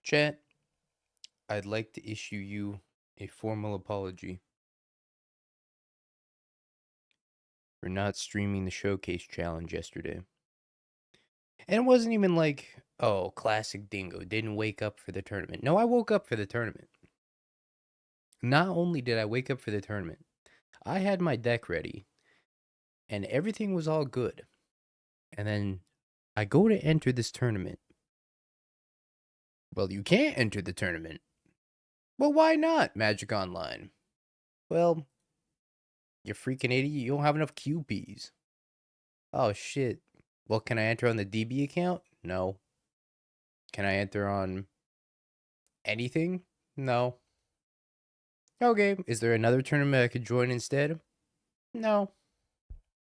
Chat, I'd like to issue you a formal apology for not streaming the showcase challenge yesterday. And it wasn't even like, oh, classic Dingo, didn't wake up for the tournament. No, I woke up for the tournament. Not only did I wake up for the tournament, I had my deck ready and everything was all good. And then I go to enter this tournament. Well, you can't enter the tournament. Well, why not, Magic Online? Well, you freaking idiot, you don't have enough QPs. Oh shit. Well, can I enter on the DB account? No. Can I enter on anything? No. Okay. Is there another tournament I could join instead? No.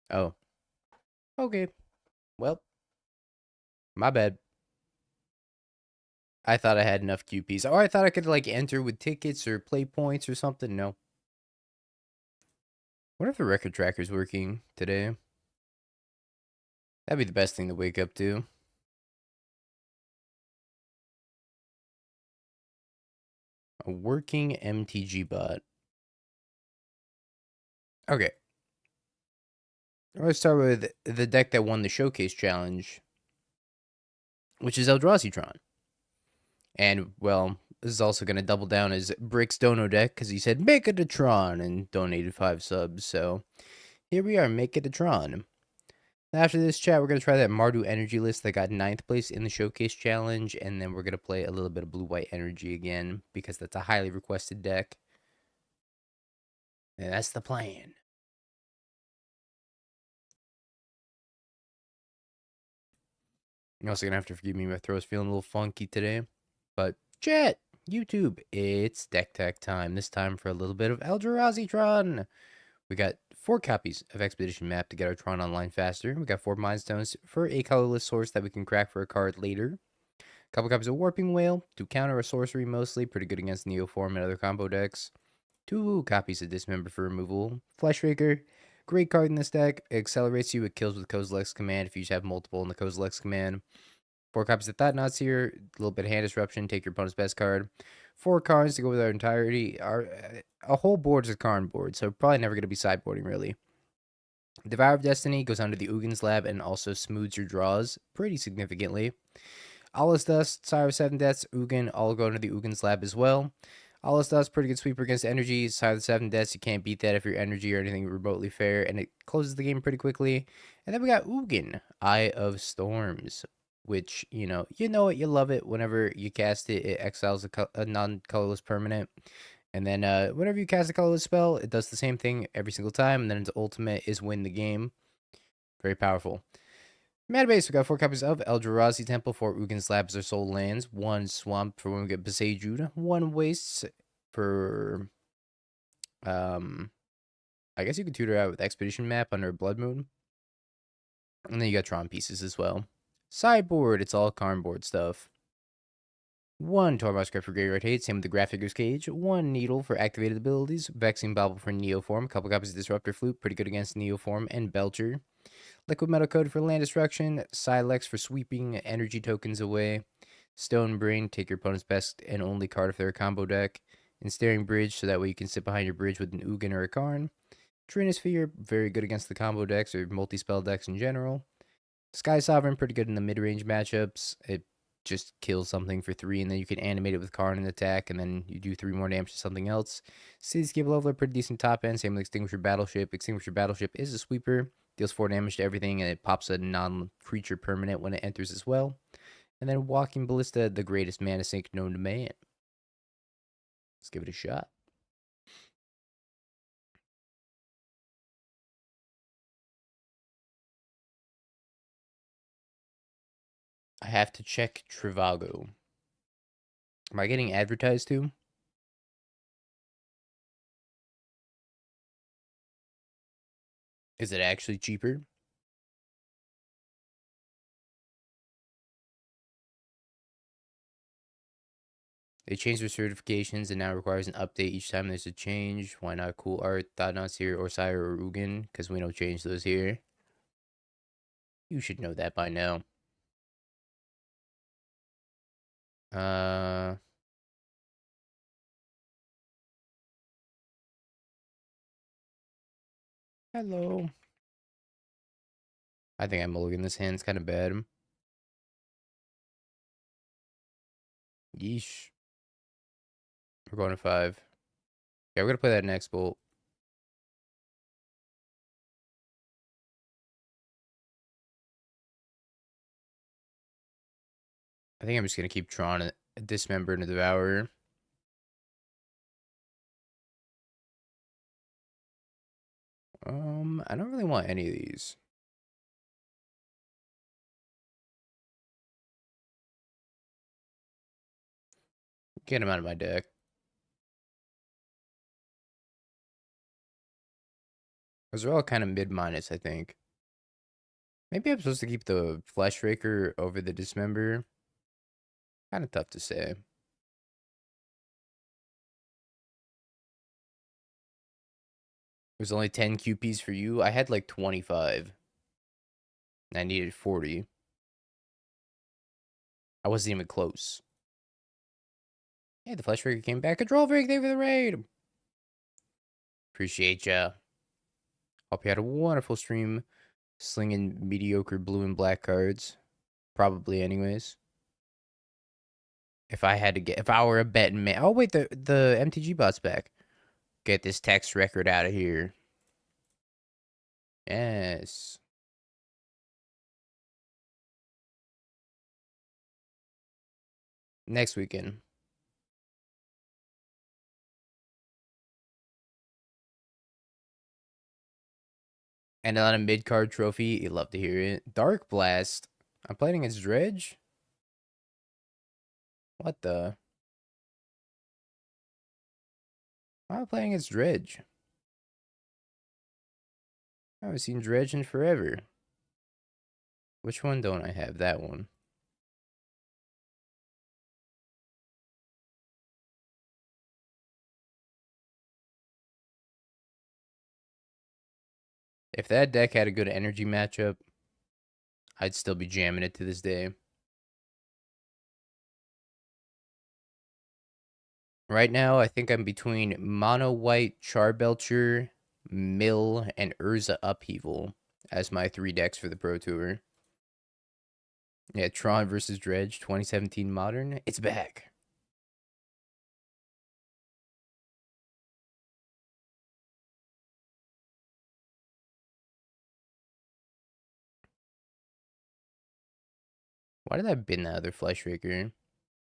Oh. Okay. Well, my bad. I thought I had enough QPs. Or I thought I could like enter with tickets or play points or something. No. What if the record tracker's working today? That'd be the best thing to wake up to. A working MTG bot. Okay. Let's start with the deck that won the showcase challenge, which is Eldrazi Tron. And, well, this is also going to double down as Brick's Dono deck, because he said, make it a Tron, and donated 5 subs. So, here we are, make it a Tron. After this chat, we're going to try that Mardu energy list that got 9th place in the Showcase Challenge, and then we're going to play a little bit of blue-white energy again, because that's a highly requested deck. And that's the plan. You're also going to have to forgive me, my throat's feeling a little funky today. But, chat, YouTube, it's Deck Tech time. This time for a little bit of Eldrazi Tron. We got 4 copies of Expedition Map to get our Tron online faster. We got 4 Mind Stones for a colorless source that we can crack for a card later. A couple copies of Warping Whale to counter a sorcery mostly, pretty good against Neoform and other combo decks. 2 copies of Dismember for removal. Fleshraker, great card in this deck. It accelerates you, it kills with Kozilek's command if you just have multiple in the Kozilek's command. 4 copies of Thought-Knots here, a little bit of Hand Disruption, take your opponent's best card. 4 cards to go with our entirety. A whole board is a Karn board, so probably never going to be sideboarding, really. Devour of Destiny goes onto the Ugin's Lab and also smooths your draws pretty significantly. Allah's Dust, Sire of 7 Deaths, Ugin, all go into the Ugin's Lab as well. Allah's Dust, pretty good sweeper against energy. Sire of the 7 Deaths, you can't beat that if your energy or anything remotely fair, and it closes the game pretty quickly. And then we got Ugin, Eye of Storms, which, you know it, you love it. Whenever you cast it, it exiles a non-colorless permanent. And then whenever you cast a colorless spell, it does the same thing every single time, and then its ultimate is win the game. Very powerful. Mana base, we got 4 copies of Eldrazi Temple, 4 Ugin's Labs or Soul Lands, 1 Swamp for when we get Besejud, 1 Wastes for, I guess you could tutor out with Expedition Map under Blood Moon. And then you got Tron pieces as well. Sideboard, it's all Karn board stuff. 1 Tormod's Script for Graveyard Hate, same with the Graphiger's Cage. 1 Needle for activated abilities, Vexing Bauble for Neoform, a couple copies of Disruptor Flute, pretty good against Neoform and Belcher. Liquid Metal Code for land destruction, Silex for sweeping energy tokens away, Stone Brain, take your opponent's best and only card if they're a combo deck, Ensnaring Bridge, so that way you can sit behind your bridge with an Ugin or a Karn. Trinosphere, very good against the combo decks or multi-spell decks in general. Sky Sovereign, pretty good in the mid-range matchups. It just kills something for 3, and then you can animate it with Karn and attack, and then you do 3 more damage to something else. Cityscape Leveler, pretty decent top end, same with Extinguisher Battleship. Extinguisher Battleship is a sweeper, deals 4 damage to everything, and it pops a non-creature permanent when it enters as well. And then Walking Ballista, the greatest mana sink known to man. Let's give it a shot. I have to check Trivago. Am I getting advertised to? Is it actually cheaper? They changed their certifications and now requires an update each time there's a change. Why not Cool Art, Thought-Knots here, or Sire or Ugin? Because we don't change those here. You should know that by now. Uh, Hello. I think I'm mulligan this hand. It's kind of bad. Yeesh. We're going to 5. Yeah, we're gonna play that next bolt. I think I'm just gonna keep Tron a Dismember and a Devourer. I don't really want any of these. Get them out of my deck. Those are all kind of mid-minus, I think. Maybe I'm supposed to keep the Flesh Raker over the Dismember. Kind of tough to say. It was only 10 QPs for you. I had like 25. And I needed 40. I wasn't even close. Hey, the Flesh Raker came back. Control Freak, thank you for the raid. Appreciate ya. Hope you had a wonderful stream. Slinging mediocre blue and black cards. Probably anyways. If I were a betting man. Oh, wait, the MTG bot's back. Get this text record out of here. Yes. Next weekend. And on a mid-card trophy, you'd love to hear it. Dark Blast. I'm playing against Dredge? What the? Why am I playing against Dredge? I haven't seen Dredge in forever. Which one don't I have? That one. If that deck had a good energy matchup, I'd still be jamming it to this day. Right now, I think I'm between Mono White, Charbelcher, Mill, and Urza Upheaval as my 3 decks for the Pro Tour. Yeah, Tron versus Dredge, 2017 Modern. It's back. Why did I bin that other Flesh Raker?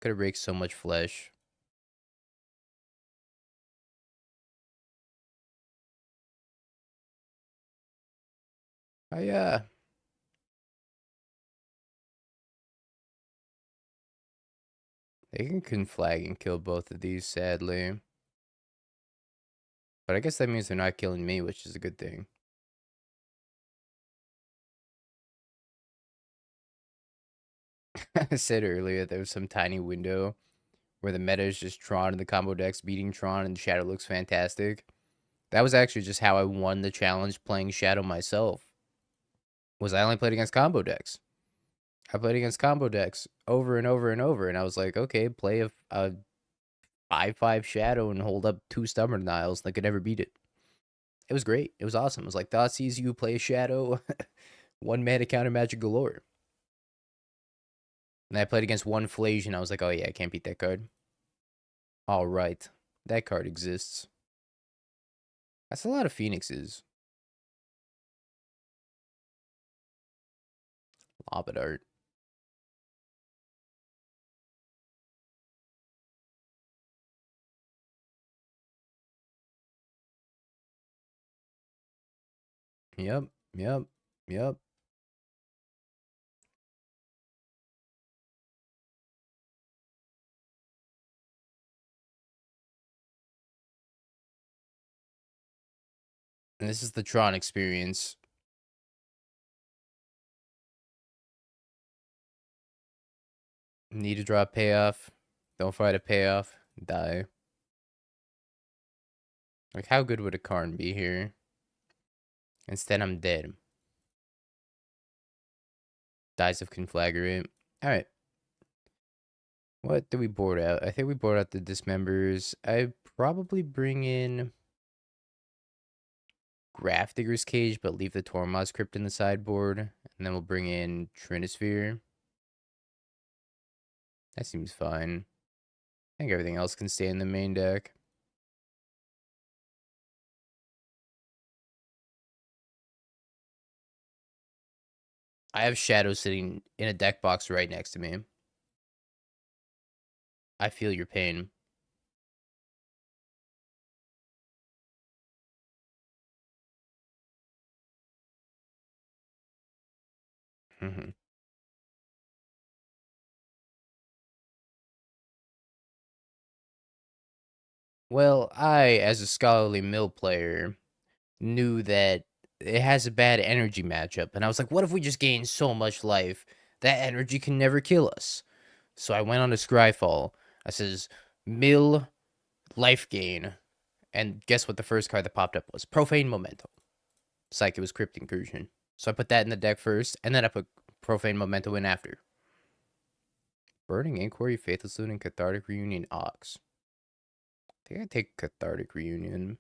Could have raked so much flesh. Oh, yeah. They can conflag and kill both of these, sadly. But I guess that means they're not killing me, which is a good thing. I said earlier there was some tiny window where the meta is just Tron and the combo decks beating Tron and Shadow looks fantastic. That was actually just how I won the challenge playing Shadow myself. Was I only played against combo decks. I played against combo decks over and over and over, and I was like, okay, play a 5/5 Shadow and hold up 2 Stubborn Denials, and I could never beat it. It was great. It was awesome. It was like, Thought sees you play a Shadow, 1 mana counter magic galore. And I played against 1 Flasion. I was like, oh yeah, I can't beat that card. All right. That card exists. That's a lot of Phoenixes. Lobbit art. Yep. Yep. Yep. And this is the Tron experience. Need to draw a payoff. Don't fight a payoff. Die. Like, how good would a Karn be here? Instead, I'm dead. Dies of Conflagrate. Alright. What do we board out? I think we board out the Dismembers. I probably bring in Grafdigger's Cage, but leave the Tormod's Crypt in the sideboard. And then we'll bring in Trinisphere. That seems fine. I think everything else can stay in the main deck. I have Shadow sitting in a deck box right next to me. I feel your pain. Well, I, as a scholarly mill player, knew that it has a bad energy matchup. And I was like, what if we just gain so much life? That energy can never kill us. So I went on to Scryfall. I says, mill life gain. And guess what the first card that popped up was? Profane Memento. Psych, it was Crypt Incursion. So I put that in the deck first, and then I put Profane Memento in after. Burning Inquiry, Faithless Looting, Cathartic Reunion, Ox. I think I take Cathartic Reunion.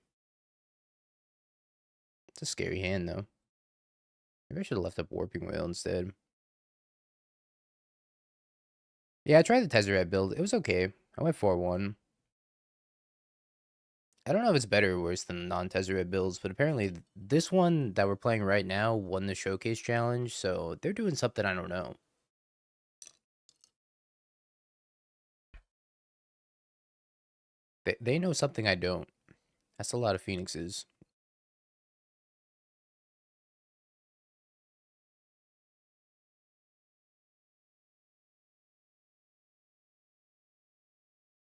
It's a scary hand, though. Maybe I should have left up Warping Whale instead. Yeah, I tried the Tezzeret build. It was okay. I went 4-1. I don't know if it's better or worse than non-Tezzeret builds, but apparently this one that we're playing right now won the Showcase Challenge, so they're doing something I don't know. They know something I don't. That's a lot of Phoenixes.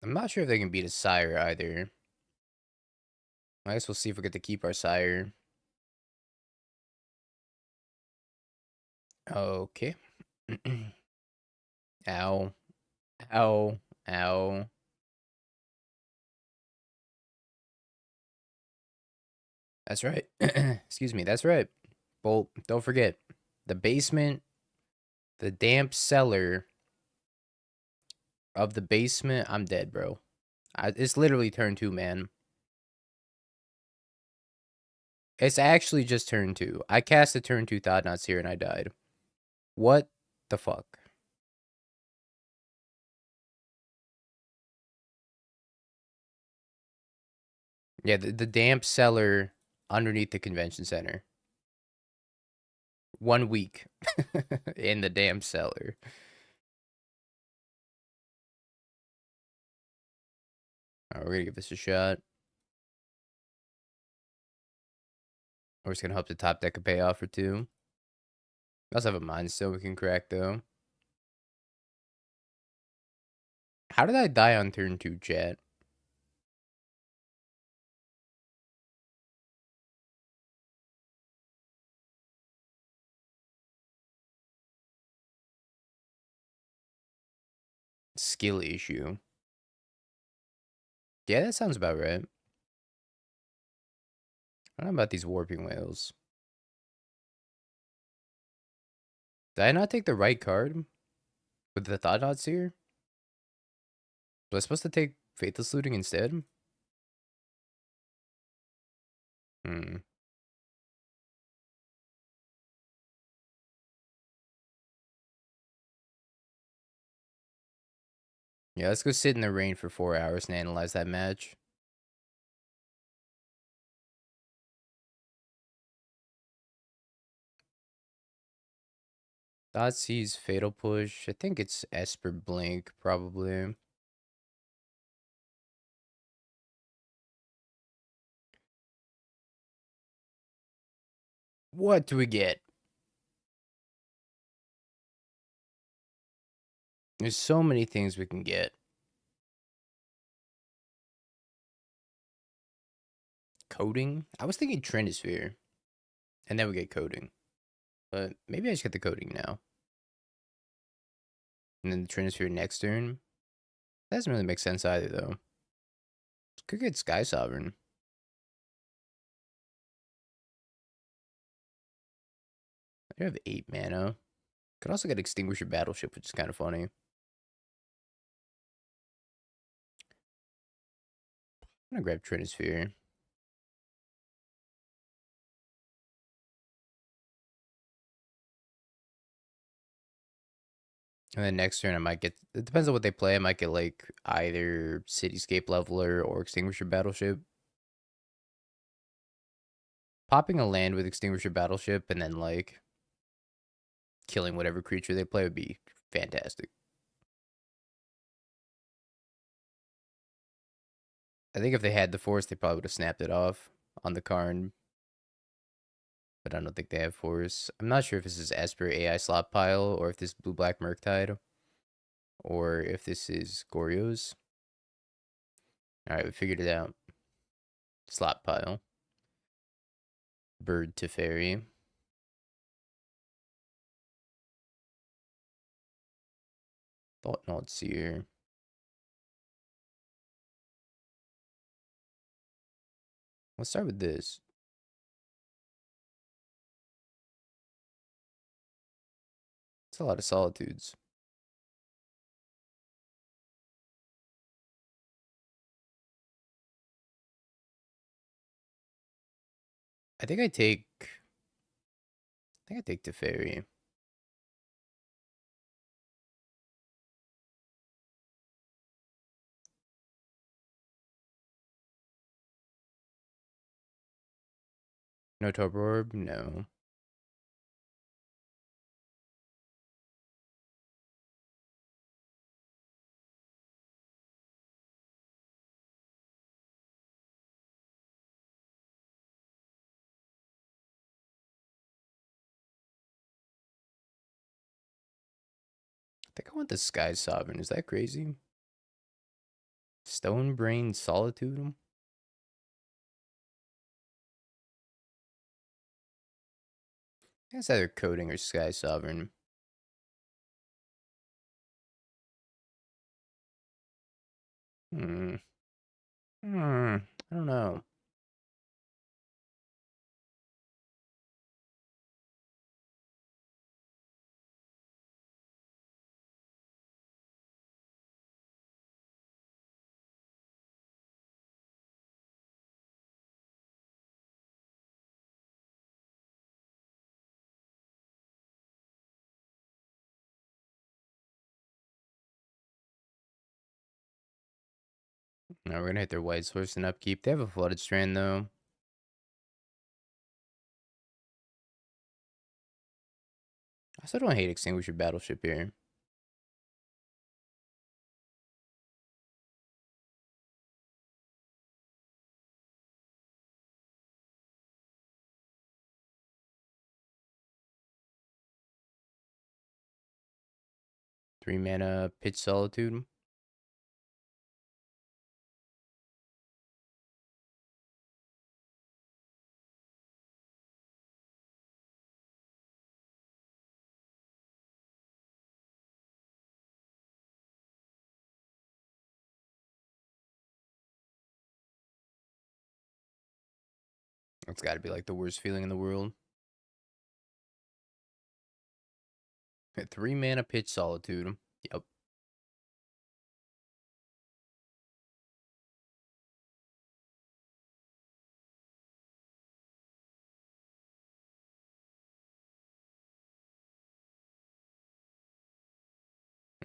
I'm not sure if they can beat a Sire either. I guess we'll see if we get to keep our Sire. Okay. Ow. Ow. Ow. That's right. Excuse me. That's right. Well, don't forget. The basement, the damp cellar of the basement, I'm dead, bro. It's literally turn 2, man. It's actually just turn 2. I cast a turn 2 Thought Knots here and I died. What the fuck? Yeah, the damp cellar underneath the convention center. 1 week in the damp cellar. Alright, we're gonna give this a shot. We're just gonna hope the top deck can pay off for 2. We also have a Mind Stone we can crack, though. How did I die on turn 2, chat? Skill issue. Yeah, that sounds about right. I don't know about these Warping Whales. Did I not take the right card? With the Thought Knots here? Was I supposed to take Faithless Looting instead? Hmm. Yeah, let's go sit in the rain for 4 hours and analyze that match. Thoughtseize, Fatal Push. I think it's Esper Blink, probably. What do we get? There's so many things we can get. Coding? I was thinking Trinisphere. And then we get coding. But maybe I just get the coding now. And then the Trinisphere next turn. That doesn't really make sense either, though. Could get Sky Sovereign. I have 8 mana. Could also get Extinguish Your Battleship, which is kind of funny. I'm gonna grab Trinisphere. And then next turn I might get, it depends on what they play, I might get like either Cityscape Leveler or Extinguisher Battleship. Popping a land with Extinguisher Battleship and then like killing whatever creature they play would be fantastic. I think if they had the force, they probably would have snapped it off on the Karn. But I don't think they have force. I'm not sure if this is Esper AI slot pile or if this is blue-black Murktide. Or if this is Goryo's. Alright, we figured it out. Slot pile. Bird to Fairy. Thought Not Seer. Let's start with this. It's a lot of Solitudes. I think I take Teferi. No Torpor Orb? No. I think I want the Sky Sovereign. Is that crazy? Stone Brain Solitude? I guess either Coding or Sky Sovereign. Hmm. I don't know. No, we're gonna hit their White Source and upkeep. They have a Flooded Strand though. I still don't hate Extinguisher Battleship here. Three mana Pitch Solitude. It's got to be like the worst feeling in the world. Three mana Pitch Solitude. Yep.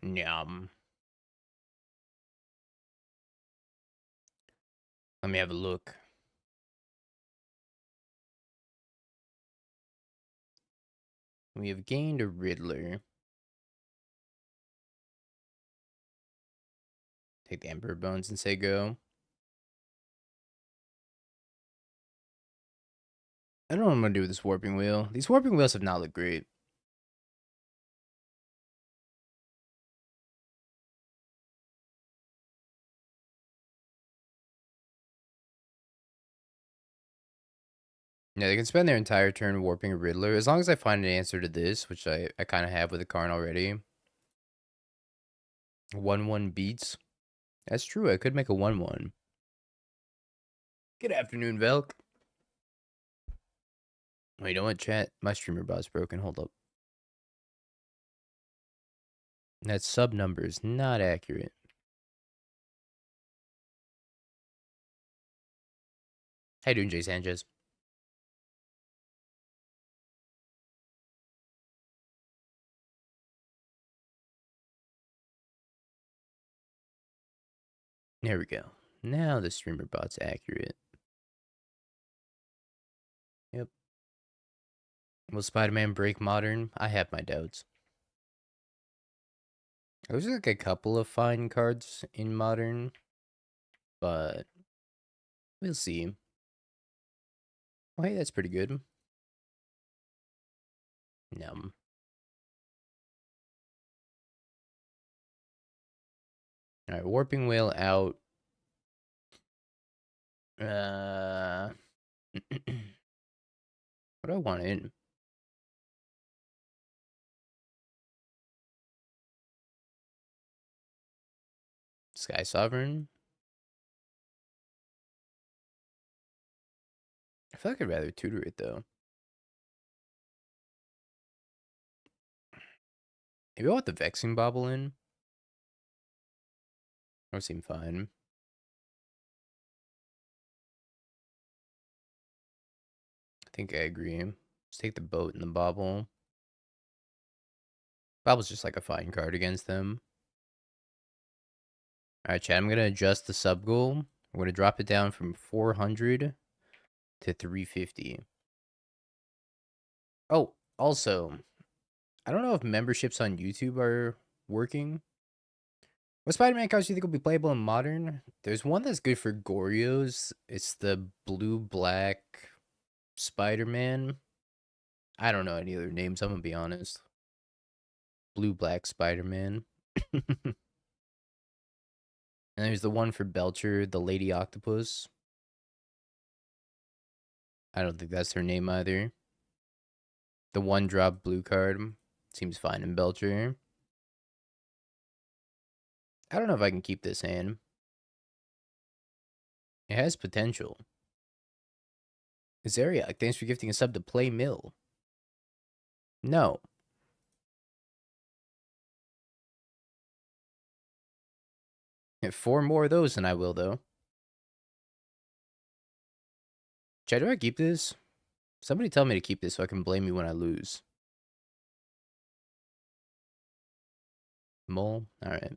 Yum. Let me have a look. We have gained a Riddler. Take the Emperor Bones and say go. I don't know what I'm gonna do with this Warping Wheel. These Warping Wheels have not looked great. Yeah, they can spend their entire turn warping a Riddler. As long as I find an answer to this, which I kind of have with the Karn already. 1-1 beats. That's true. I could make a 1-1. Good afternoon, Velk. Wait, you know what, chat? My streamer bot's broken. Hold up. That sub number is not accurate. How you doing, Jay Sanchez? There we go. Now the streamer bot's accurate. Yep. Will Spider-Man break modern? I have my doubts. There's like a couple of fine cards in modern, but we'll see. Oh, hey, that's pretty good. Num. All right, Warping Whale out. What do I want in? Sky Sovereign? I feel like I'd rather tutor it, though. Maybe I want the Vexing Bobble in. That would seem fine. I think I agree. Let's take the boat and the bobble. Bobble's just like a fine card against them. Alright, chat, I'm going to adjust the sub goal. I'm going to drop it down from 400 to 350. Oh, also, I don't know if memberships on YouTube are working. What Spider-Man cards do you think will be playable in Modern? There's one that's good for Gorios. It's the blue-black Spider-Man. I don't know any other names, I'm going to be honest. Blue-black Spider-Man. And there's the one for Belcher, the Lady Octopus. I don't think that's her name either. The one drop blue card seems fine in Belcher. I don't know if I can keep this hand. It has potential. Zeriak, thanks for gifting a sub to Play Mill. No. If 4 more of those, then I will, though. Chad, do I keep this? Somebody tell me to keep this so I can blame you when I lose. Mole? Alright.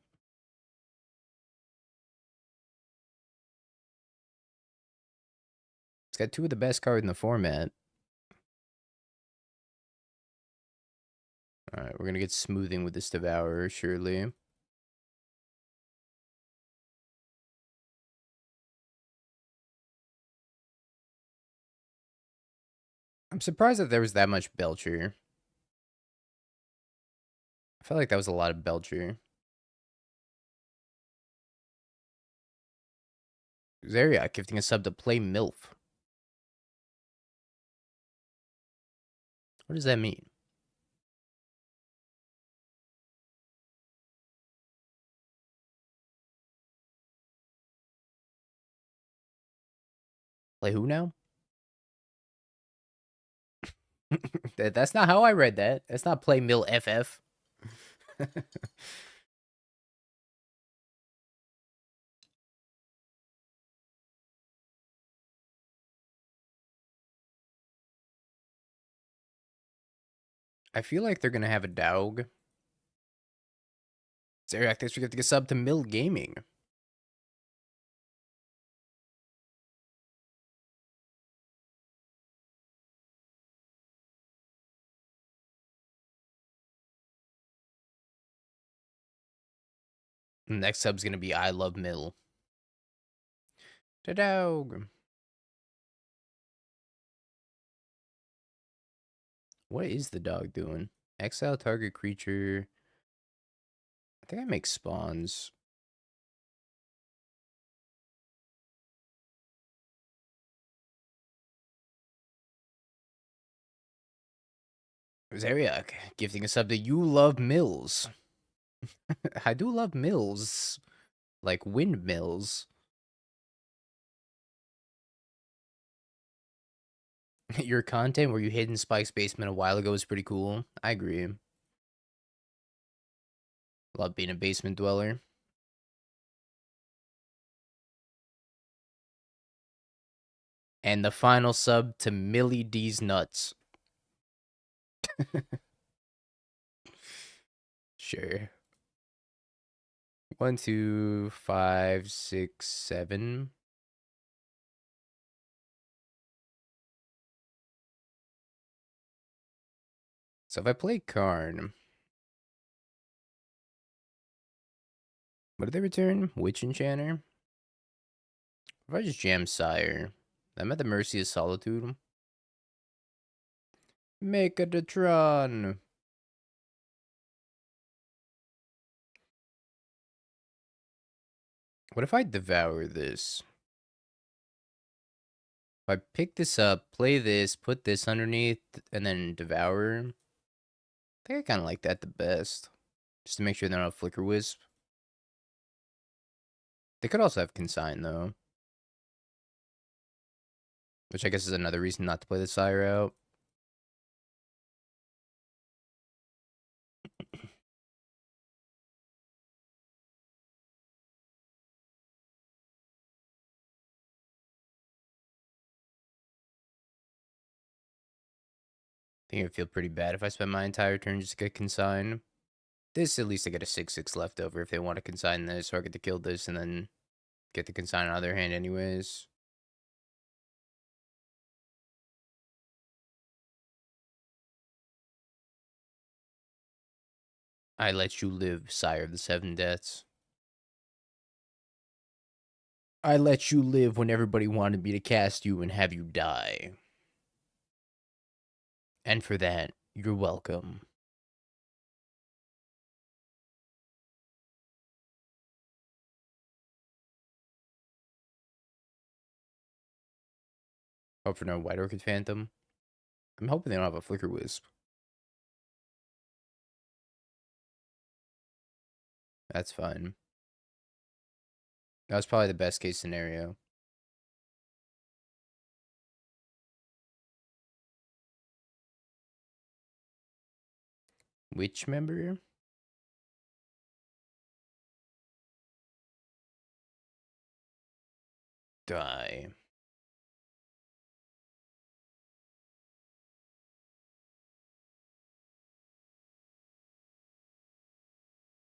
It's got 2 of the best cards in the format. Alright, we're gonna get smoothing with this Devourer, surely. I'm surprised that there was that much Belcher. I felt like that was a lot of Belcher. Zeriak gifting a sub to Play MILF. What does that mean? Play who now? That's not how I read that. That's not Play Mill FF. I feel like they're gonna have a Daug. Zeriak, thanks for gifting a sub to Mill Gaming. Next sub's gonna be I Love Mill. Daug. What is the dog doing? Exile target creature. I think I make spawns. Zeriak, gifting a sub to You Love Mills. I do love mills. Like windmills. Your content where you hid in Spike's basement a while ago was pretty cool. I agree. Love being a basement dweller. And the final sub to Millie D's Nuts. Sure. 1, 2, 5, 6, 7. So if I play Karn, what do they return? Witch Enchanter? If I just jam Sire, I'm at the mercy of Solitude. Make a Tron. What if I devour this? If I pick this up, play this, put this underneath, and then devour, I think I kind of like that the best. Just to make sure they don't have Flicker Wisp. They could also have Consign, though. Which I guess is another reason not to play the Sire out. I think it would feel pretty bad if I spent my entire turn just to get Consign. This, at least I get a 6/6 left over if they want to consign this, or I get to kill this and then get the consign out of their hand anyways. I let you live, sire of the 7 deaths. I let you live when everybody wanted me to cast you and have you die. And for that, you're welcome. Hope for no White Orchid Phantom. I'm hoping they don't have a Flicker Wisp. That's fine. That was probably the best case scenario. Witch member? Die.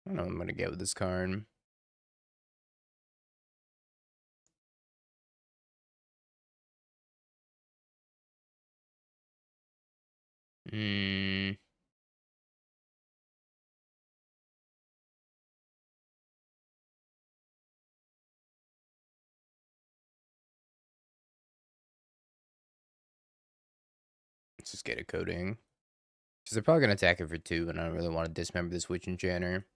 I don't know what I'm gonna get with this card. Hmm. Let's just get a coding. Because they're probably going to attack it for 2, and I don't really want to dismember this Witch Enchanter.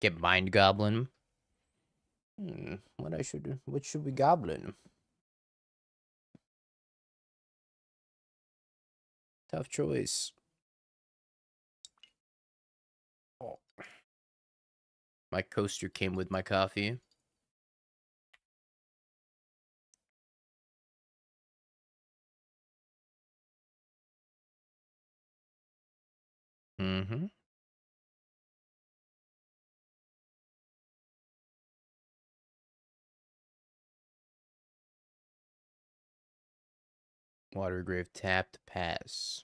Get Mind Goblin. What should we goblin? Tough choice. Oh. My coaster came with my coffee. Mm-hmm. Watergrave tapped, pass.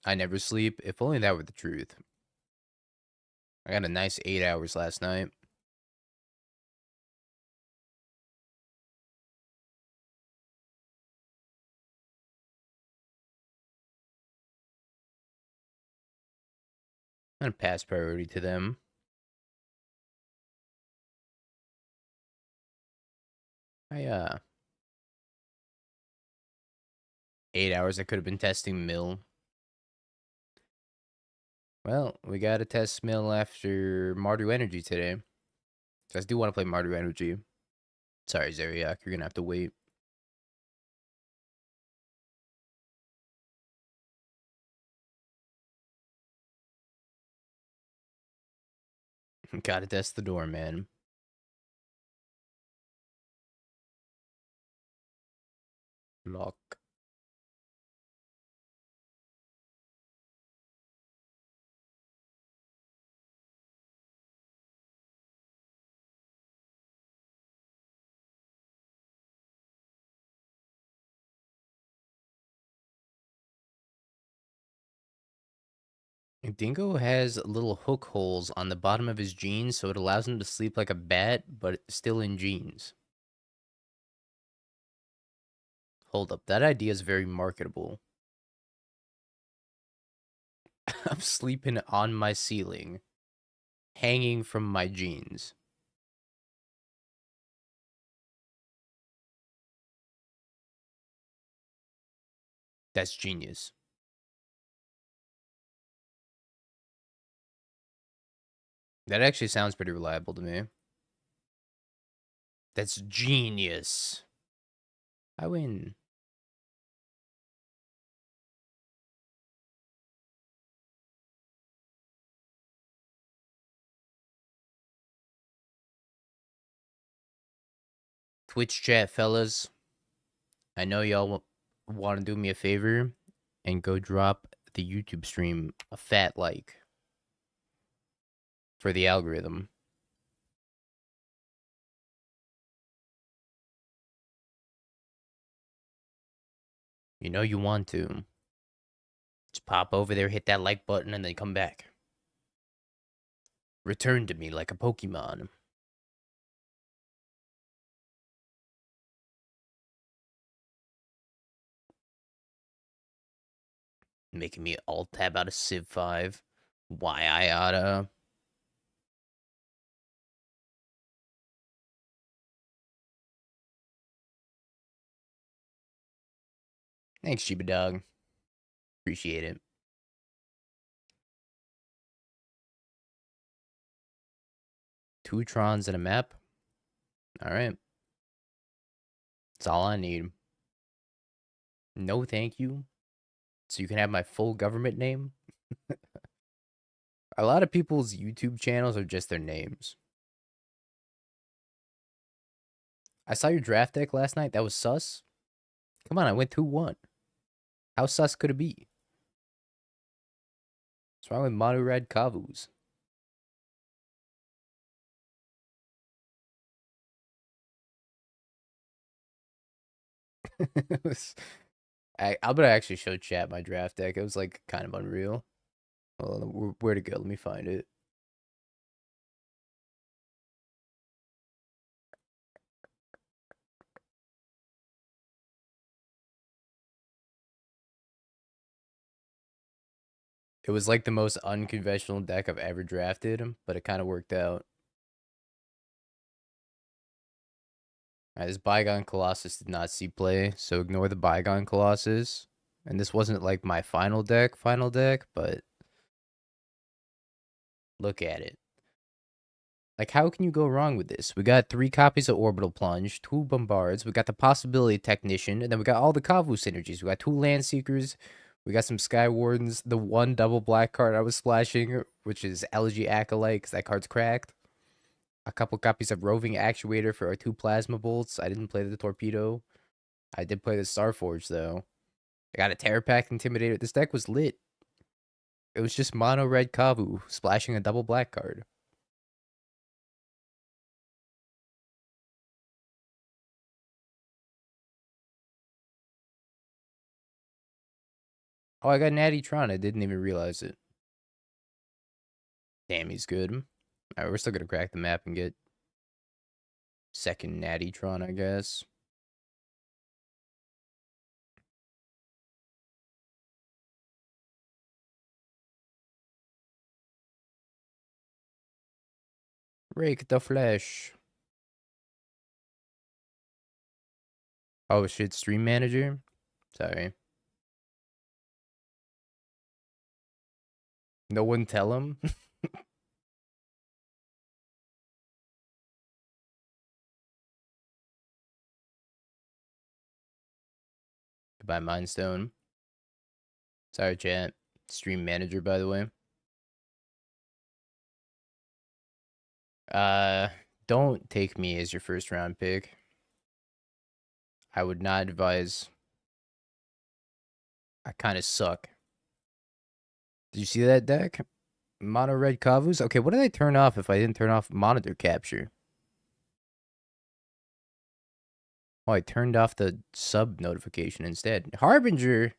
I never sleep. If only that were the truth. I got a nice 8 hours last night. I'm gonna pass priority to them. I 8 hours I could have been testing Mill. Well, we gotta test Mill after Mardu Energy today. So I do want to play Mardu Energy. Sorry, Zeriak, you're gonna have to wait. Gotta test the door, man. Lock. Dingo has little hook holes on the bottom of his jeans, so it allows him to sleep like a bat, but still in jeans. Hold up, that idea is very marketable. I'm sleeping on my ceiling, hanging from my jeans. That's genius. That actually sounds pretty reliable to me. That's genius. I win. Twitch chat, fellas. I know y'all want to do me a favor and go drop the YouTube stream a fat like for the algorithm. You know you want to. Just pop over there, hit that like button, and then come back. Return to me like a Pokemon. Making me alt tab out of Civ 5. Why I oughta. Thanks, Chiba Dog. Appreciate it. Two Trons and a map. Alright. That's all I need. No thank you. So you can have my full government name? A lot of people's YouTube channels are just their names. I saw your draft deck last night. That was sus. Come on, I went 2-1. How sus could it be? What's wrong with Mono Red Kavus? I'm gonna actually show chat my draft deck. It was like kind of unreal. Hold on, where to go? Let me find it. It was like the most unconventional deck I've ever drafted, but it kind of worked out. Alright, this Bygone Colossus did not see play, so ignore the Bygone Colossus. And this wasn't like my final deck, but look at it. Like, how can you go wrong with this? We got 3 copies of Orbital Plunge, 2 Bombards, we got the Possibility Technician, and then we got all the Kavu synergies. We got 2 Land Seekers, we got some Sky Wardens, the 1 double black card I was splashing, which is Elegy Acolyte, because that card's cracked. A couple copies of Roving Actuator for our 2 Plasma Bolts. I didn't play the Torpedo. I did play the Starforge, though. I got a Terror Pack Intimidator. This deck was lit. It was just mono red Kavu, splashing a double black card. Oh, I got Natty Tron. I didn't even realize it. Damn, he's good. Alright, we're still gonna crack the map and get second Natty Tron, I guess. Rake the flesh. Oh shit, stream manager? Sorry. No one tell him? Goodbye, Mindstone. Sorry, chat. Stream manager, by the way. Don't take me as your first round pick. I would not advise. I kind of suck. Did you see that deck? Mono red Kavus? Okay, what did I turn off if I didn't turn off monitor capture? Oh, I turned off the sub notification instead. Harbinger?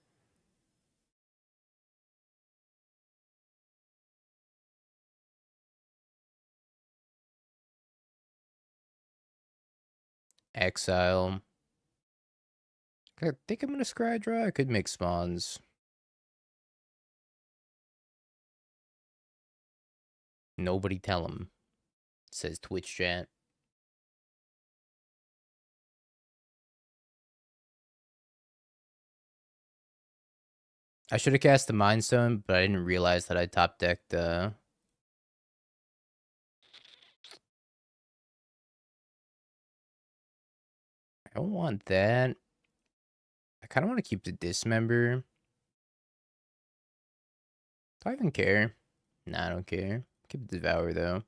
Exile. I think I'm gonna scry draw. I could make spawns. Nobody tell him, says Twitch chat. I should have cast the Mind Stone, but I didn't realize that I top decked. I don't want that. I kind of want to keep the Dismember. Do I even care? Nah, I don't care. Keep the Devour, though.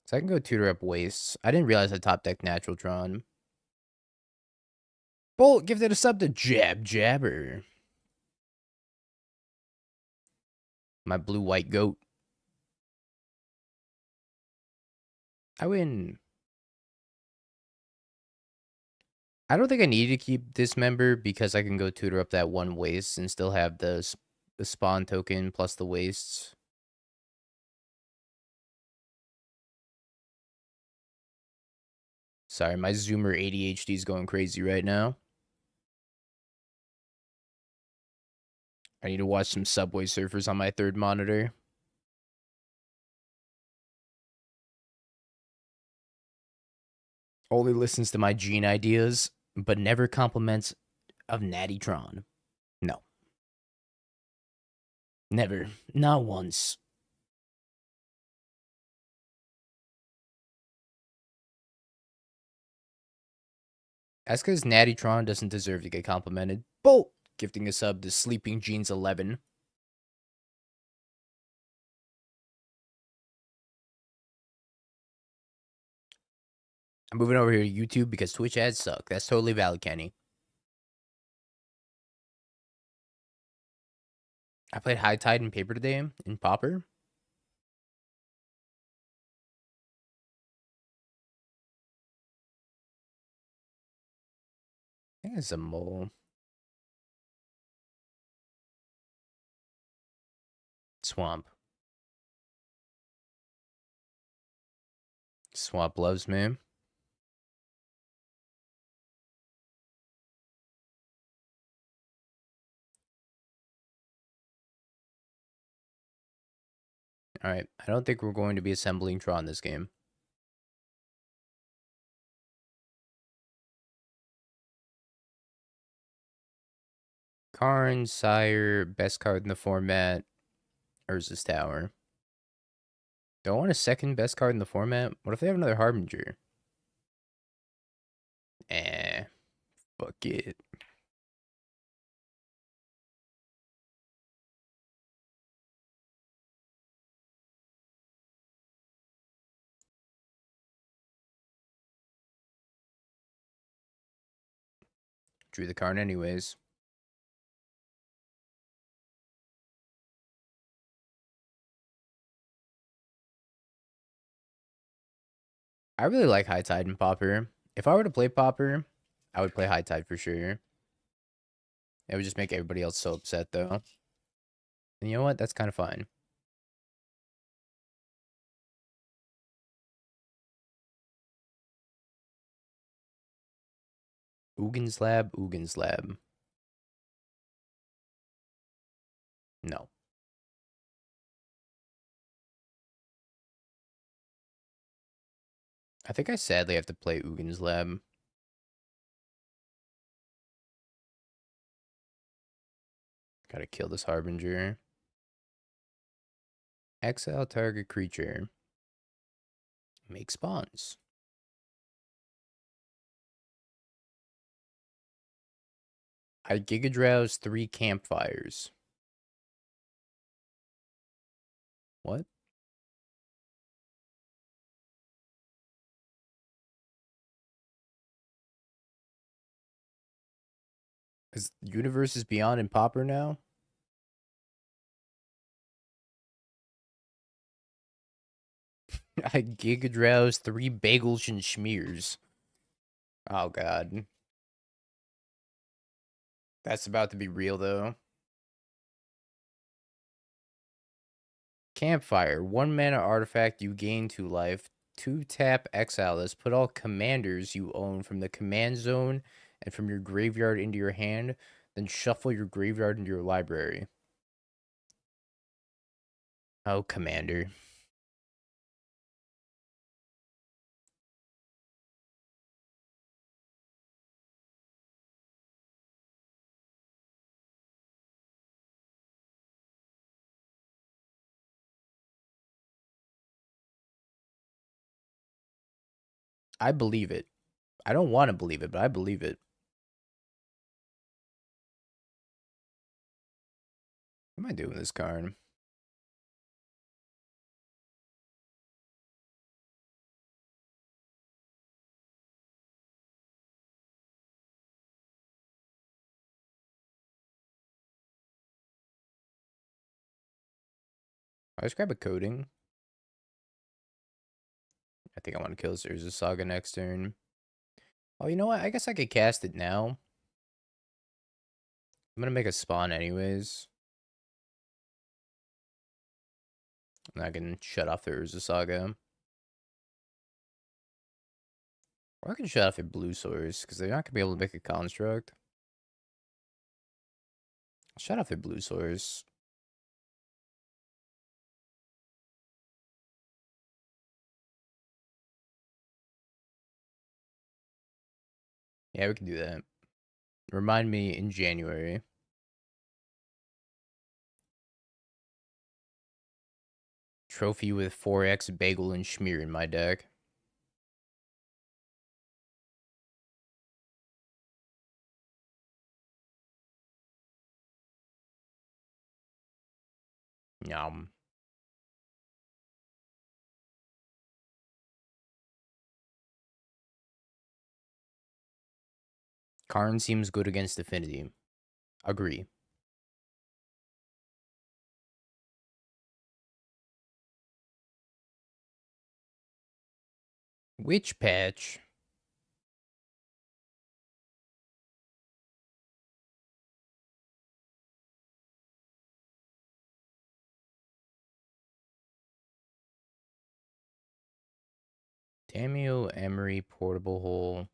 So I can go tutor up Wastes. I didn't realize I top decked Natural Tron. Bolt, give that a sub to Jabber. My blue-white goat. I win. I don't think I need to keep Dismember because I can go tutor up that one Waste and still have the spawn token plus the Wastes. Sorry, my Zoomer ADHD is going crazy right now. I need to watch some Subway Surfers on my third monitor. Only listens to my gene ideas, but never compliments of Natty Tron. No. Never. Not once. That's because Natty Tron doesn't deserve to get complimented. Bolt! Gifting a sub to Sleeping Jeans 11. I'm moving over here to YouTube because Twitch ads suck. That's totally valid, Kenny. I played High Tide and Paper today in Pauper. I think it's a mole. Swamp. Swamp loves me. Alright, I don't think we're going to be assembling Tron this game. Karn, Sire, best card in the format, Urza's Tower. Do I want a second best card in the format? What if they have another Harbinger? Fuck it. Drew the card anyways. I really like High Tide and Pauper. If I were to play Pauper, I would play High Tide for sure. It would just make everybody else so upset, though. And you know what? That's kind of fine. Ugin Slab. No. I think I sadly have to play Ugin Lab. Gotta kill this Harbinger. Exile target creature. Make spawns. I Giga Drowse 3 campfires. What? Is Universe is Beyond in Pauper now? I Giga Drowse 3 bagels and schmears. Oh god. That's about to be real though. Campfire. 1 mana artifact, you gain 2 life. 2-tap exile this. Put all commanders you own from the command zone and from your graveyard into your hand. Then shuffle your graveyard into your library. Oh, commander. I believe it. I don't want to believe it, but I believe it. What am I doing with this card? I just grab a coding. I think I want to kill this Urza Saga next turn. Oh, you know what? I guess I could cast it now. I'm gonna make a spawn anyways. And I can shut off the Urza Saga. Or I can shut off a blue source, because they're not gonna be able to make a construct. Shut off a blue source. Yeah, we can do that. Remind me in January. Trophy with 4x bagel and schmear in my deck. Yum. Karn seems good against Affinity. Agree. Witch patch. Tamio, Emery, Portable Hole.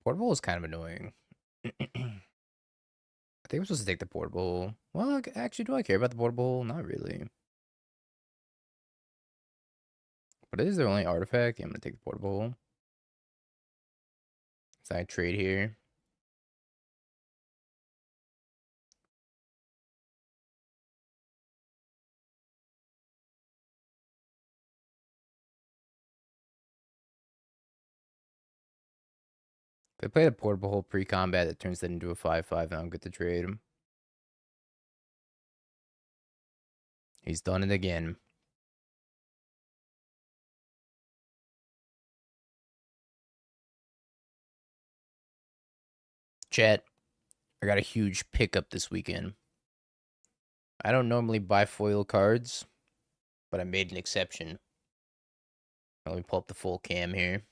Portable Hole is kind of annoying. I think I'm supposed to take the Portable Hole. Well, actually, do I care about the Portable Hole? Not really. But it is their only artifact. Yeah, I'm going to take the Portable Hole. So I trade here. If I play the Portable Hole pre-combat, that turns that into a 5/5, and I don't get to trade him. He's done it again. Chat, I got a huge pickup this weekend. I don't normally buy foil cards, but I made an exception. Let me pull up the full cam here.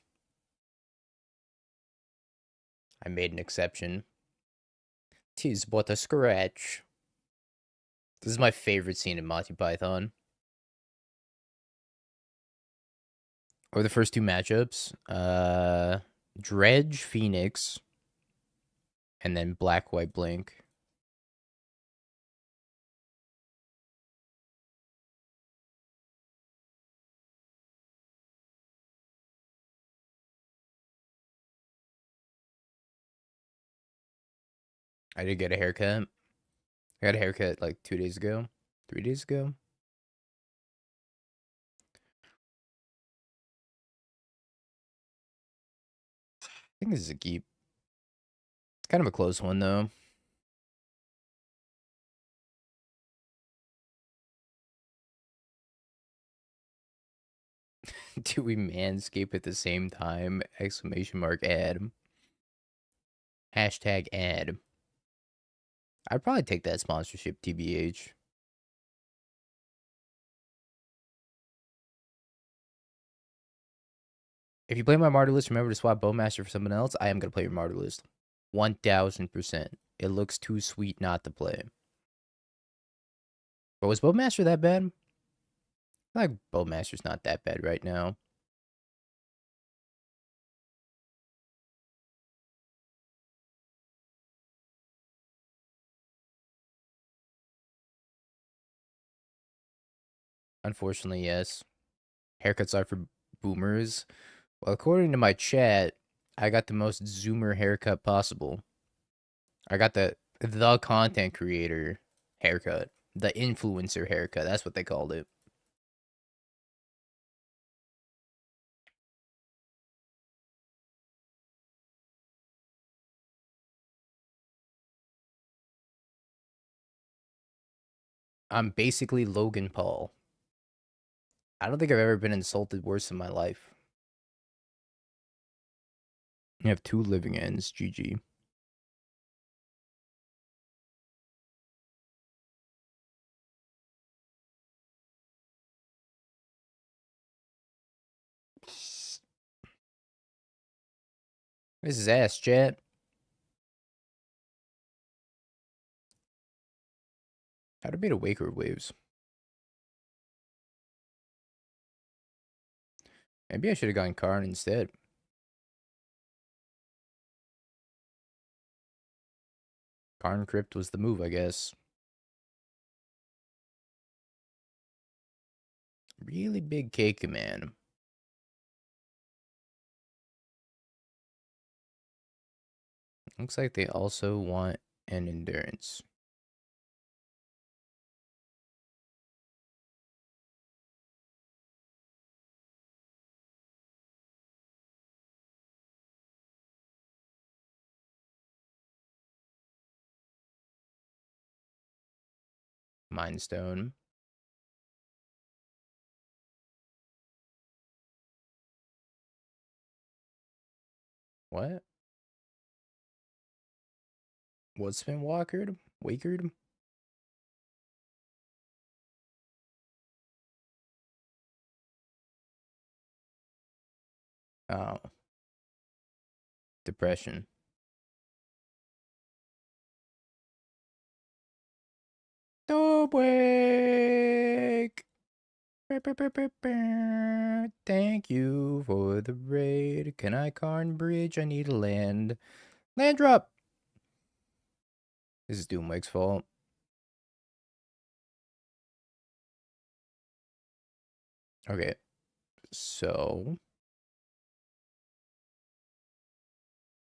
I made an exception. 'Tis but a scratch. This is my favorite scene in Monty Python. Or the first two matchups. Dredge, Phoenix, and then Black, White, Blink. I did get a haircut. I got a haircut like 2 days ago. 3 days ago. I think this is a keep. It's kind of a close one, though. Do we manscape at the same time? Exclamation mark ad. Hashtag ad. I'd probably take that sponsorship, TBH. If you play my Mardu list, remember to swap Bowmaster for someone else. I am going to play your Mardu list. 1000%. It looks too sweet not to play. But was Bowmaster that bad? I feel like Bowmaster's not that bad right now. Unfortunately, yes. Haircuts are for boomers. Well, according to my chat, I got the most zoomer haircut possible. I got the content creator haircut. The influencer haircut. That's what they called it. I'm basically Logan Paul. I don't think I've ever been insulted worse in my life. You have two living ends, GG. This is ass, chat. How to beat a Waker Waves? Maybe I should have gone Karn instead. Karn Crypt was the move, I guess. Really big cake, man. Looks like they also want an endurance. Mind Stone. What? What's been walkered? Wakered? Oh. Depression. Don't wake! Thank you for the raid. Can I Karn Bridge? I need a land. Land drop! This is Doomwake's fault. Okay. So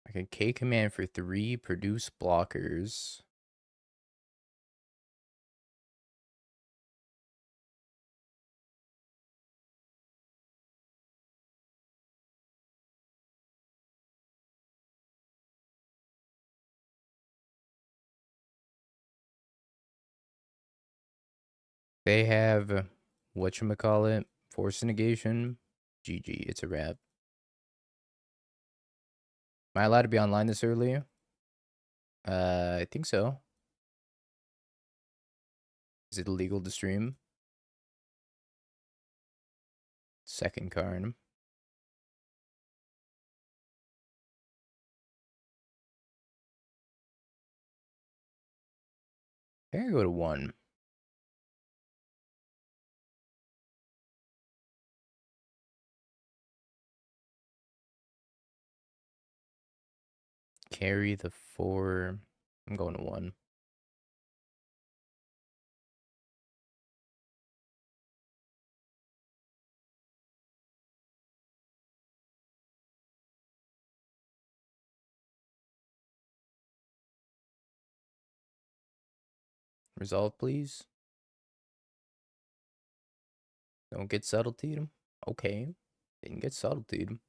I can K command for 3, produce blockers. They have whatchamacallit, force negation. GG, it's a wrap. Am I allowed to be online this early? I think so. Is it illegal to stream? Second Karn. I think I go to 1. Carry the 4. I'm going to 1. Resolve, please. Don't get subtletied. Okay. Didn't get subtletied.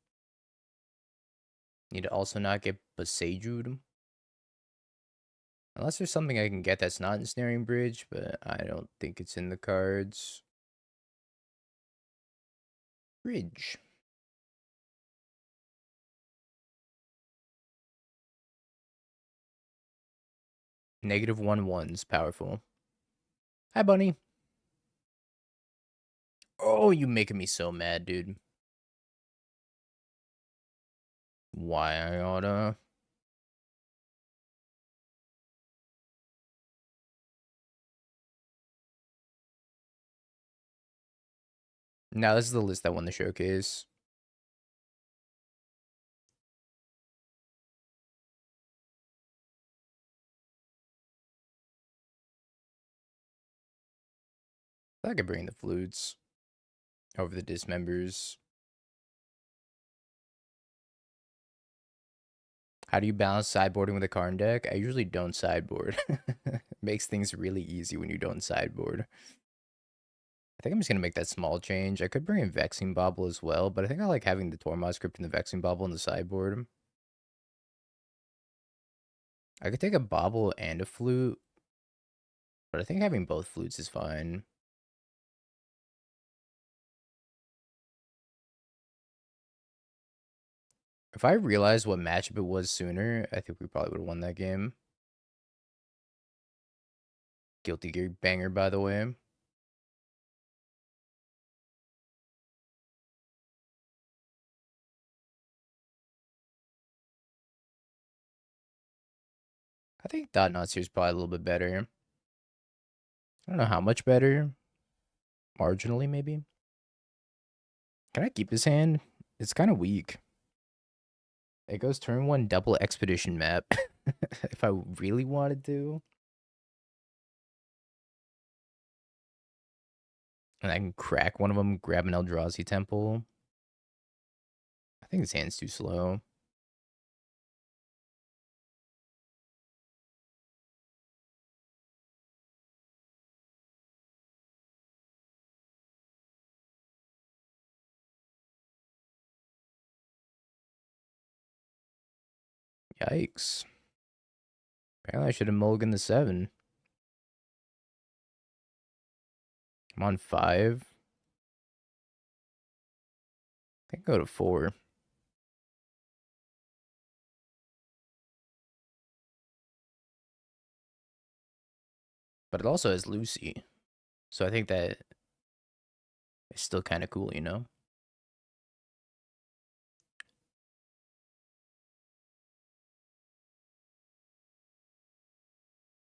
Need to also not get Besaju'd. Unless there's something I can get that's not Ensnaring Bridge, but I don't think it's in the cards. Bridge. -1/1's powerful. Hi, Bunny. Oh, you making me so mad, dude. Why I oughta... No, this is the list that won the showcase. I could bring the flutes over the dismembers. How do you balance sideboarding with a Karn deck? I usually don't sideboard. Makes things really easy when you don't sideboard. I think I'm just gonna make that small change. I could bring in Vexing Bobble as well, but I think I like having the Tormod script and the Vexing Bobble on the sideboard. I could take a Bobble and a Flute, but I think having both flutes is fine. If I realized what matchup it was sooner, I think we probably would have won that game. Guilty Gear banger, by the way. I think Dot Nuts here is probably a little bit better. I don't know how much better. Marginally, maybe. Can I keep his hand? It's kind of weak. It goes turn 1 double expedition map. If I really wanted to. And I can crack one of them, grab an Eldrazi Temple. I think his hand's too slow. Yikes. Apparently I should have mulliganed the 7. I'm on 5. I can go to 4. But it also has Lucy. So I think that is still kind of cool, you know?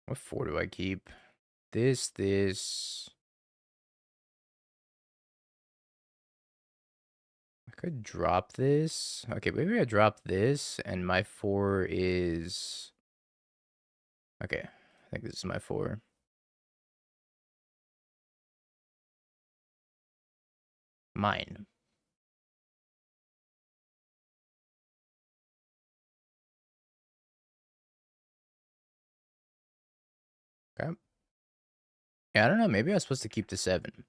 What 4 do I keep? This. I could drop this. Okay, maybe I drop this, and my 4 is... Okay, I think this is my 4. Mine. Okay. Yeah, I don't know. Maybe I was supposed to keep the 7.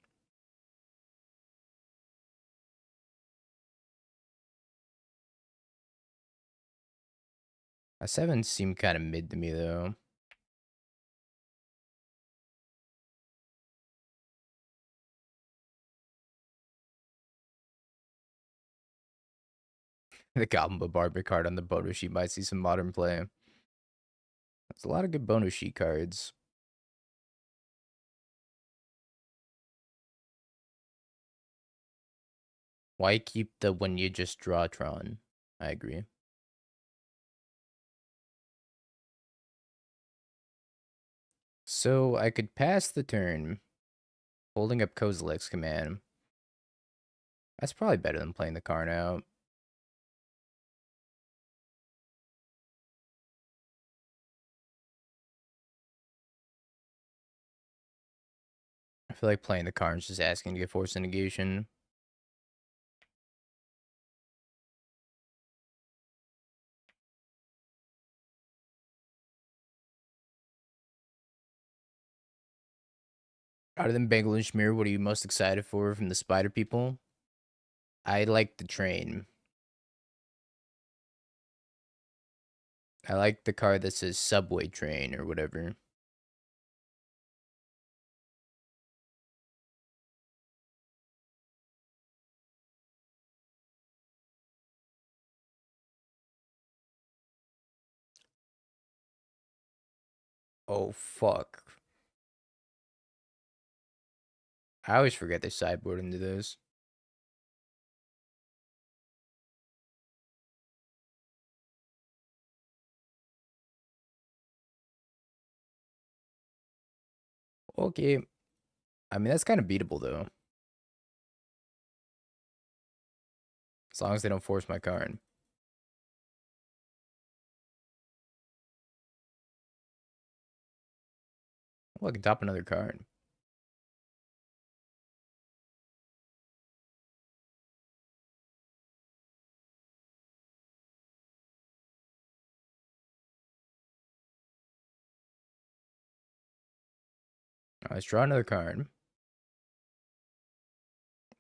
A 7 seemed kind of mid to me, though. The Goblin Bombardment card on the bonus sheet might see some modern play. There's a lot of good bonus sheet cards. Why keep the when you just draw Tron? I agree. So I could pass the turn holding up Kozilek's command. That's probably better than playing the Karn out. I feel like playing the Karn's just asking to get forced negation. Other than Bengal and Schmear, what are you most excited for from the Spider people? I like the train. I like the card that says Subway Train or whatever. Oh, fuck. I always forget they sideboard into those. Okay. I mean, that's kind of beatable, though. As long as they don't force my card. Oh, I can top another card. Let's draw another card.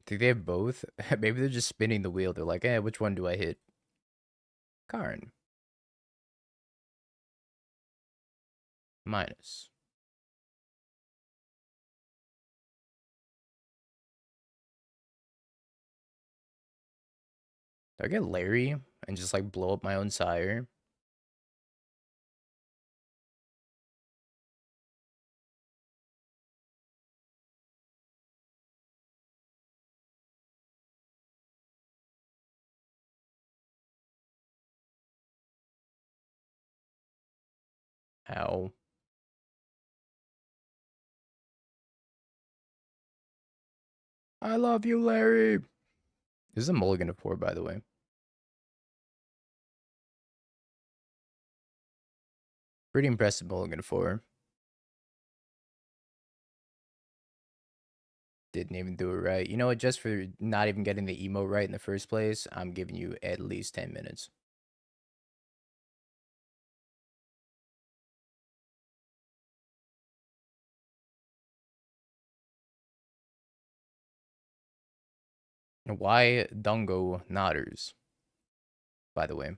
Think they have both? Maybe they're just spinning the wheel. They're like, which one do I hit? Card. Minus. Do I get Larry and just like blow up my own sire? How? I love you, Larry. This is a mulligan of 4, by the way. Pretty impressive mulligan of 4. Didn't even do it right. You know what? Just for not even getting the emote right in the first place, I'm giving you at least 10 minutes. YungDingo Nodders, by the way.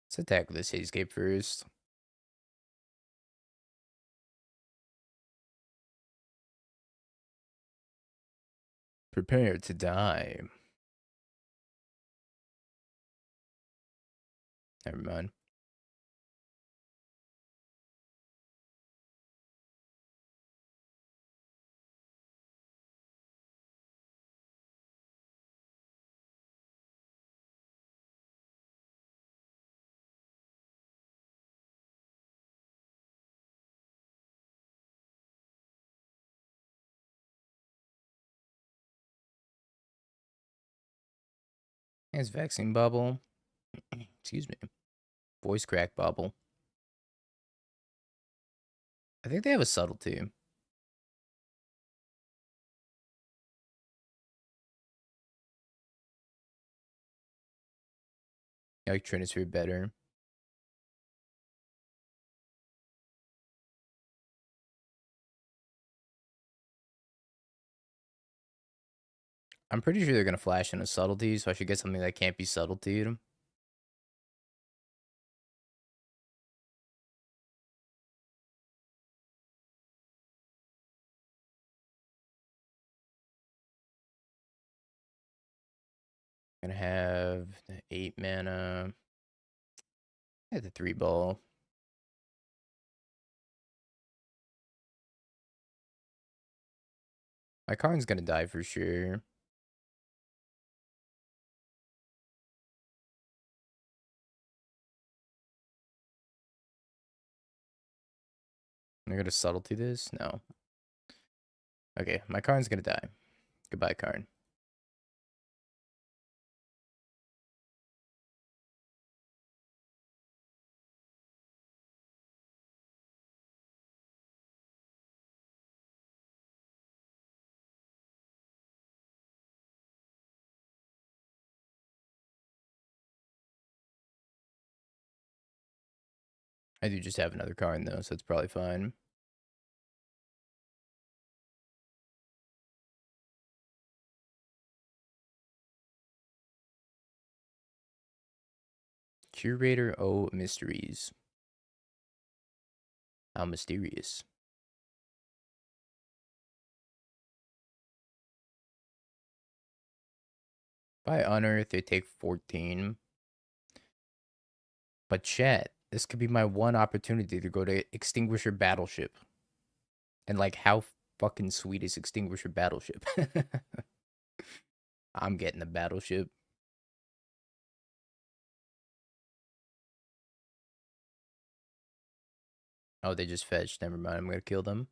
Let's attack this Cityscape first. Prepare to die. Never mind. It's vaccine bubble. Excuse me. Voice crack bubble. I think they have a subtlety. I like Trinisphere better. I'm pretty sure they're gonna flash in a subtlety, so I should get something that can't be subtletied. I'm gonna have the 8 mana. I have the 3 ball. My card's gonna die for sure. I'm gonna subtlety this? No. Okay, my card's gonna die. Goodbye, card. I do just have another card though, so it's probably fine. Curator O Mysteries. How mysterious. If I unearth, they take 14. But chat, this could be my one opportunity to go to Extinguisher Battleship. And like, how fucking sweet is Extinguisher Battleship? I'm getting the Battleship. Oh, they just fetched. Never mind. I'm gonna kill them.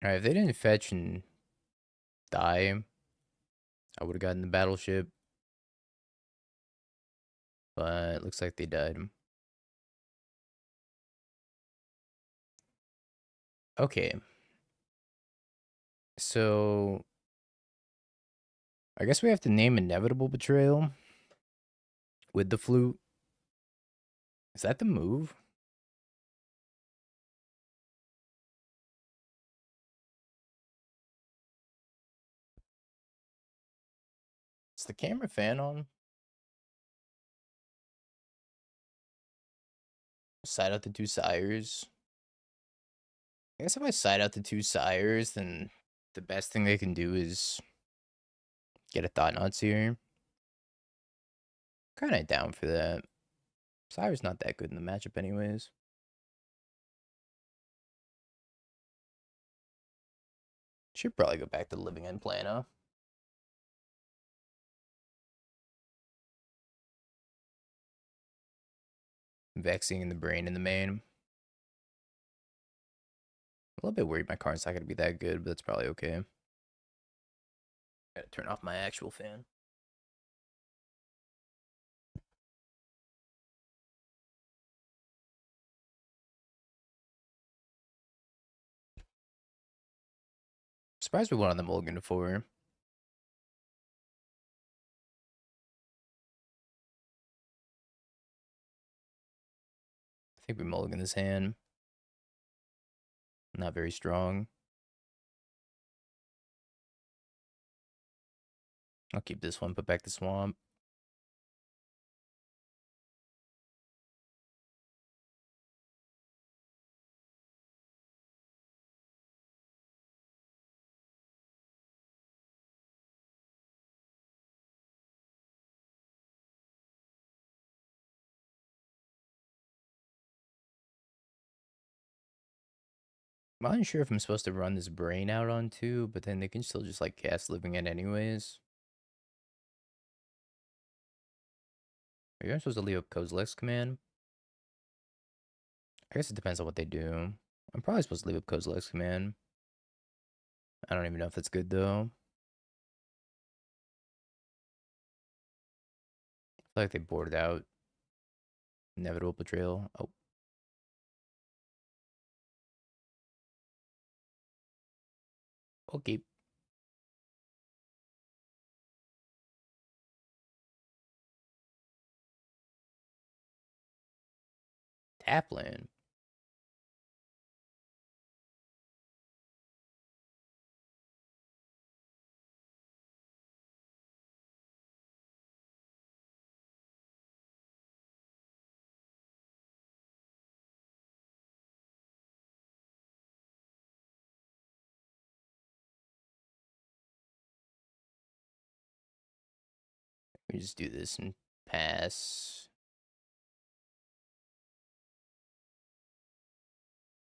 Alright, if they didn't fetch and die, I would have gotten the battleship. But looks like they died. Okay. So I guess we have to name Inevitable Betrayal with the flute. Is that the move? Is the camera fan on? Side out the two sires. I guess if I side out the two sires, then the best thing they can do is get a Thought Knots here. Kinda down for that. Sire's not that good in the matchup anyways. Should probably go back to Living End Plana. Vexing in the brain in the main. A little bit worried my card's not going to be that good, but that's probably okay. Gotta turn off my actual fan. Surprised we went on the mulligan before. I think we mulligan this hand. Not very strong. I'll keep this one, put back the swamp. I'm not sure if I'm supposed to run this brain out on two, but then they can still just like cast Living End anyways. Are you supposed to leave up Kozilek's command? I guess it depends on what they do. I'm probably supposed to leave up Kozilek's command. I don't even know if that's good though. I feel like they boarded out. Inevitable Betrayal. Oh. Okay. Tapland. We just do this and pass.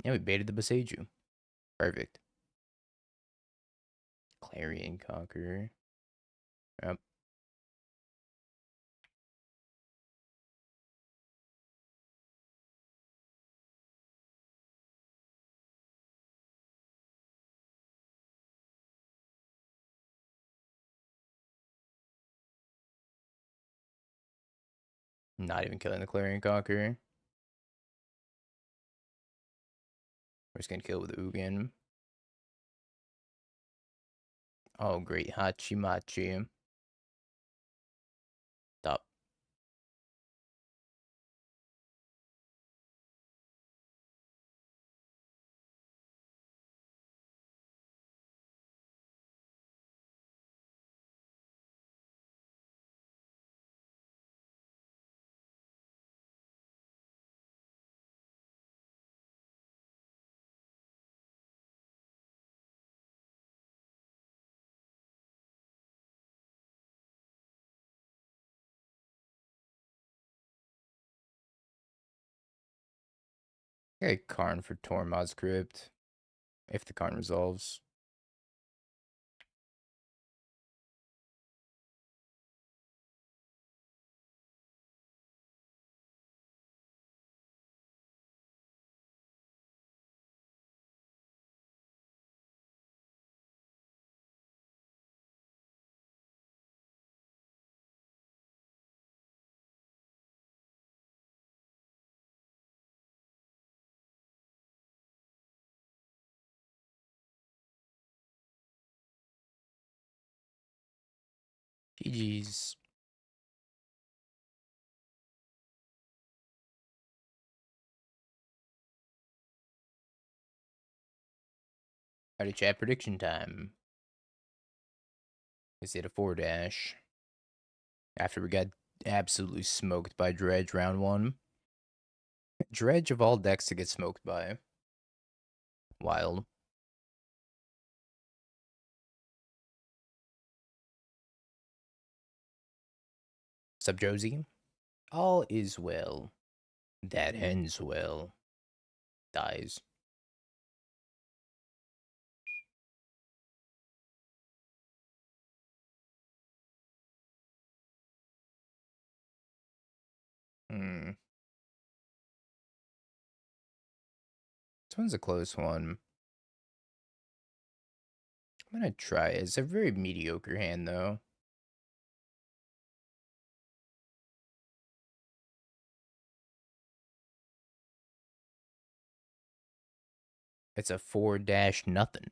Yeah, we baited the Boseiju. Perfect. Clarion Conqueror. Yep. Not even killing the Clarion Conqueror. We're just gonna kill with Ugin. Oh, great. Hachimachi. Stop. Okay, Karn for Tormod's Crypt. If the Karn resolves. GG's. Howdy chat, prediction time. Is it a 4-dash? After we got absolutely smoked by Dredge round 1. Dredge of all decks to get smoked by. Wild. Sup, Josie? All is well. That ends well. Dies. Hmm. This one's a close one. I'm gonna try it. It's a very mediocre hand, though. It's a 4-dash nothing.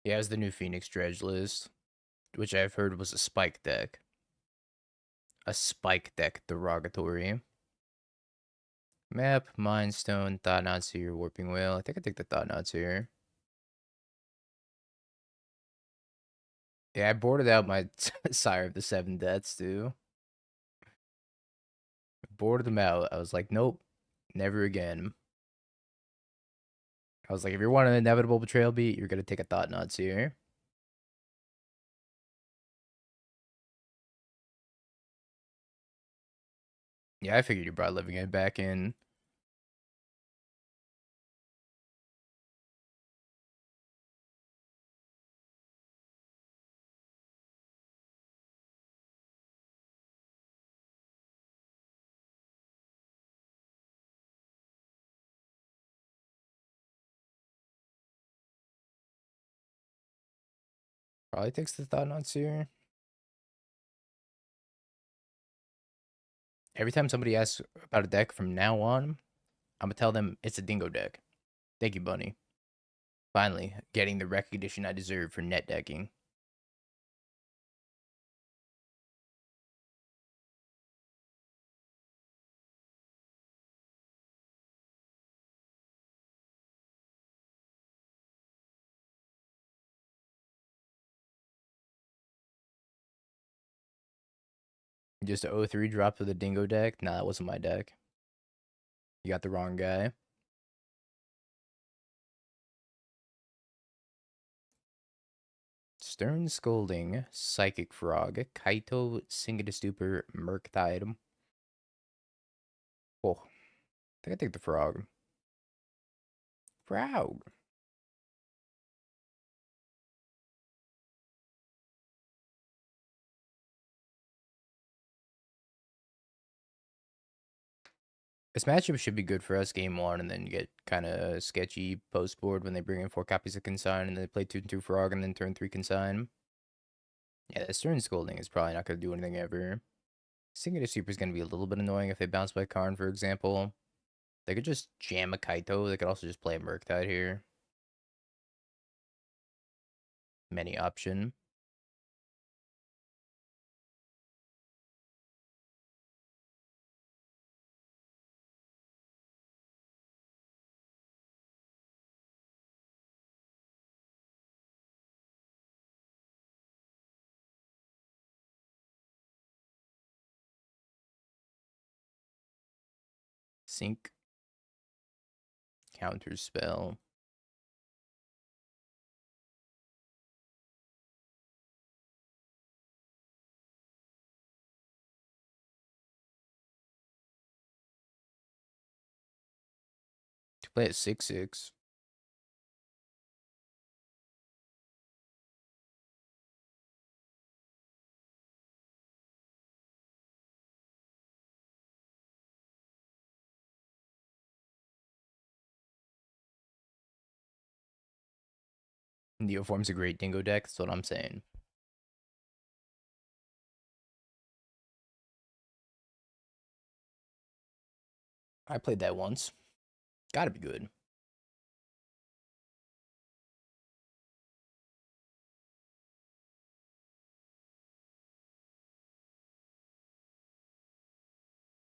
Yeah, it was the new Phoenix Dredge list, which I've heard was a spike deck. A spike deck derogatory. Map, Mind Stone, Thought Seer, Warping Whale. I think I take the Thought Seer. Yeah, I boarded out my Sire of the Seven Deaths, too. Boarded them out. I was like, nope, never again. I was like, if you want an inevitable betrayal beat, you're gonna take a Thought Seer. Yeah, I figured you brought Living End back in. Probably takes the Thought Seer. Every time somebody asks about a deck from now on, I'm gonna tell them it's a Dingo deck. Thank you, Bunny. Finally, getting the recognition I deserve for net decking. Just a 0-3 drop to the Dingo deck? Nah, that wasn't my deck. You got the wrong guy. Stern Scolding, Psychic Frog, Kaito, Singing Stupor, Murktide. Oh, I think I take the Frog. Frog. This matchup should be good for us game 1, and then you get kind of sketchy post board when they bring in 4 copies of Consign, and then they play 2/2 Frog, and then turn 3 Consign. Yeah, the Stern Scolding is probably not going to do anything ever. Singing Super is going to be a little bit annoying if they bounce by Karn, for example. They could just jam a Kaito. They could also just play a Murktide here. Many option. Sync. Counter spell. Play at 6/6. Neoform's a great dingo deck. That's what I'm saying. I played that once. Gotta be good.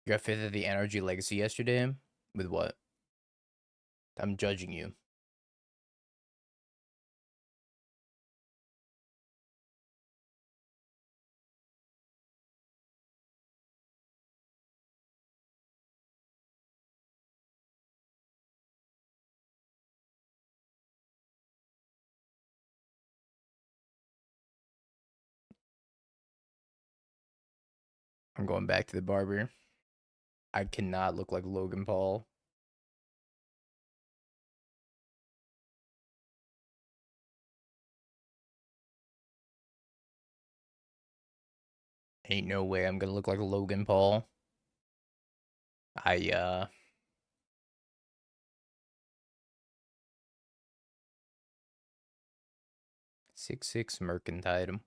You got fifth of the Energy Legacy yesterday? With what? I'm judging you. I'm going back to the barber. I cannot look like Logan Paul. Ain't no way I'm gonna look like Logan Paul. I 6/6 Mercantile.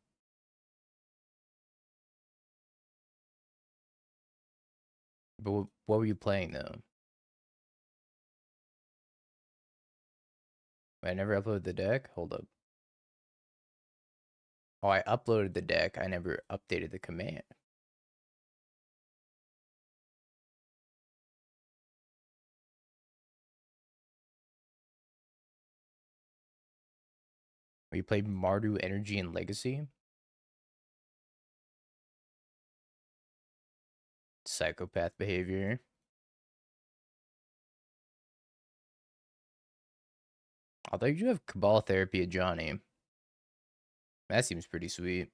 But what were you playing though? I never uploaded the deck? Hold up. Oh, I uploaded the deck. I never updated the command. You played Mardu Energy and Legacy? Psychopath behavior. Although you have Cabal Therapy at Johnny. That seems pretty sweet.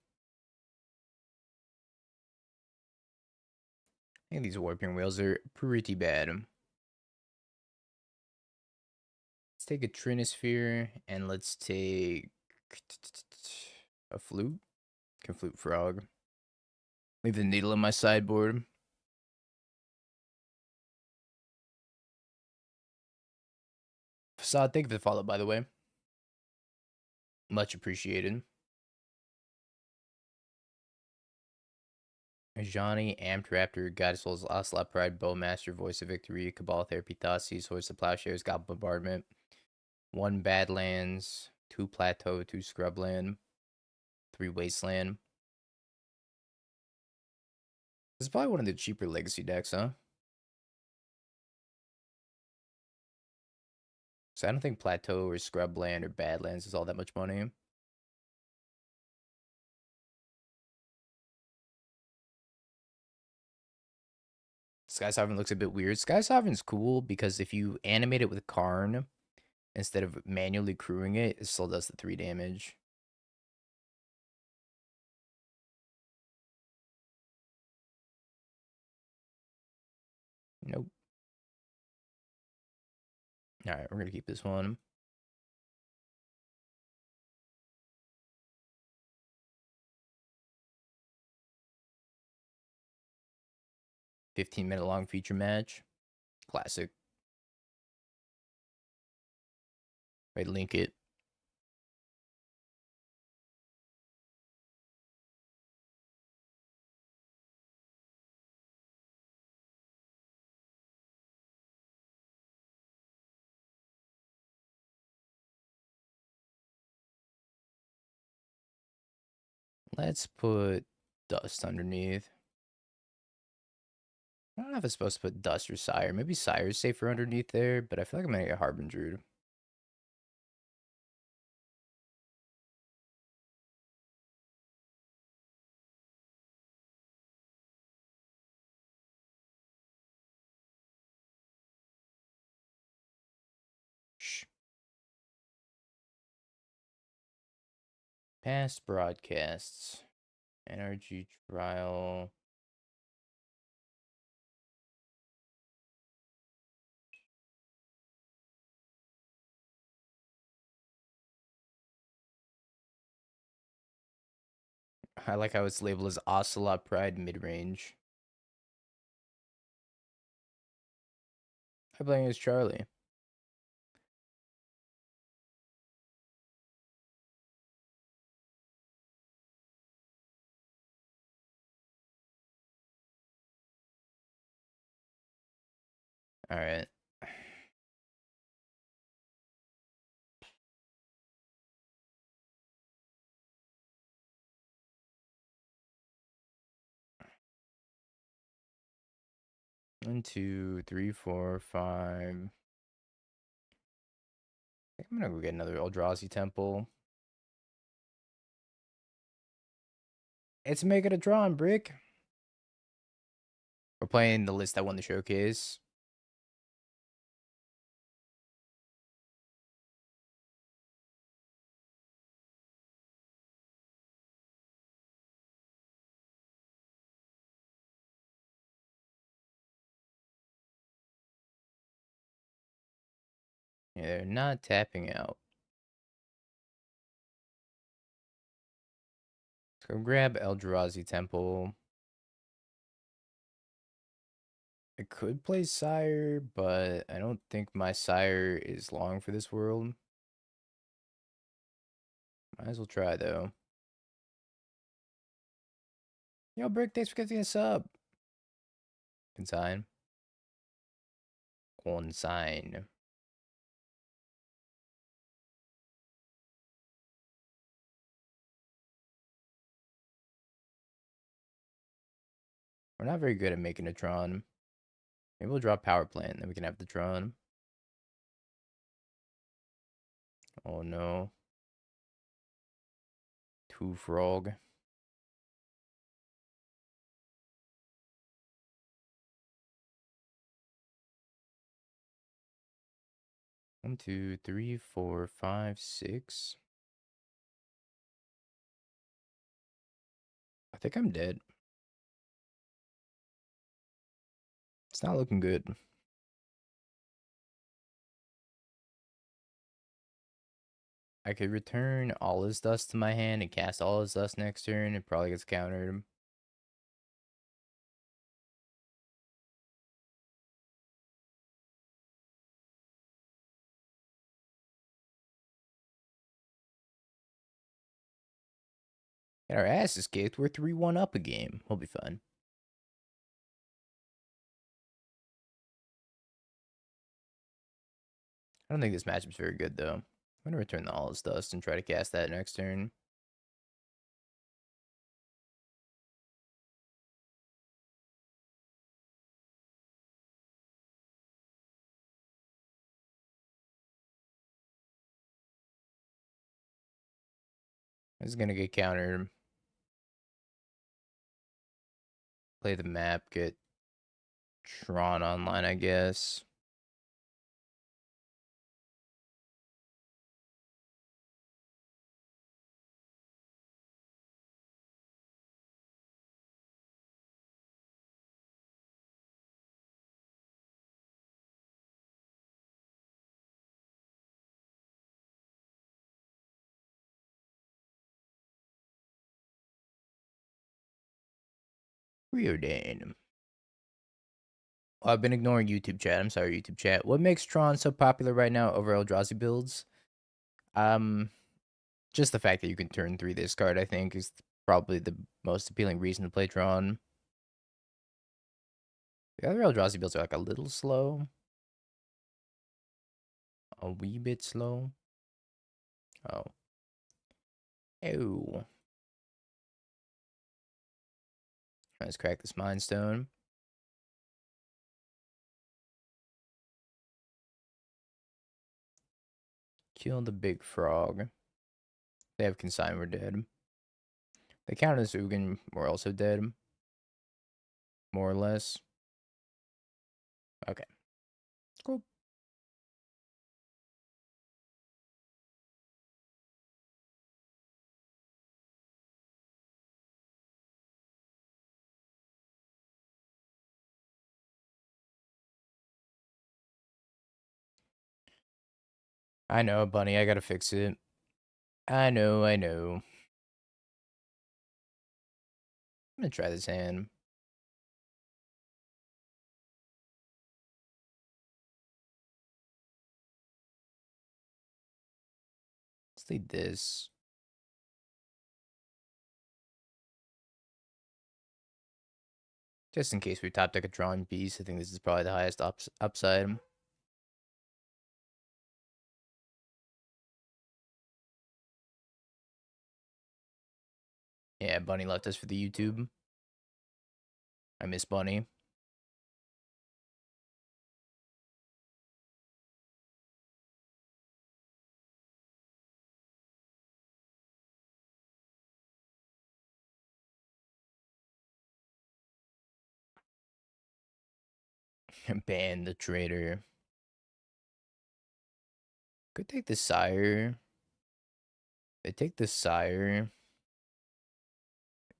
I think these warping whales are pretty bad. Let's take a Trinisphere and let's take a flute. Can flute frog. Leave the needle in my sideboard. Facade, thank you for the follow, by the way. Much appreciated. Johnny, Amped Raptor, Guided Souls, Ocelot Pride, Bowmaster, Voice of Victory, Cabal Therapy, Thoughtseize, Voice of Plowshares, Goblin Bombardment, 1 Badlands, 2 Plateau, 2 Scrubland, 3 Wasteland. This is probably one of the cheaper Legacy decks, huh? So I don't think Plateau or Scrubland or Badlands is all that much money. Sky Sovereign looks a bit weird. Sky Sovereign's cool because if you animate it with Karn instead of manually crewing it, it still does the 3 damage. Nope. Alright, we're gonna keep this one. $15-minute long feature match. Classic. Right, link it. Let's put Dust underneath. I don't know if it's supposed to put Dust or Sire. Maybe Sire's safer underneath there, but I feel like I'm gonna get Harbinger. Shh. Past broadcasts. Energy trial. I like how it's labeled as Ocelot Pride mid-range. I'm playing as Charlie. Alright. One, two, three, four, five. I think I'm gonna go get another Eldrazi Temple. It's making a Tron, Brick. We're playing the list that won the showcase. Yeah, they're not tapping out. Let's go grab Eldrazi Temple. I could play Sire, but I don't think my Sire is long for this world. Might as well try, though. Yo, Brick, thanks for getting a sub. Consign. Consign. We're not very good at making a Tron. Maybe we'll drop Power Plant, then we can have the Tron. Oh no. Two Frog. One, two, three, four, five, six. I think I'm dead. It's not looking good. I could return all his dust to my hand and cast all his dust next turn. It probably gets countered. Get our asses kicked. We're 3-1 up a game. We'll be fine. I don't think this matchup's very good, though. I'm going to return the all his dust and try to cast that next turn. This is going to get countered. Play the map, get Tron online, I guess. Riordan. Oh, I've been ignoring YouTube chat. I'm sorry, YouTube chat. What makes Tron so popular right now over Eldrazi builds? Just the fact that you can turn 3 this card, I think, is probably the most appealing reason to play Tron. The other Eldrazi builds are like a little slow. A wee bit slow. Oh. Ew. Let's crack this Mind Stone. Kill the big frog. They have Consign, we're dead. They counter this Ugin, we're also dead. More or less. Okay. Cool. I know, Bunny, I gotta fix it. I know. gonna try this hand. Let's lead this. Just in case we top deck a Tron piece, I think this is probably the highest upside. Yeah, Bunny left us for the YouTube. I miss Bunny. Ban the trader. Could take the Sire. They take the Sire.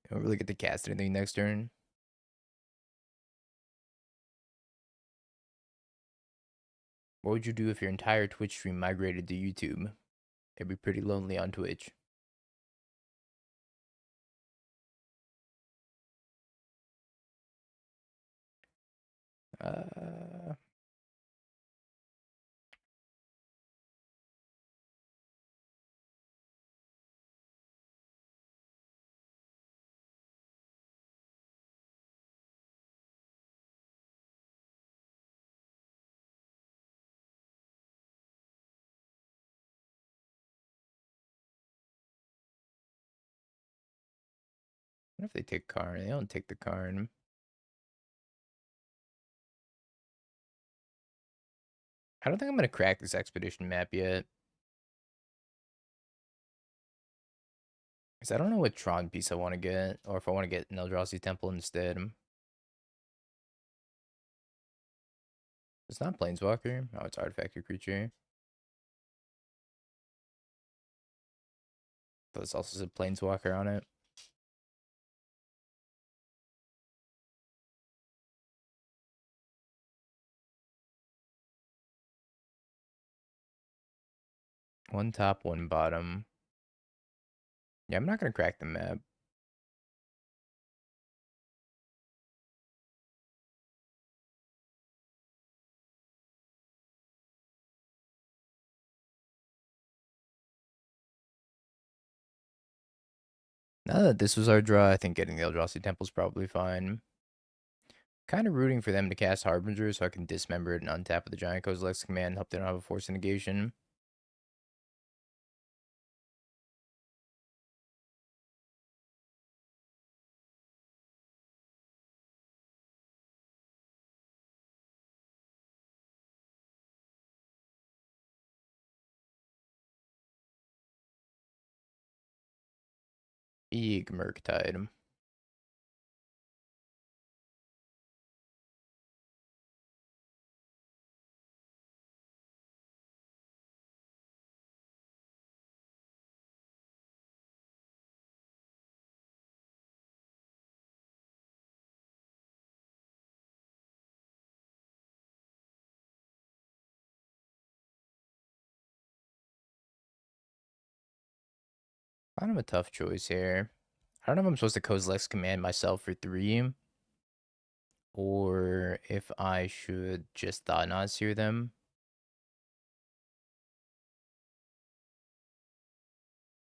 Don't really get to cast anything next turn. What would you do if your entire Twitch stream migrated to YouTube? It'd be pretty lonely on Twitch. Uh, what if they take Karn? They don't take the Karn. I don't think I'm gonna crack this expedition map yet. Because I don't know what Tron piece I want to get, or if I want to get an Eldrazi Temple instead. It's not Planeswalker. Oh, it's Artifact or Creature. But it's also said Planeswalker on it. One top, one bottom. Yeah, I'm not gonna crack the map. Now that this was our draw, I think getting the Eldrazi Temple is probably fine. Kind of rooting for them to cast Harbinger so I can dismember it and untap with the Giant Kozilek's command and hope they don't have a Force of Negation. Big Murktide. Kind of a tough choice here. I don't know if I'm supposed to Kozilek's command myself for 3, or if I should just Thought Knot Seer them.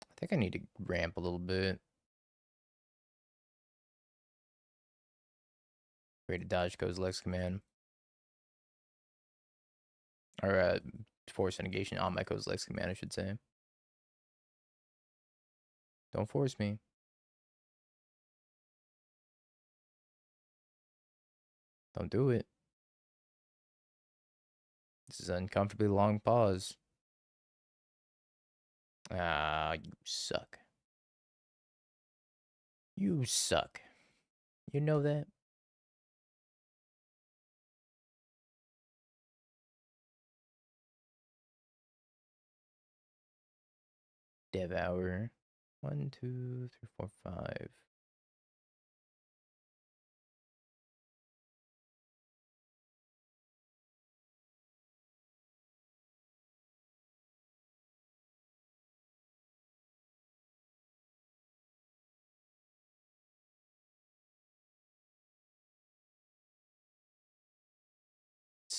I think I need to ramp a little bit. Ready to dodge Kozilek's command. Or Force of Negation on my Kozilek's command, I should say. Don't force me. Don't do it. This is an uncomfortably long pause. Ah, you suck. You suck. You know that? Devour. 1, 2, 3, 4, 5.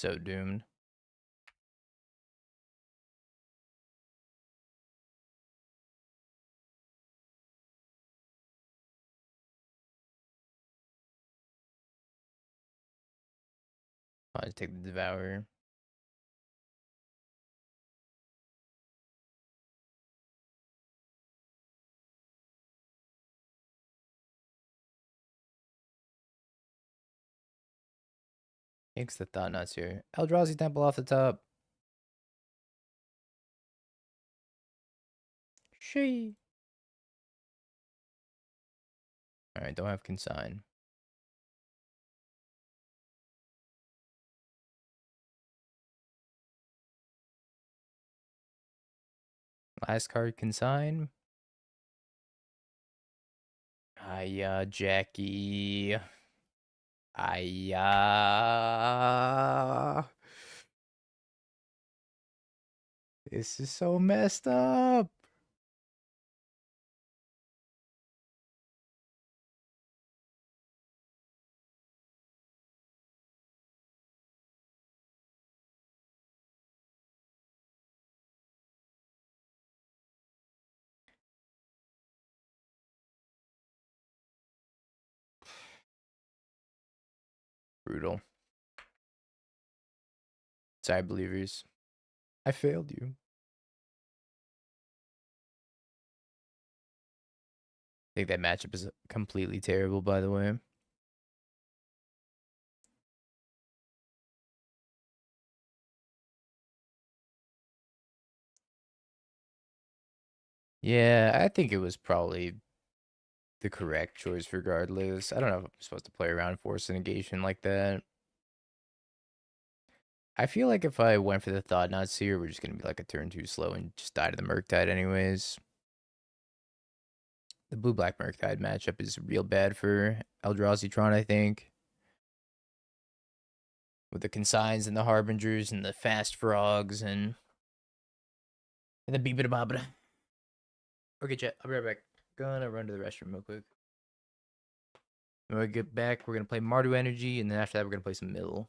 so doomed. I'll just take the Devourer. Takes the Thought Nuts here. Eldrazi Temple off the top. She. Alright, don't have Consign. Last card, Consign. Hiya, Jackie. Hiya. This is so messed up. Brutal. Sorry, believers. I failed you. I think that matchup is completely terrible, by the way. Yeah, I think it was probably the correct choice regardless. I don't know if I'm supposed to play around Force Negation like that. I feel like if I went for the Thought Knots here, we're just going to be like a turn too slow and just die to the Murktide anyways. The blue-black Murktide matchup is real bad for Eldrazi Tron, I think. With the Consigns and the Harbingers and the Fast Frogs and the Beebita Bobbita. Okay, chat. I'll be right back. Gonna run to the restroom real quick. When we get back, we're gonna play Mardu Energy, and then after that, we're gonna play some Mill.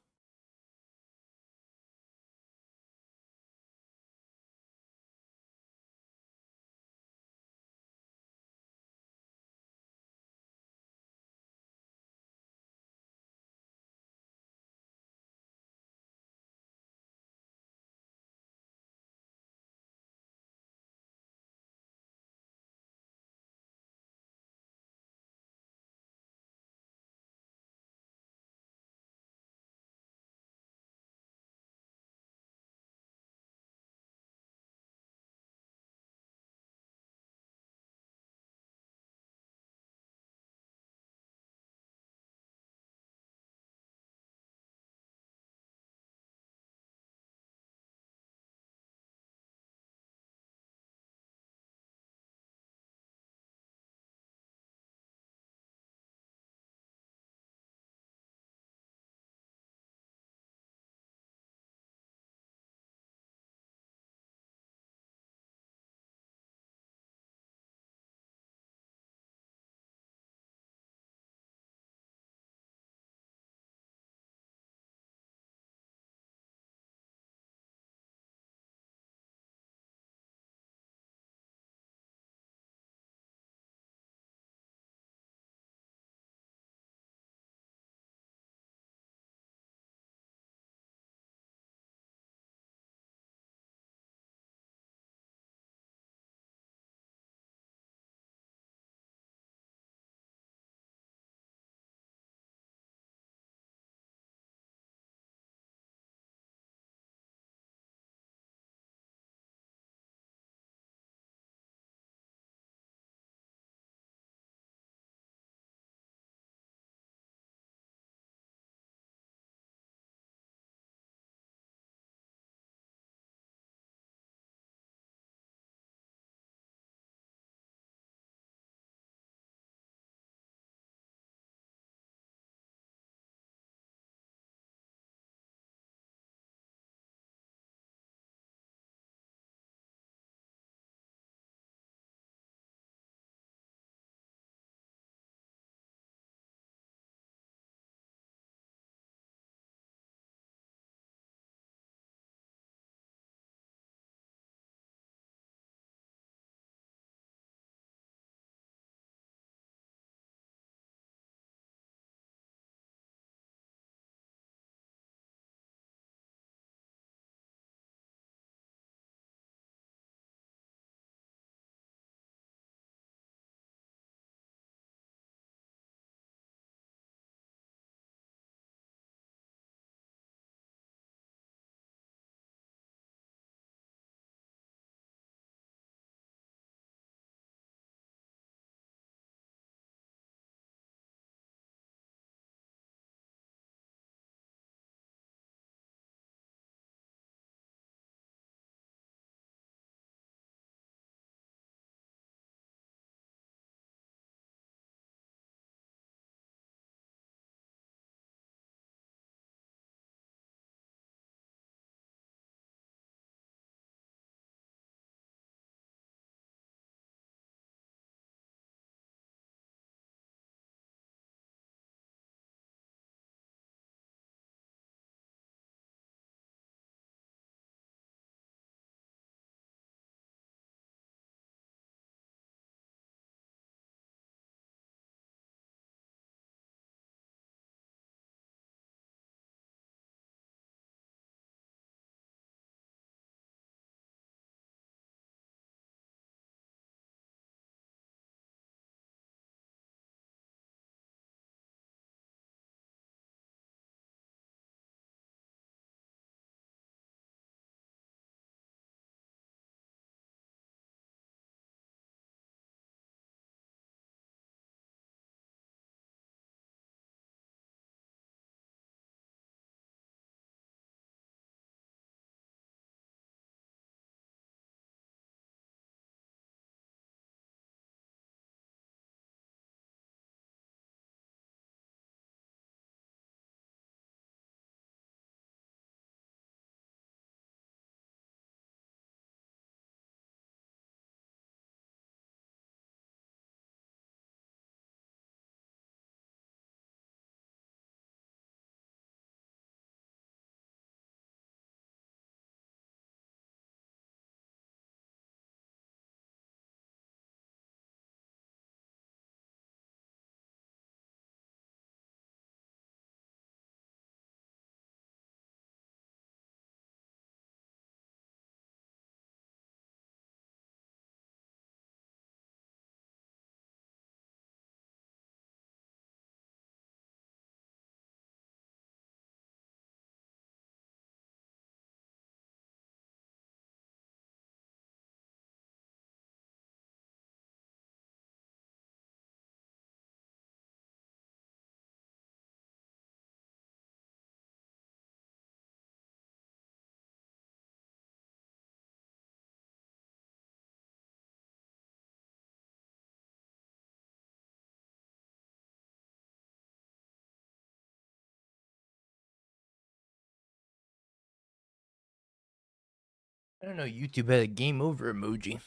I don't know. YouTube had a game over emoji.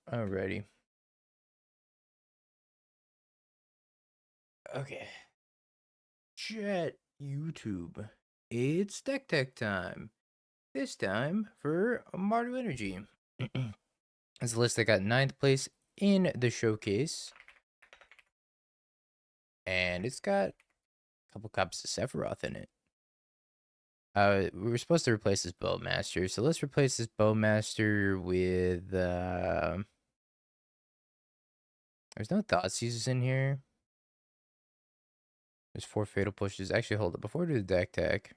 Alrighty. Okay. Chat YouTube. It's Deck Tech time. This time for Mardu Energy. It's a list that got 9th place in the showcase. And it's got a couple copies of Sephiroth in it. We were supposed to replace this Bowmaster, so let's replace this Bowmaster with there's no Thoughtseizes in here. There's 4 Fatal Pushes. Actually, hold it. Before we do the deck tech,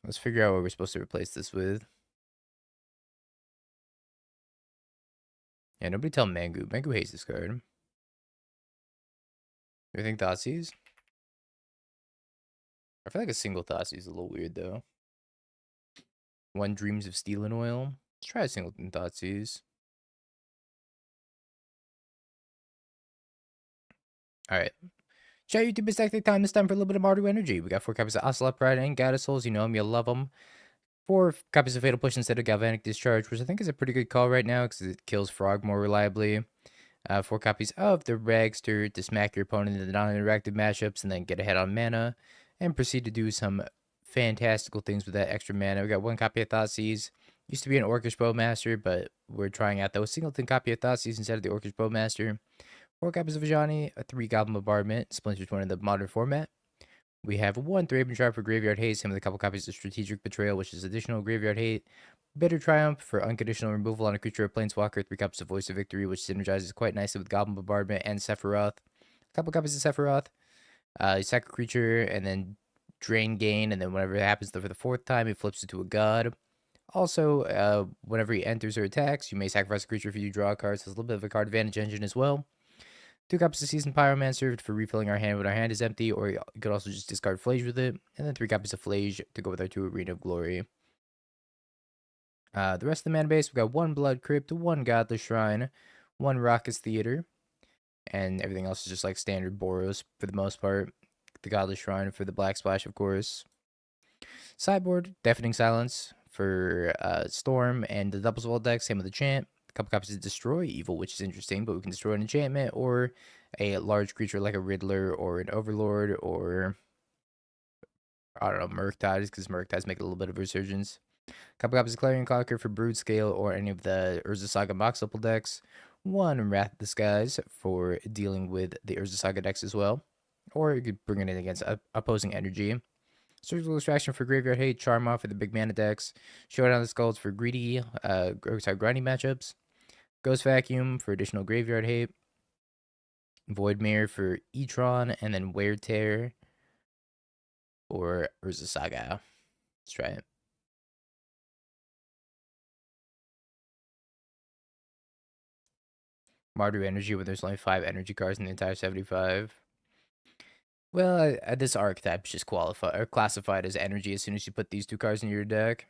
let's figure out what we're supposed to replace this with. Yeah, nobody tell Mangu. Mangu hates this card. You think Thoughtseize? I feel like a single Thoughtseize is a little weird, though. One Dreams of Steel and Oil. Let's try a singleton Thoughtseize. Alright. Chat YouTube, it's tactic time. This time for a little bit of Mardu Energy. We got 4 copies of Ocelot Pride and Goddess Souls. You know them, you love them. 4 copies of Fatal Push instead of Galvanic Discharge, which I think is a pretty good call right now because it kills Frog more reliably. 4 copies of the Ragster to smack your opponent in the non-interactive matchups and then get ahead on mana and proceed to do some fantastical things with that extra mana. We got 1 copy of Thoughtseize. Used to be an Orcish Bowmaster, but we're trying out the singleton copy of Thoughtseize instead of the Orcish Bowmaster. 4 copies of Ajani, a 3 Goblin Bombardment, Splinters 1 in the modern format. We have 1 Thraben Sharp for Graveyard Hate, same with a couple copies of Strategic Betrayal, which is additional Graveyard Hate. Bitter Triumph for unconditional removal on a creature or planeswalker, 3 copies of Voice of Victory, which synergizes quite nicely with Goblin Bombardment and Sephiroth. A couple copies of Sephiroth. You sack a creature and then drain gain, and then whenever it happens for the 4th time, it flips it to a god. Also, whenever he enters or attacks, you may sacrifice a creature if you draw a card, so it's a little bit of a card advantage engine as well. 2 copies of Seasoned Pyromancer for refilling our hand when our hand is empty, or you could also just discard Flage with it. And then 3 copies of Flage to go with our 2 Arena of Glory. The rest of the mana base, we've got 1 Blood Crypt, 1 Godless Shrine, 1 Raucous Theater, and everything else is just like standard Boros for the most part. The Godless Shrine for the Black Splash, of course. Sideboard, Deafening Silence for Storm and the Doubles Wall deck, same with the Chant. A couple copies of Destroy Evil, which is interesting, but we can destroy an enchantment or a large creature like a Riddler or an Overlord or, I don't know, Murktides, because Murktides make a little bit of resurgence. A couple copies of Clarion Clocker for Brood Scale or any of the Urza Saga Mox Opal decks. 1 Wrath of the Skies for dealing with the Urza Saga decks as well. Or you could bring it in against opposing energy. Surgical Extraction for Graveyard Hate, Charma for the big mana decks, Showdown of the Skulls for grindy matchups, Ghost Vacuum for additional Graveyard Hate, Void Mirror for Tron, and then Wear Tear for Urza Saga. Let's try it. Mardu Energy, where there's only 5 energy cards in the entire 75. Well, this archetype is just classified as energy as soon as you put these 2 cards in your deck.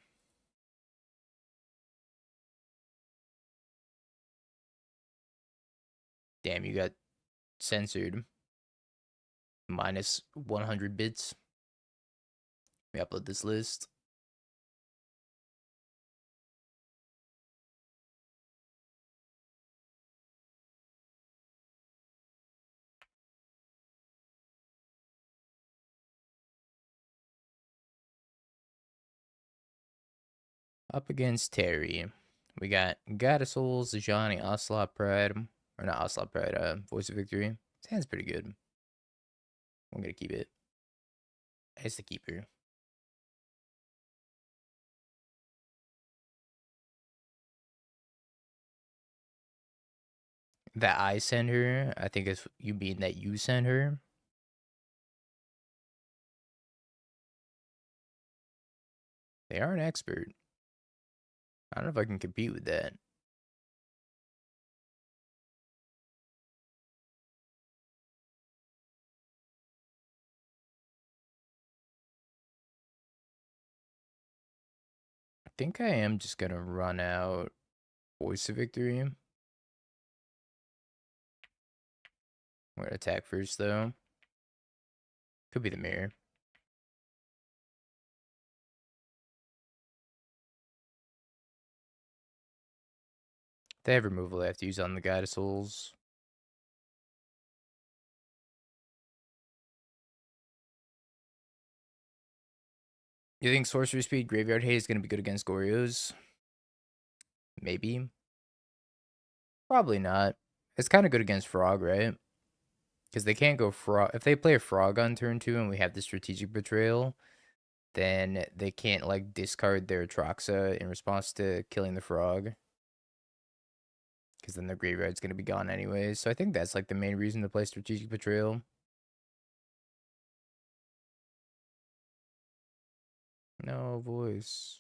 Damn, you got censored. Minus 100 bits. Let me upload this list. Up against Terry. We got Goddess Souls, Johnny, Ocelot Pride. Or not Ocelot Pride, Voice of Victory. This hand's pretty good. I'm gonna keep it. It's the keeper. That I send her, I think it's you mean that you send her. They are an expert. I don't know if I can compete with that. I think I am just gonna run out Voice of Victory. I'm gonna attack first though. Could be the mirror. They have removal they have to use on the Guide of Souls. You think Sorcery Speed Graveyard Haze is going to be good against Goryo's? Maybe. Probably not. It's kind of good against Frog, right? Because they can't go Frog. If they play a Frog on turn 2 and we have the Strategic Betrayal, then they can't, like, discard their Atraxa in response to killing the Frog. Because then their graveyard's going to be gone anyways. So I think that's, like, the main reason to play Strategic Betrayal. No voice.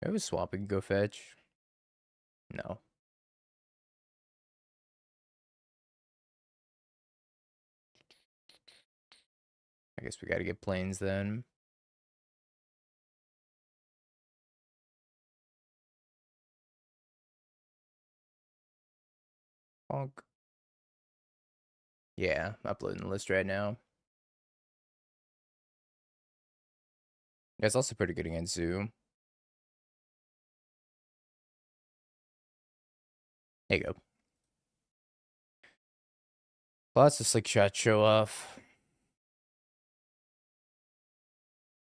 I have a swamp we can go fetch. No. I guess we got to get planes then. Bonk. Yeah, uploading the list right now. That's also pretty good against Zoo. There you go. Lots of slick shot show off.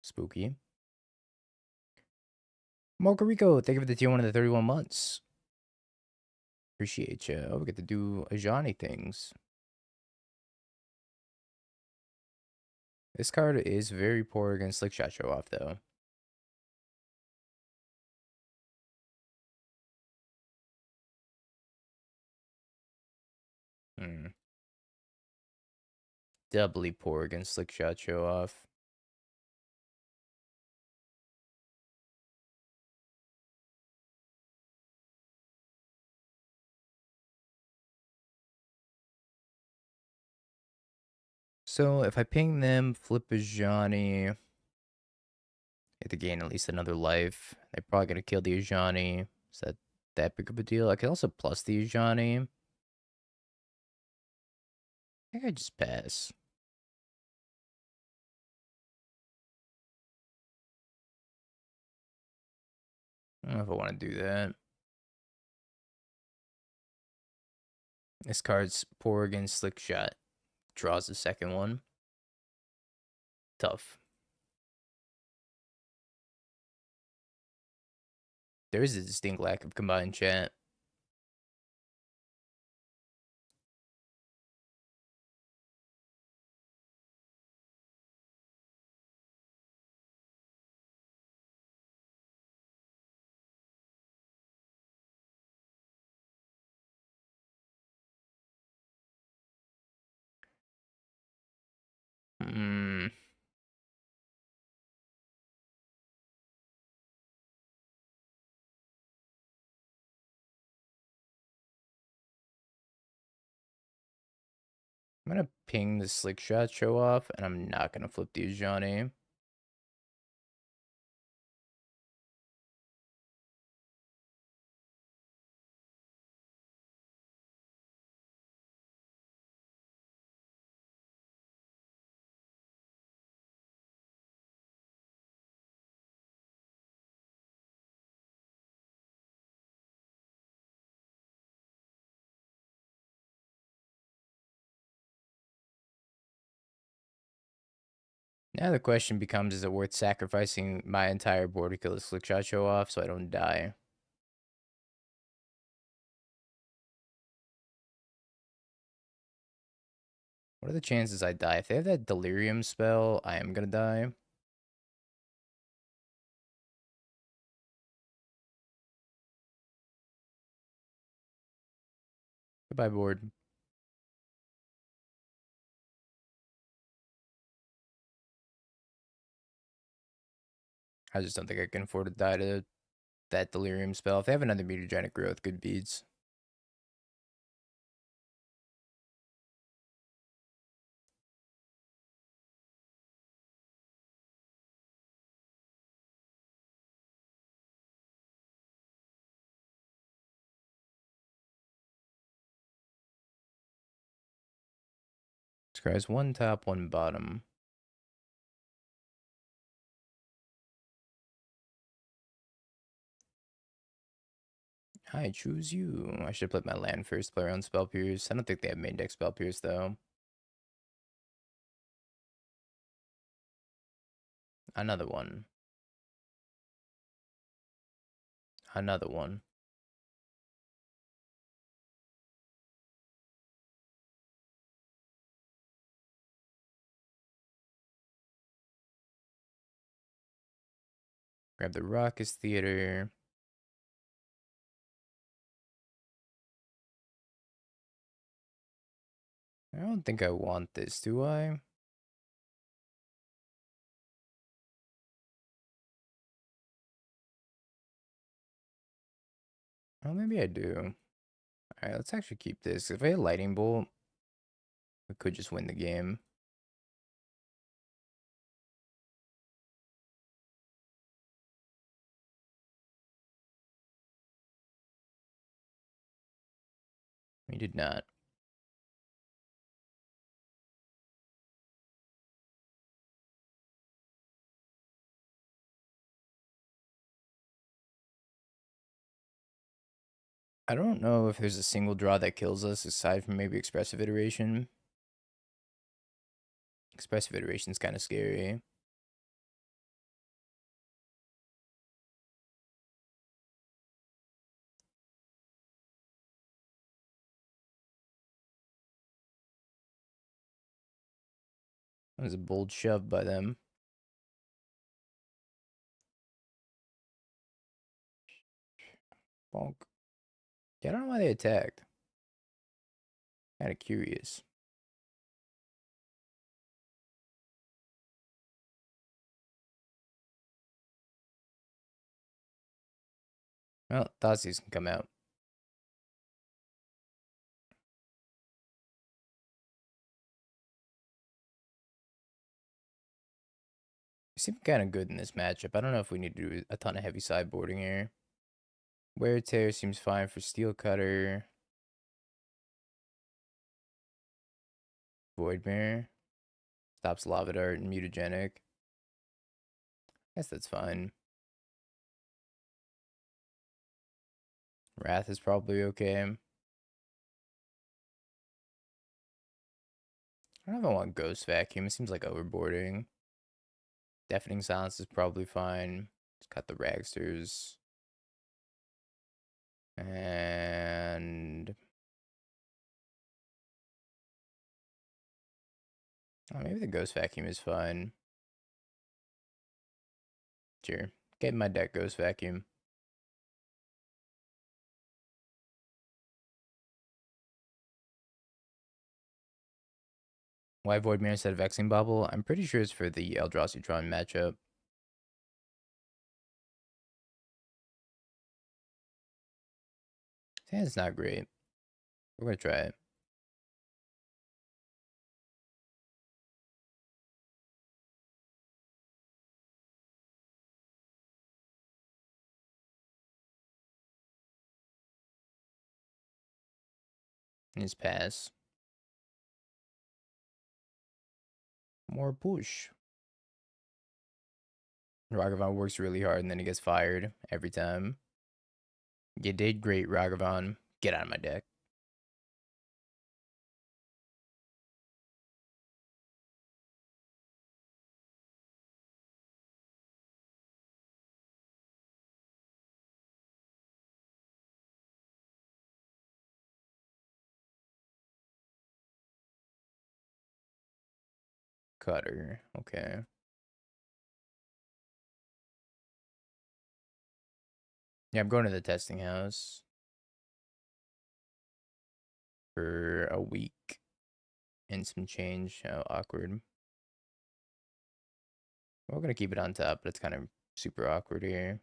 Spooky. Marco Rico, thank you for the tier 1 of the 31 months. Appreciate you. Oh, we get to do Ajani things. This card is very poor against slick shot show off, though. Doubly poor against slick shot show off. So if I ping them, flip Ajani, have to gain at least another life. They're probably gonna kill the Ajani. Is that big of a deal? I can also plus the Ajani. I think I just pass. I don't know if I want to do that. This card's poor against slick shot. Draws the second one. Tough. There is a distinct lack of combined chat. Hmm. I'm gonna ping the slick shot show off, and I'm not gonna flip the Ajani. Now the question becomes, is it worth sacrificing my entire board to kill the slick shot show off so I don't die? What are the chances I die? If they have that delirium spell, I am gonna die. Goodbye, board. I just don't think I can afford to die to that delirium spell. If they have another mutagenic growth, good beads. Scries one top, one bottom. I choose you. I should have played my land first, player on Spell Pierce. I don't think they have main deck Spell Pierce, though. Another one. Another one. Grab the Raucous Theater. I don't think I want this, do I? Oh, maybe I do. Alright, let's actually keep this. If I hit Lightning Bolt, we could just win the game. We did not. I don't know if there's a single draw that kills us aside from maybe Expressive Iteration. Expressive Iteration's kind of scary. That was a bold shove by them. Bonk. Yeah, I don't know why they attacked. Kind of curious. Well, Thoughtseize can come out. They seem kind of good in this matchup. I don't know if we need to do a ton of heavy sideboarding here. Wear Tear seems fine for Steel Cutter. Void Mirror. Stops Lava Dart and Mutagenic. Guess that's fine. Wrath is probably okay. I don't know if I want Ghost Vacuum. It seems like overboarding. Deafening Silence is probably fine. Just got the Ragsters. And oh, maybe the Ghost Vacuum is fine. Sure. Get my deck Ghost Vacuum. Why Void Mirror instead of Vexing Bubble? I'm pretty sure it's for the Eldrazi Tron matchup. It's not great. We're gonna try it. His pass. More push. Ragavan works really hard and then he gets fired every time. You did great, Ragavan. Get out of my deck. Cutter. Okay. Yeah, I'm going to the testing house for a week and some change. How awkward. We're gonna keep it on top, but it's kind of super awkward here.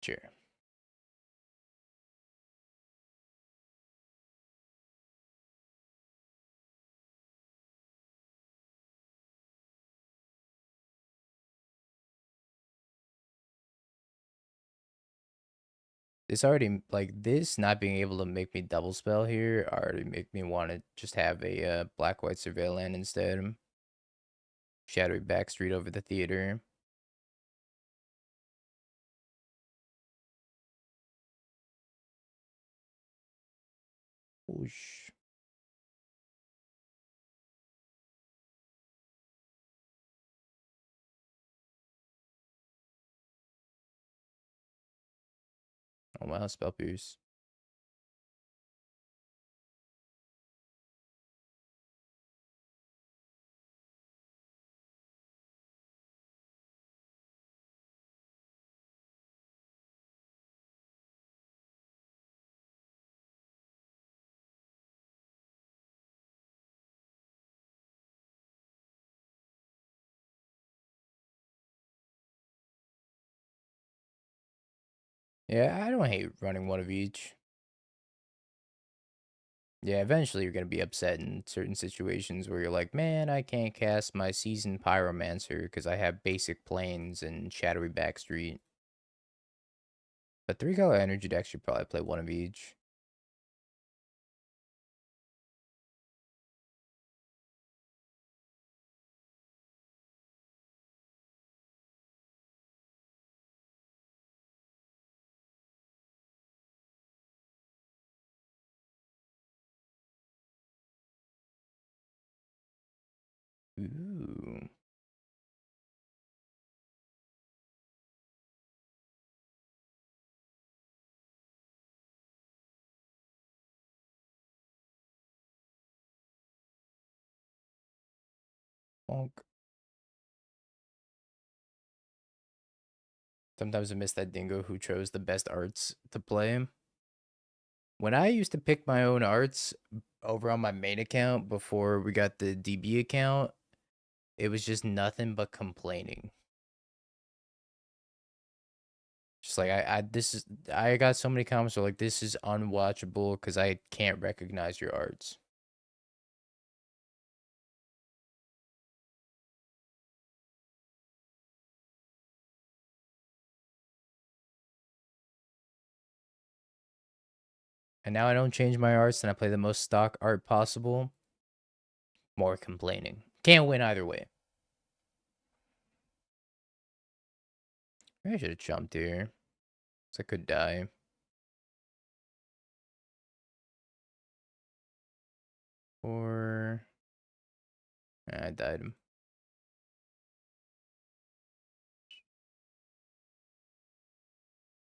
Sure. This already, like, this not being able to make me double spell here already make me want to just have a black-white surveil land instead. Shadowy Backstreet over the theater. Whoosh. Oh wow, spell pierce. Yeah, I don't hate running one of each. Yeah, eventually you're gonna be upset in certain situations where you're like, man, I can't cast my Seasoned Pyromancer because I have basic planes and Shadowy Backstreet. But 3-color energy decks should probably play one of each. Ooh. Bonk. Sometimes I miss that dingo who chose the best arts to play. When I used to pick my own arts over on my main account before we got the DB account, it was just nothing but complaining. Just like I got so many comments were like, this is unwatchable because I can't recognize your arts. And now I don't change my arts and I play the most stock art possible. More complaining. Can't win either way. Maybe I should have jumped here. So I could die. Or I died.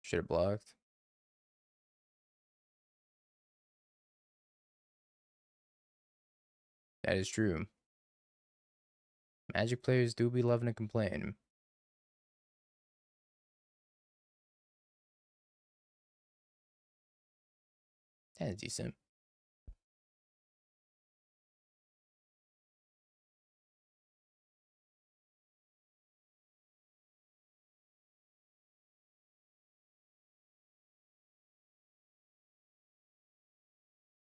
Should have blocked. That is true. Magic players do be loving to complain. That is decent.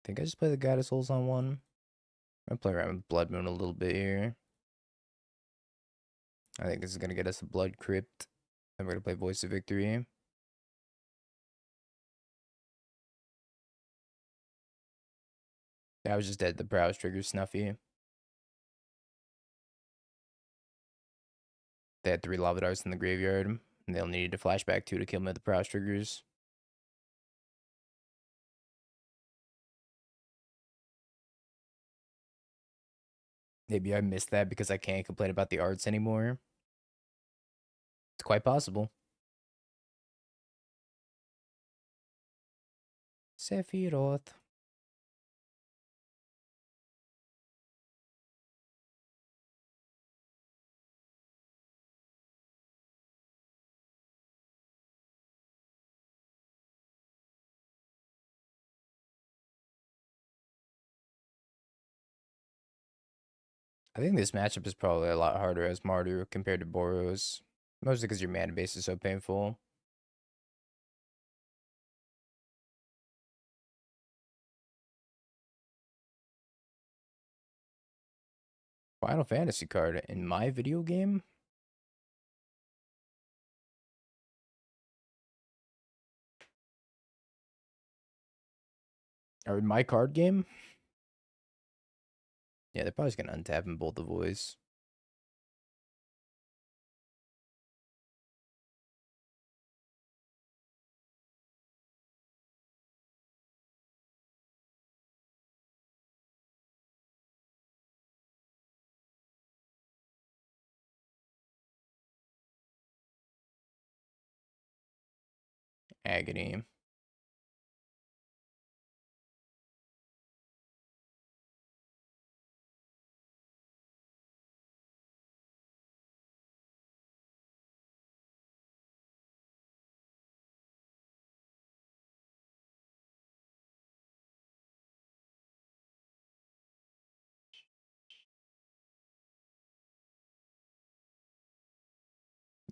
Think I just play the Goddess Souls on one. I'm gonna play around with Blood Moon a little bit here. I think this is gonna get us a Blood Crypt. Then we're gonna play Voice of Victory. I was just dead. The browse trigger Snuffy. They had 3 Lava Darts in the graveyard, and they'll need to flashback 2 to kill me with the browse triggers. Maybe I missed that because I can't complain about the arts anymore. It's quite possible. Sephiroth. I think this matchup is probably a lot harder as Mardu compared to Boros. Mostly because your mana base is so painful. Final Fantasy card in my video game? Or my card game? Yeah, they're probably just gonna untap and bolt the voice. Agony.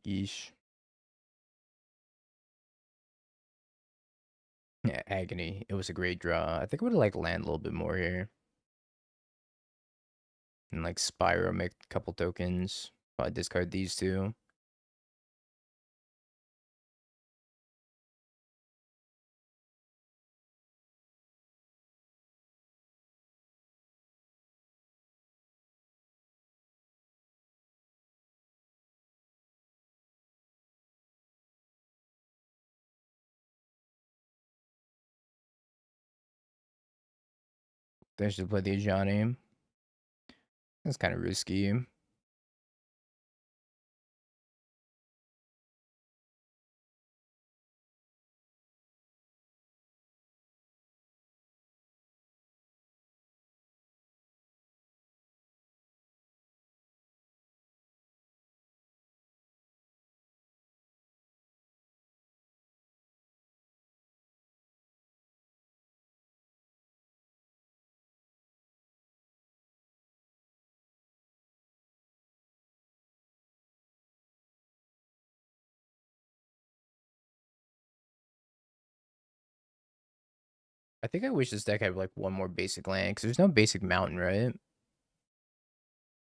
Yeesh. Yeah, agony. It was a great draw. I think I would have like land a little bit more here. And like Spyro, make a couple tokens. Probably discard these two. Then I should play the Ajani. That's kind of risky. I think I wish this deck had like one more basic land because there's no basic mountain, right?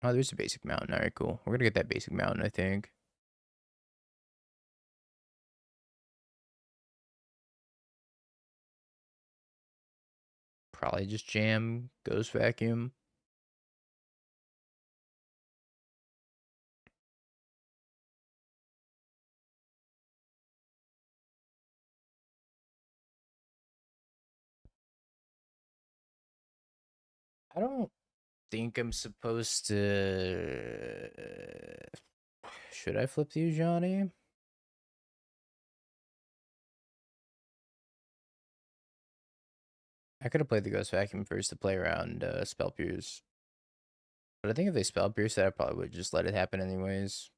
Oh, there's a basic mountain. All right, cool. We're gonna get that basic mountain, I think. Probably just jam Ghost Vacuum. I don't think I'm supposed to. Should I flip the Ajani? I could have played the Ghost Vacuum first to play around Spell Pierce. But I think if they Spell Pierce that, I probably would just let it happen anyways.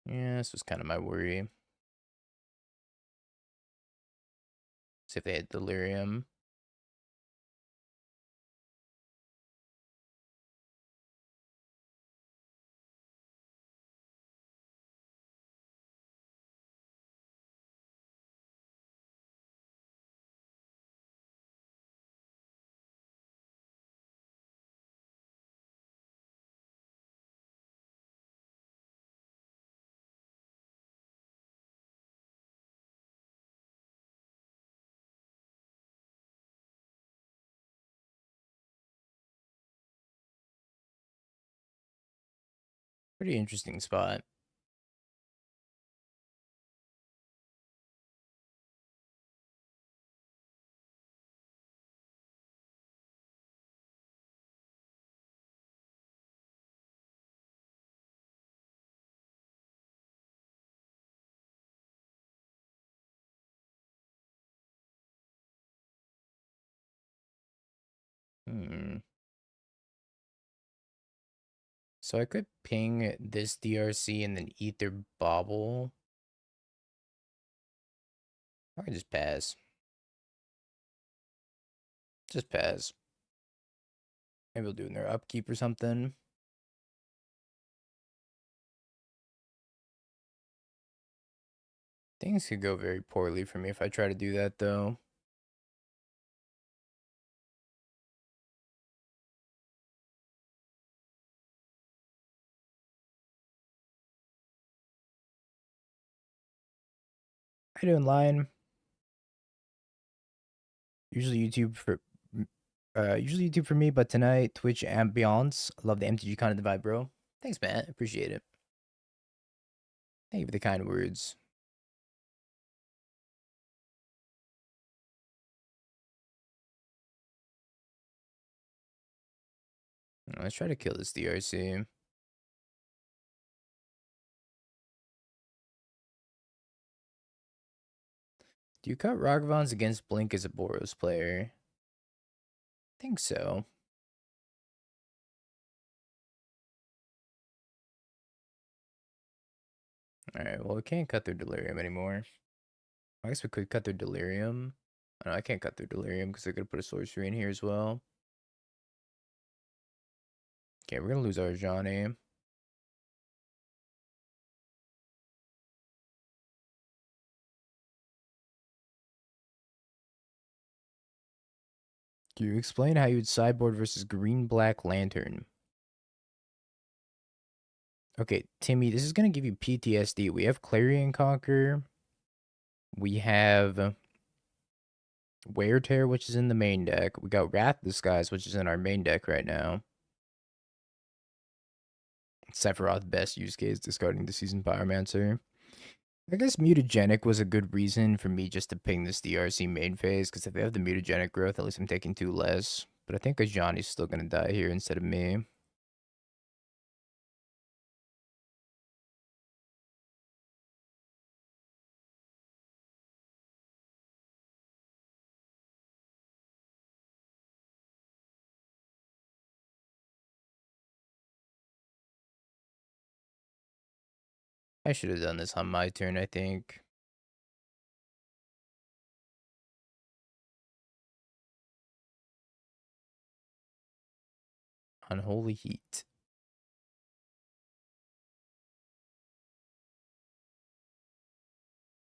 Yeah, this was kind of my worry. See if they had Delirium. Pretty interesting spot. Hmm. So I could ping this DRC and then eat their bobble. I can just pass. Just pass. Maybe we'll do it in their upkeep or something. I Things could go very poorly for me if I try to do that, though. How you doing, Lion? Usually YouTube for usually YouTube for me, but tonight Twitch ambiance. Love the MTG content vibe, bro. Thanks, Matt. Appreciate it. Thank you for the kind words. Let's try to kill this DRC. Do you cut Ragavans against Blink as a Boros player? Think so. Alright, well, we can't cut their Delirium anymore. I guess we could cut their Delirium. Oh, no, I can't cut their Delirium because they're going to put a sorcery in here as well. Okay, we're going to lose our Johnny. Can you explain how you'd sideboard versus green-black lantern? Okay, Timmy, this is going to give you PTSD. We have Clarion Conquer. We have Wear Tear, which is in the main deck. We got Wrath Disguise, which is in our main deck right now. Sephiroth, best use case, discarding the Seasoned Pyromancer. I guess Mutagenic was a good reason for me just to ping this DRC main phase, because if they have the Mutagenic growth, at least I'm taking 2 less. But I think Ajani's still going to die here instead of me. I should have done this on my turn, I think. Unholy Heat.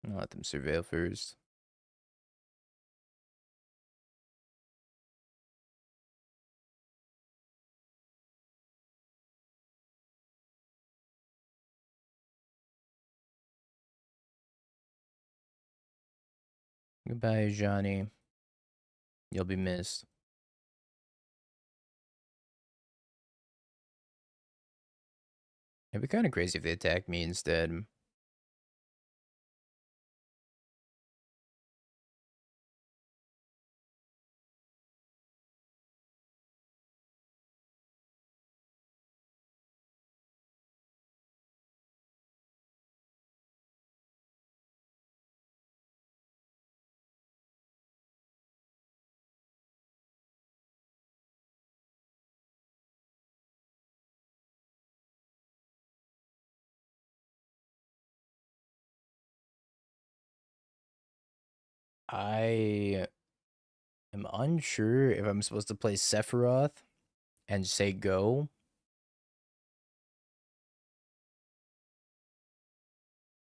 I'll let them surveil first. Goodbye, Johnny. You'll be missed. It'd be kind of crazy if they attacked me instead. I am unsure if I'm supposed to play Sephiroth and say go.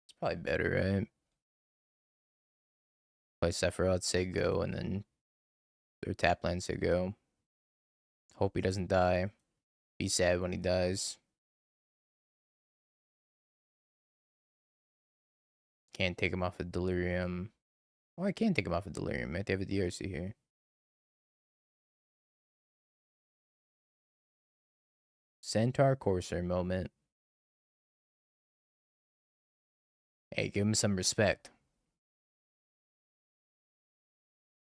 It's probably better, right? Play Sephiroth, say go, and then their tap land say go. Hope he doesn't die. Be sad when he dies. Can't take him off of Delirium. Oh, I can take him off of Delirium. I have to have a DRC here. Centaur Corsair moment. Hey, give him some respect.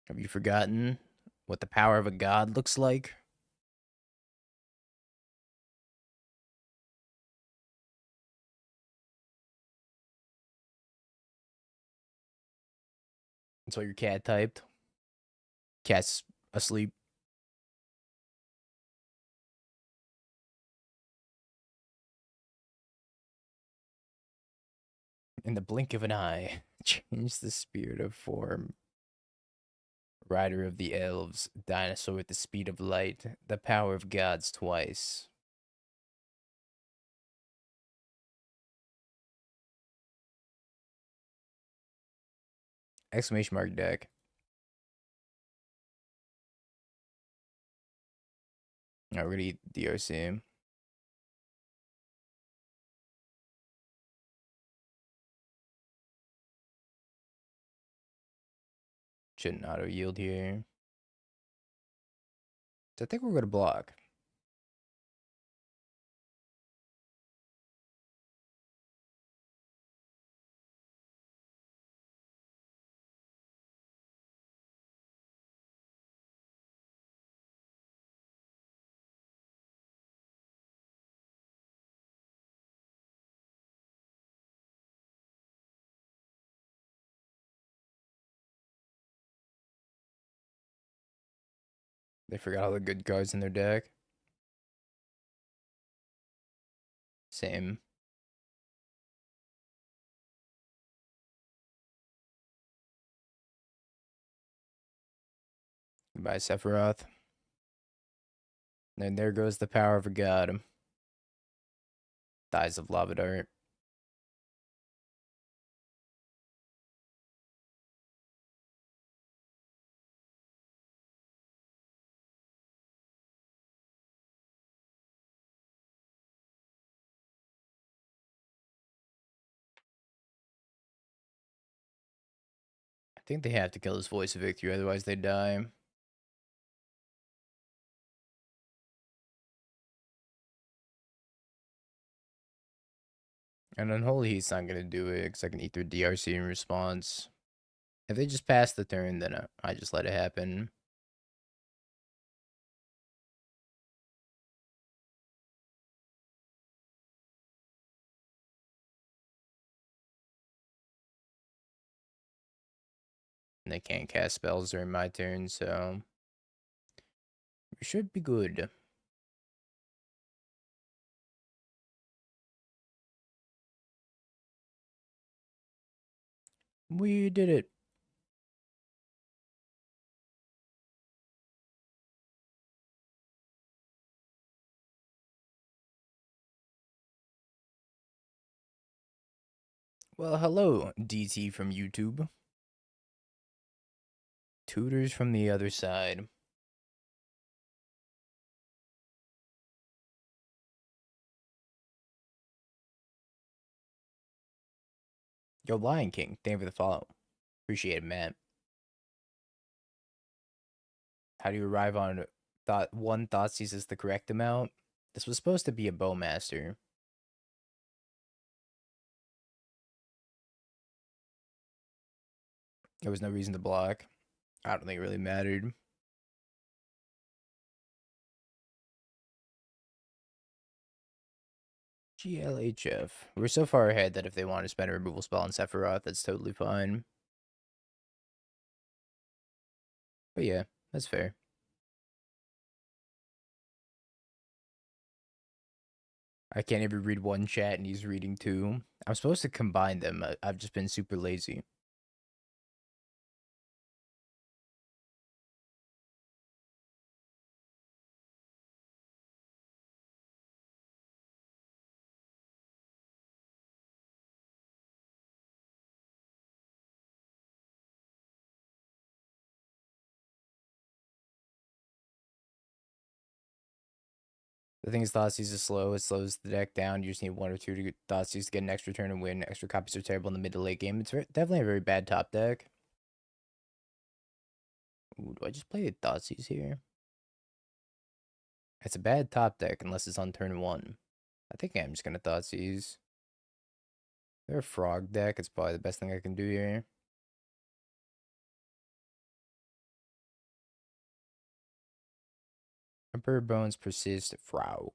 Have you forgotten what the power of a god looks like? That's what your cat typed. Cat's asleep. In the blink of an eye, change the spirit of form. Rider of the elves, dinosaur with the speed of light, the power of gods twice. Exclamation mark deck. Alright, we're gonna eat DRC. Shouldn't auto yield here. So I think we're gonna block. They forgot all the good cards in their deck. Same. Goodbye, Sephiroth. And there goes the power of a god. Thighs of Lava Dart. I think they have to kill this Voice of Victory, otherwise they die. And Unholy Heat's not gonna do it, because I can eat their DRC in response. If they just pass the turn, then I just let it happen. And they can't cast spells during my turn, so we should be good. We did it. Well, hello, DT from YouTube. Tutors from the other side. Yo, Lion King, thank you for the follow. Appreciate it, man. How do you arrive on one Thoughtseize is the correct amount? This was supposed to be a Bowmaster. There was no reason to block. I don't think it really mattered. GLHF. We're so far ahead that if they want to spend a removal spell on Sephiroth, that's totally fine. But yeah, that's fair. I can't even read one chat and he's reading two. I'm supposed to combine them. I've just been super lazy. The thing is, Thoughtseize is slow. It slows the deck down. You just need one or two to Thoughtseize to get an extra turn and win. Extra copies are terrible in the mid to late game. It's definitely a very bad top deck. Ooh, do I just play a Thoughtseize here? It's a bad top deck unless it's on turn one. I think I'm just gonna Thoughtseize. They're a frog deck. It's probably the best thing I can do here. Emperor Bones persist. Frog.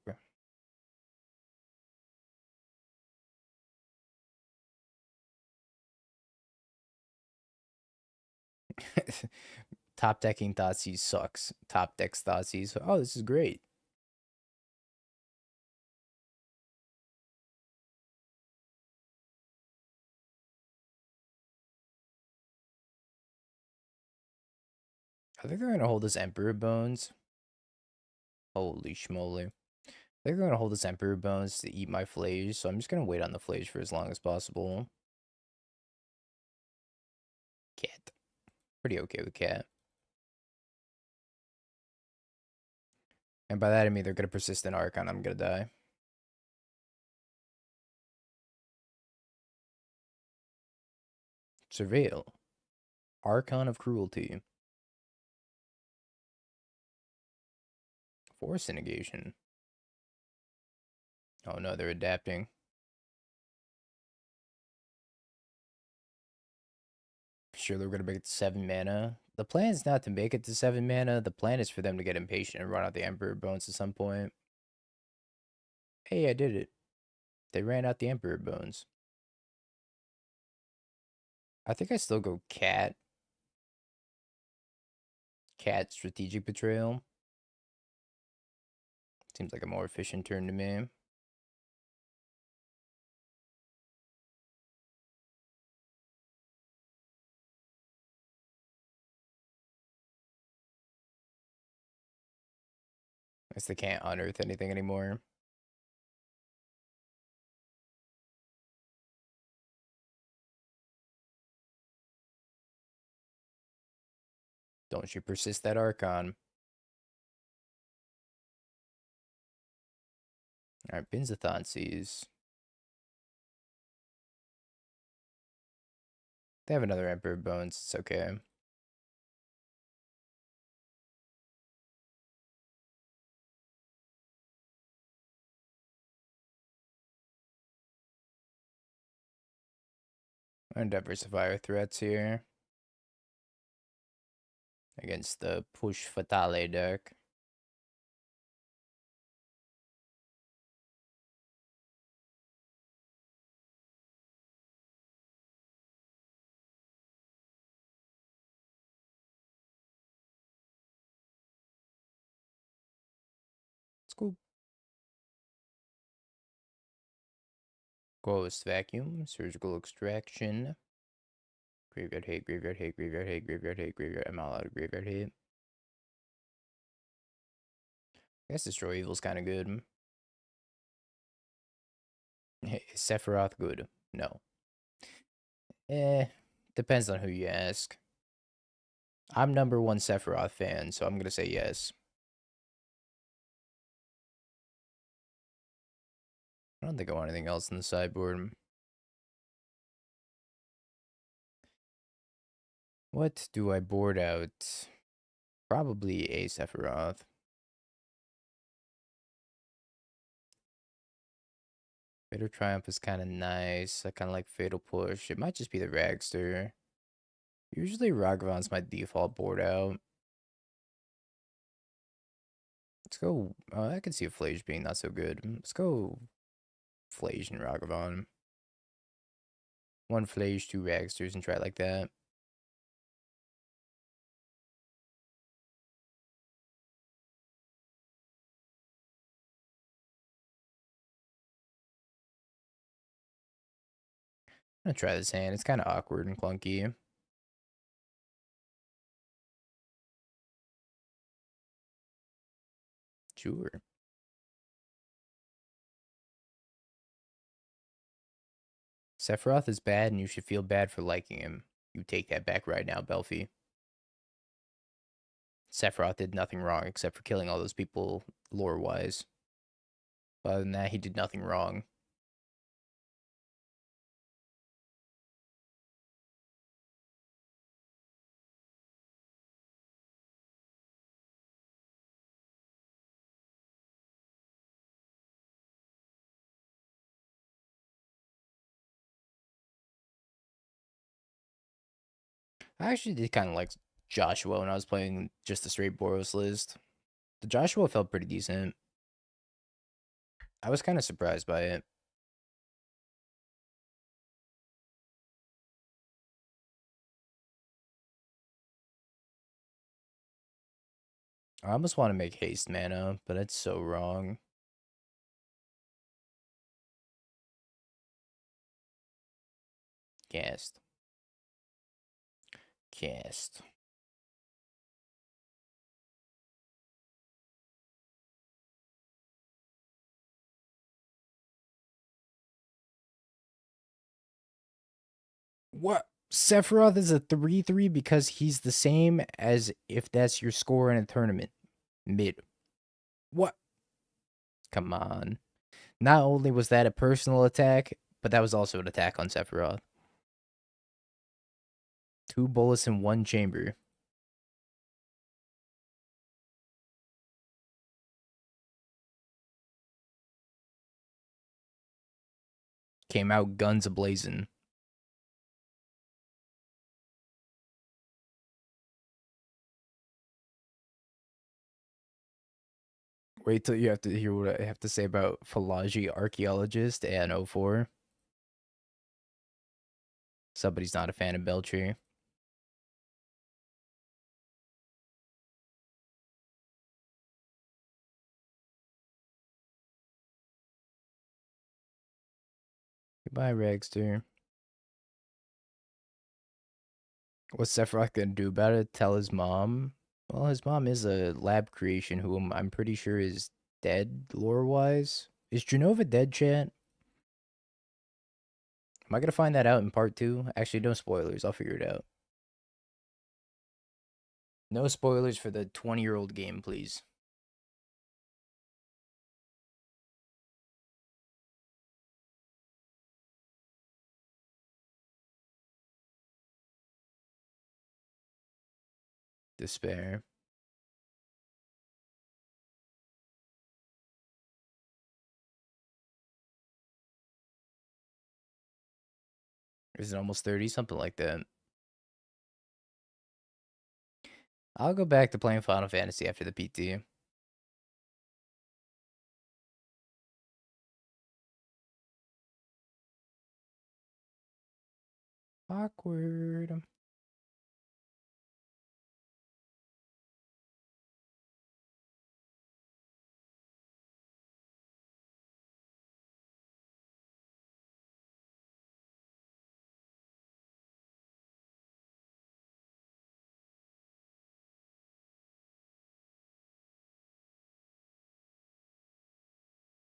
Top decking Thoughtseize sucks. Top decks Thoughtseize. Oh, this is great. I think they're gonna hold this Emperor Bones. Holy schmoly. They're gonna hold this Emperor Bones to eat my Flage, so I'm just gonna wait on the Flage for as long as possible. Cat. Pretty okay with cat. And by that I mean they're gonna persist in Archon, I'm gonna die. Surveil. Archon of Cruelty. Force negation. Oh no, they're adapting. Sure, they're gonna make it to 7 mana. The plan is not to make it to 7 mana. The plan is for them to get impatient and run out the Emperor Bones at some point. Hey, I did it. They ran out the Emperor Bones. I think I still go cat. Cat Strategic Betrayal. Seems like a more efficient turn to me. I guess they can't unearth anything anymore. Don't you persist that Archon. Alright, Binzathon sees. They have another Emperor Bones. It's okay. I'm gonna diversify our threats here. Against the Push Fatale deck. Let's go. Ghost Vacuum, Surgical Extraction. Graveyard hate, graveyard hate, graveyard hate, graveyard hate, graveyard. I'm all out of graveyard hate. I guess Destroy Evil's kind of good. Is Sephiroth good? No. Depends on who you ask. I'm #1 Sephiroth fan, so I'm gonna say yes. I don't think I want anything else in the sideboard. What do I board out? Probably a Sephiroth. Fatal Triumph is kind of nice. I kind of like Fatal Push. It might just be the Ragster. Usually Ragavan's my default board out. Let's go. I can see a Flage being not so good. Let's go Flage and Ragavan. 1 Flage, 2 Ragsters, and try it like that. I'm gonna try this hand. It's kind of awkward and clunky. Sure. Sephiroth is bad, and you should feel bad for liking him. You take that back right now, Belfie. Sephiroth did nothing wrong except for killing all those people lore-wise. Other than that, he did nothing wrong. I actually did kind of like Joshua when I was playing just the straight Boros list. The Joshua felt pretty decent. I was kind of surprised by it. I almost want to make haste mana, but it's so wrong. Cast. Cast. What? Sephiroth is a 3/3 because he's the same as if that's your score in a tournament. Mid. What? Come on. Not only was that a personal attack, but that was also an attack on Sephiroth. 2 bullets in 1 chamber. Came out guns a-blazing. Wait till you have to hear what I have to say about Falaji Archaeologist and 04. Somebody's not a fan of Belcher. Goodbye, Regster. What's Sephiroth gonna do about it? Tell his mom? Well, his mom is a lab creation who I'm pretty sure is dead lore-wise. Is Genova dead, chat? Am I gonna find that out in part 2? Actually, no spoilers. I'll figure it out. No spoilers for the 20-year-old game, please. Despair. Is it almost 30? Something like that. I'll go back to playing Final Fantasy after the PT. Awkward.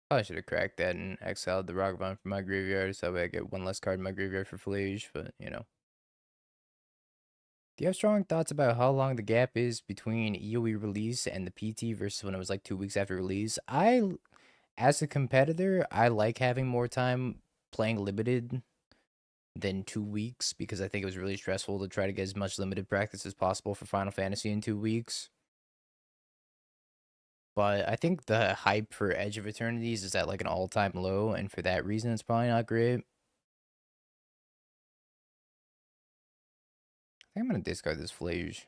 Probably should have cracked that and exiled the Ragavan from my graveyard so that way I get one less card in my graveyard for Flage, but you know. Do you have strong thoughts about how long the gap is between EOE release and the PT versus when it was like 2 weeks after release? As a competitor, I like having more time playing limited than 2 weeks because I think it was really stressful to try to get as much limited practice as possible for Final Fantasy in 2 weeks. But I think the hype for Edge of Eternities is at like an all-time low, and for that reason, it's probably not great. I think I'm gonna discard this Flage.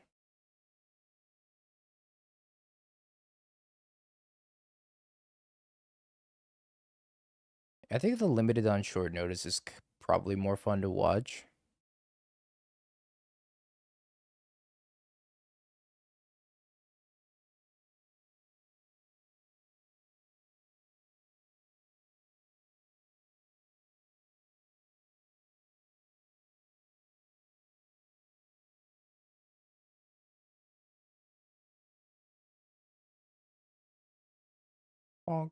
I think the limited on short notice is probably more fun to watch. Bonk.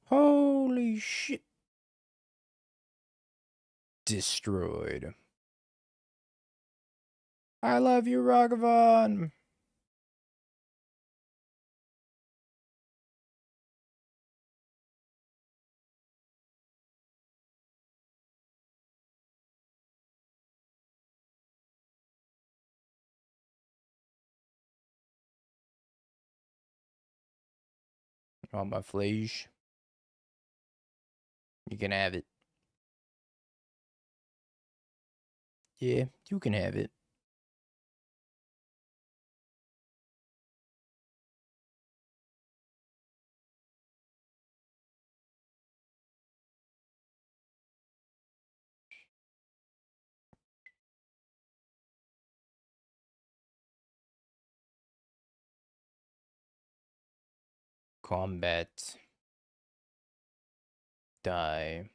Holy shit. Destroyed. I love you, Ragavan. Oh, my Flage. You can have it. Yeah, you can have it. Combat. Die.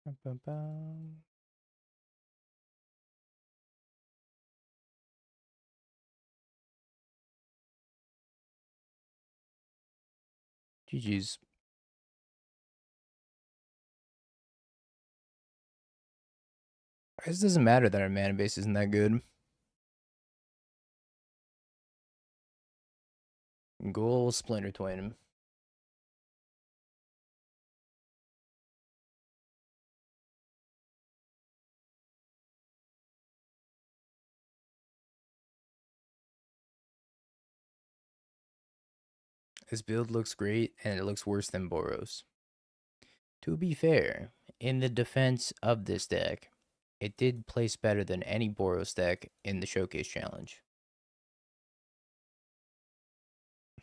Bum, bum, bum. GG's. It just doesn't matter that our mana base isn't that good. Goal Splinter Twin. This build looks great, and it looks worse than Boros. To be fair, in the defense of this deck, it did place better than any Boros deck in the Showcase Challenge.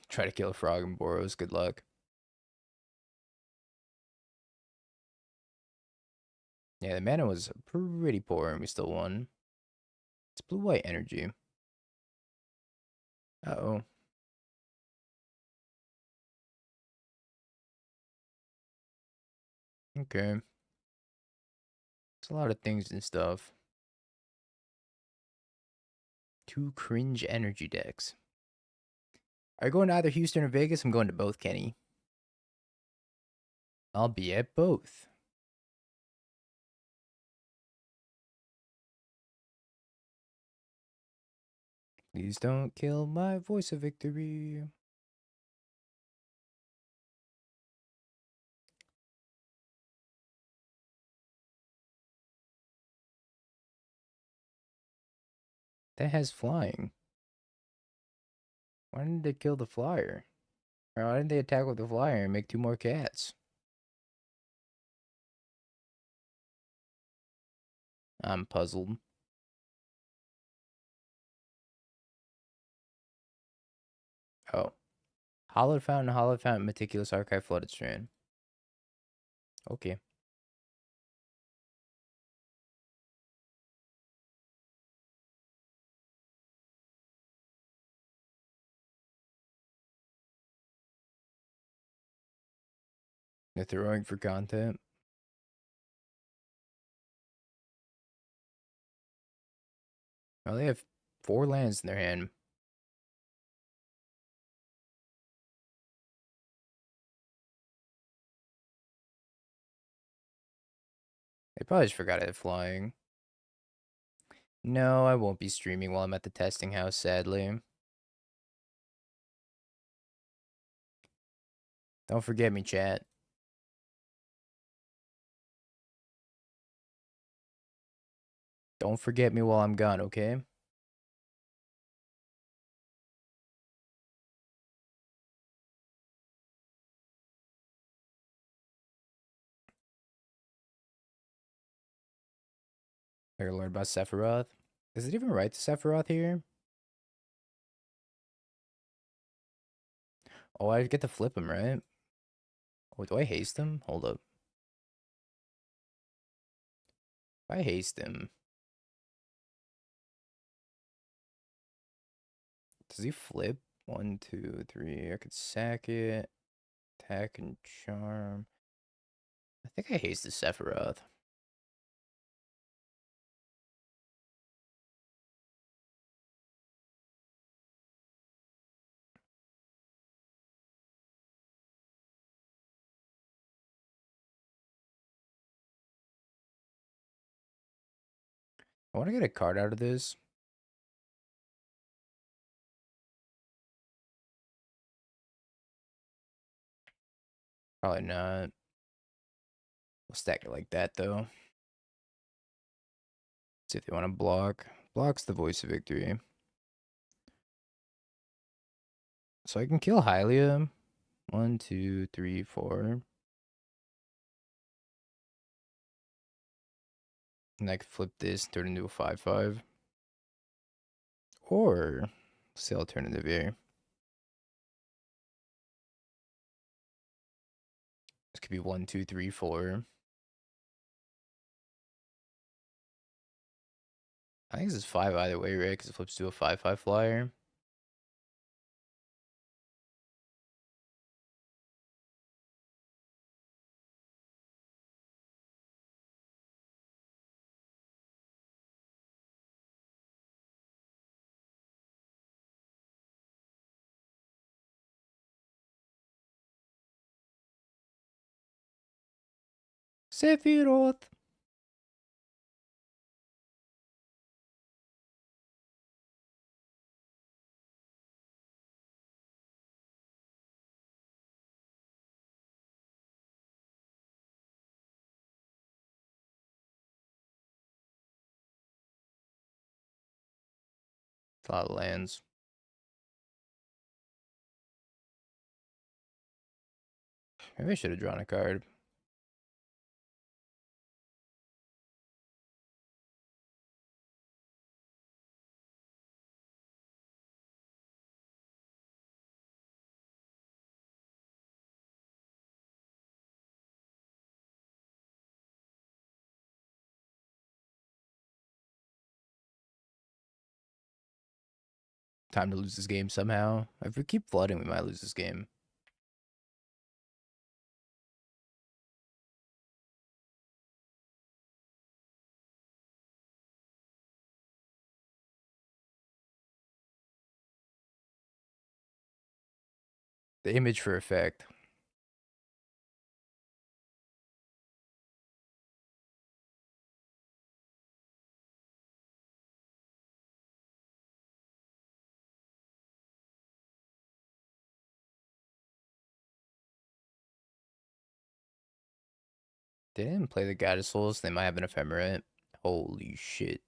Try to kill a frog in Boros, good luck. Yeah, the mana was pretty poor, and we still won. It's blue-white energy. Uh-oh. Okay. It's a lot of things and stuff. 2 cringe energy decks. Are you going to either Houston or Vegas? I'm going to both, Kenny. I'll be at both. Please don't kill my voice of victory. That has flying. Why didn't they kill the flyer? Or why didn't they attack with the flyer and make 2 more cats? I'm puzzled. Oh. Hollowed Fountain, Meticulous Archive, Flooded Strand. Okay. They're throwing for content. Oh, they have 4 lands in their hand. They probably just forgot I had flying. No, I won't be streaming while I'm at the testing house, sadly. Don't forget me, chat. Don't forget me while I'm gone, okay? I gotta learn about Sephiroth. Is it even right to Sephiroth here? Oh, I get to flip him, right? Oh, do I haste him? Hold up. If I haste him, does he flip? 1, 2, 3. I could sack it. Attack and charm. I think I haste the Sephiroth. I want to get a card out of this. Probably not. We'll stack it like that, though. See if they want to block. Blocks the Voice of Victory. So I can kill Hylia. 1, 2, 3, 4. And I could flip this, turn it into a 5/5. Or, what's the alternative here? This could be 1, 2, 3, 4. I think this is 5 either way, right? Because it flips to a 5/5 flyer. Sephiroth. It's a lot of lands. Maybe I should have drawn a card. Time to lose this game somehow. If we keep flooding, we might lose this game. The image for effect. They didn't play the God of Souls. They might have an ephemerate. Holy shit.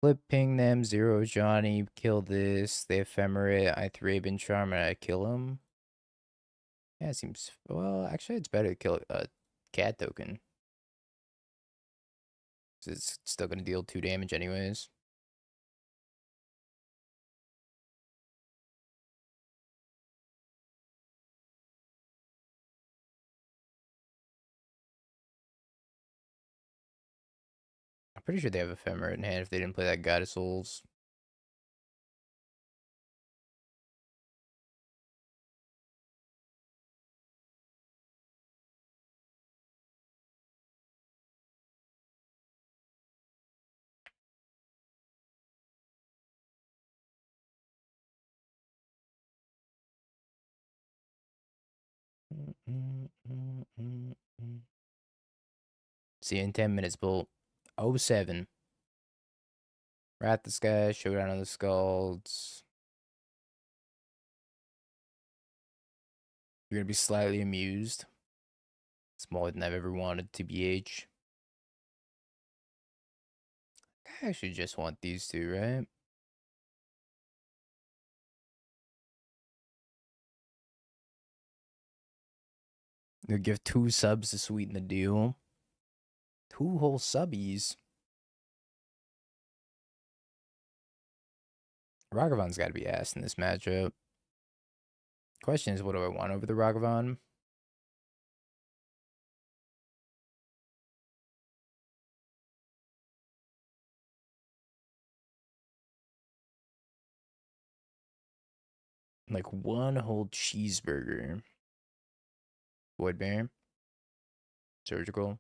Flip ping them, zero Johnny, kill this, the ephemerate, I Thraben Charm, and I kill him. Yeah, it seems, well, actually it's better to kill a cat token. 'Cause it's still gonna deal 2 damage anyways. I'm pretty sure they have ephemerate in hand if they didn't play that God of Souls. See, in 10 minutes, Bolt. 07. Wrath the Sky, Showdown of the Skulls. You're gonna be slightly amused. Smaller than I've ever wanted to BH. I actually just want these two, right? They'll give 2 subs to sweeten the deal. 2 whole subbies. Ragavan's got to be ass in this matchup. Question is, what do I want over the Ragavan? Like 1 whole cheeseburger. Void Bear. Surgical.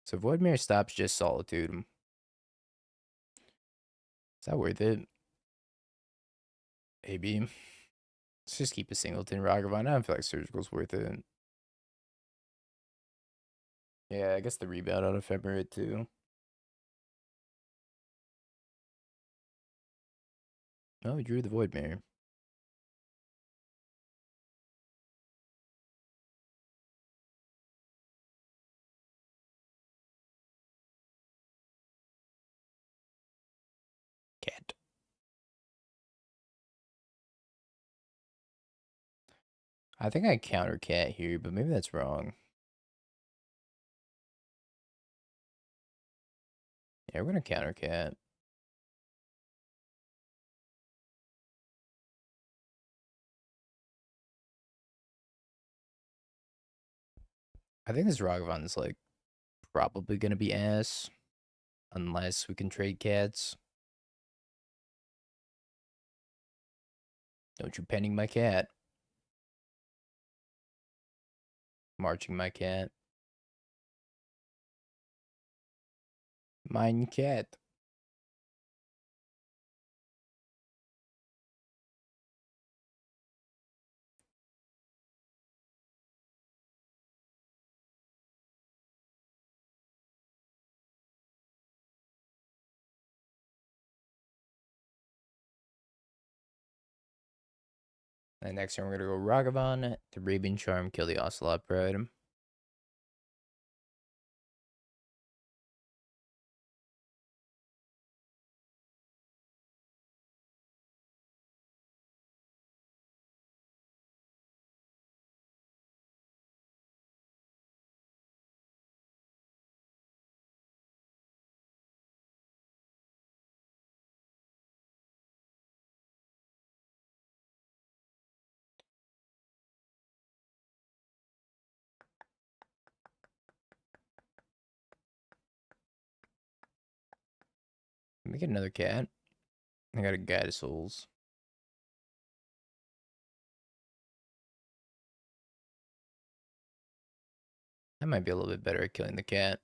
So Voidmare stops just Solitude. Is that worth it? Maybe. Let's just keep a Singleton Ragavan. I don't feel like Surgical's worth it. Yeah, I guess the rebound on Ephemerate too. Oh, he drew the Voidmare. Cat. I think I counter Cat here, but maybe that's wrong. Yeah, we're gonna counter Cat. I think this Ragavan's like probably gonna be ass unless we can trade cats. Don't you penning my cat. Marching my cat. Mine cat. And next turn we're gonna go Ragavan, the Raven Charm, kill the Ocelot Pride. Let me get another cat. I got a Guide of Souls. I might be a little bit better at killing the cat.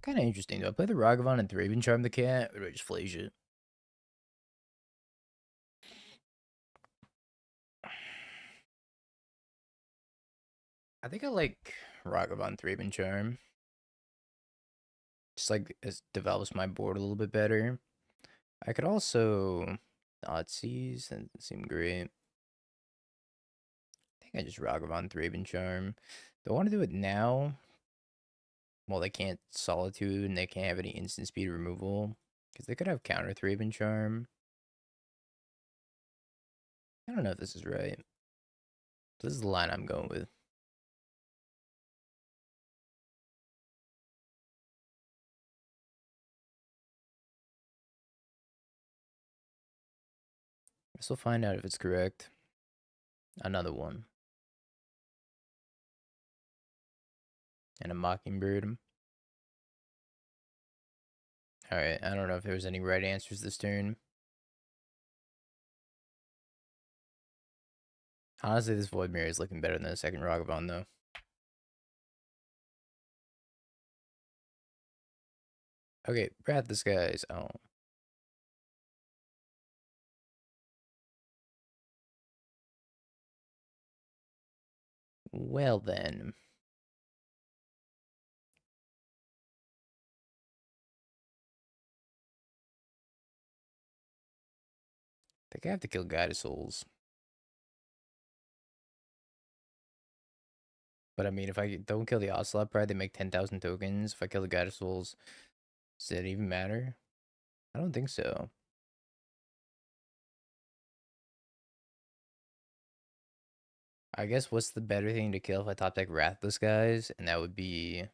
Kind of interesting. Do I play the Ragavan and the Raven Charm the cat, or do I just Flash it? I think I like Ragavan Raven Charm. Just like it develops my board a little bit better. I could also Nazis, that seem great. I think I just Ragavan Raven Charm. Do I want to do it now? Well, they can't Solitude and they can't have any instant speed removal. Because they could have counter Raven Charm. I don't know if this is right. This is the line I'm going with. I guess we'll find out if it's correct. Another one. And a Mockingbird. Alright, I don't know if there was any right answers this turn. Honestly, this Void Mirror is looking better than the second Ragavan, though. Okay, Wrath this guy's. Oh. Well then. I think I have to kill Guide of Souls. But I mean, if I don't kill the Ocelot Pride, they make 10,000 tokens. If I kill the Guide of Souls, does it even matter? I don't think so. I guess what's the better thing to kill if I top deck Wrathless guys? And that would be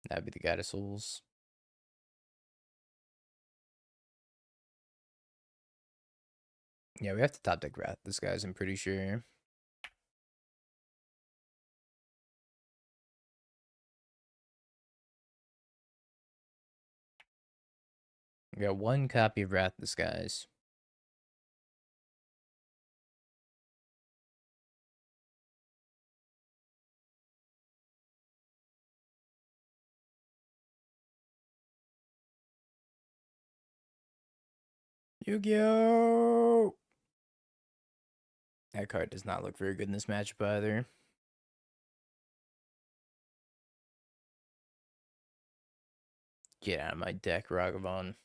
the Guide of Souls. Yeah, we have to top deck Wrathless guys, I'm pretty sure. We got one copy of Wrathless guys. Yu-Gi-Oh! That card does not look very good in this matchup either. Get out of my deck, Ragavan.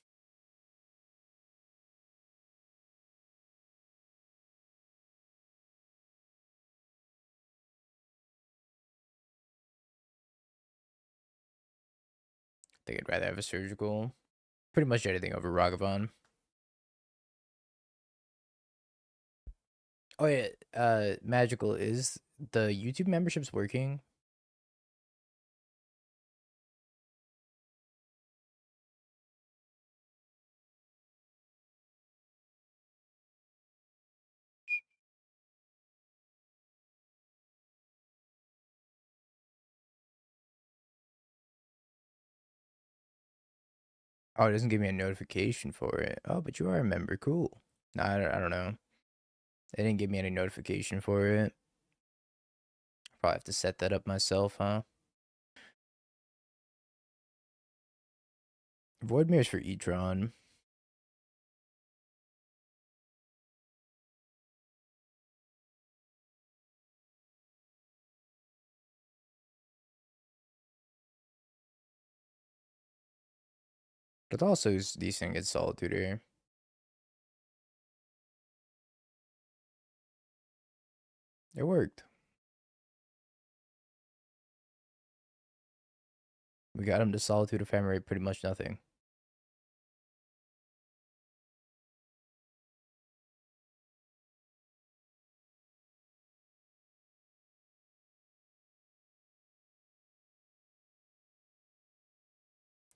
I think I'd rather have a Surgical. Pretty much anything over Ragavan. Oh yeah, Magical, is the YouTube memberships working? Oh, it doesn't give me a notification for it. Oh, but you are a member. Cool. No, I don't know. They didn't give me any notification for it. Probably have to set that up myself, huh? Void mirrors for Tron. But also is decent against Solitude here. It worked. We got him to Solitude Ephemerate pretty much nothing.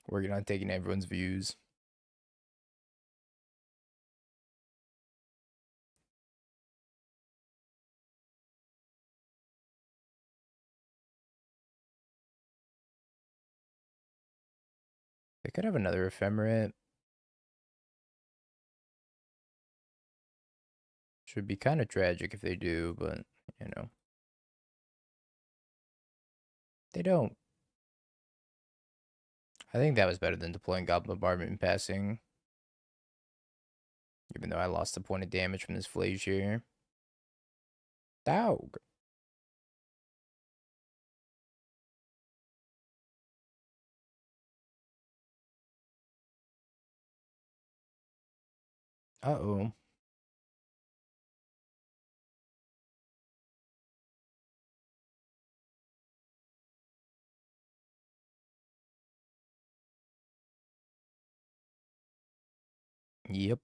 Working on taking everyone's views. They could have another Ephemerate. Should be kind of tragic if they do, but, you know. They don't. I think that was better than deploying Goblin Bombardment and passing. Even though I lost a point of damage from this Flazier. Dog. Uh-oh. Yep.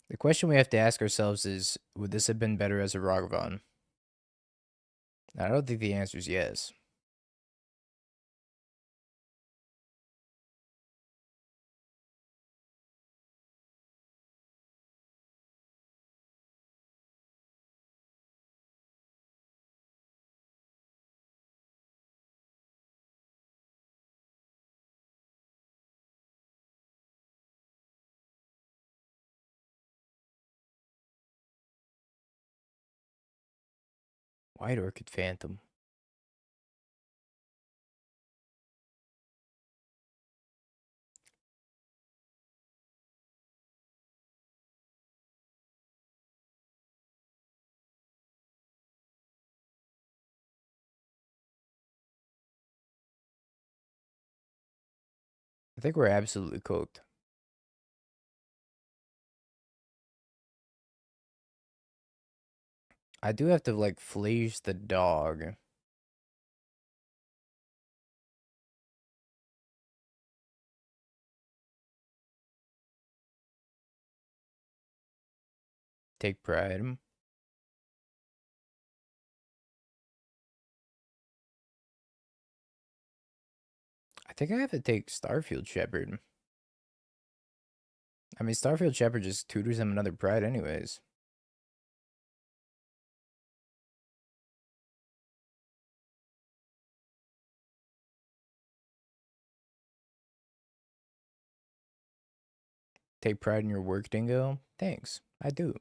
The question we have to ask ourselves is, would this have been better as a Ragavan? I don't think the answer is yes. White Orchid Phantom. I think we're absolutely cooked. I do have to, like, flash the dog. Take pride. I think I have to take Starfield Shepherd. I mean, Starfield Shepherd just tutors him another pride anyways. Take pride in your work, Dingo? Thanks. I do.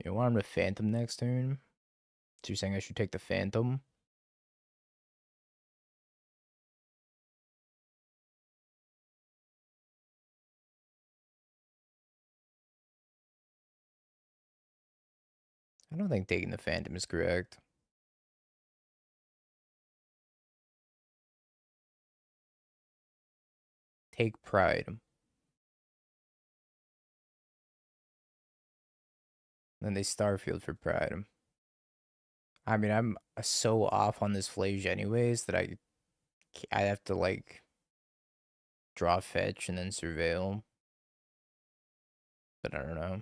You want him to Phantom next turn? So you're saying I should take the Phantom? I don't think taking the Phantom is correct. Take Pride. Then they Starfield for Pride. I mean, I'm so off on this Flage anyways that I have to like draw fetch and then surveil. But I don't know.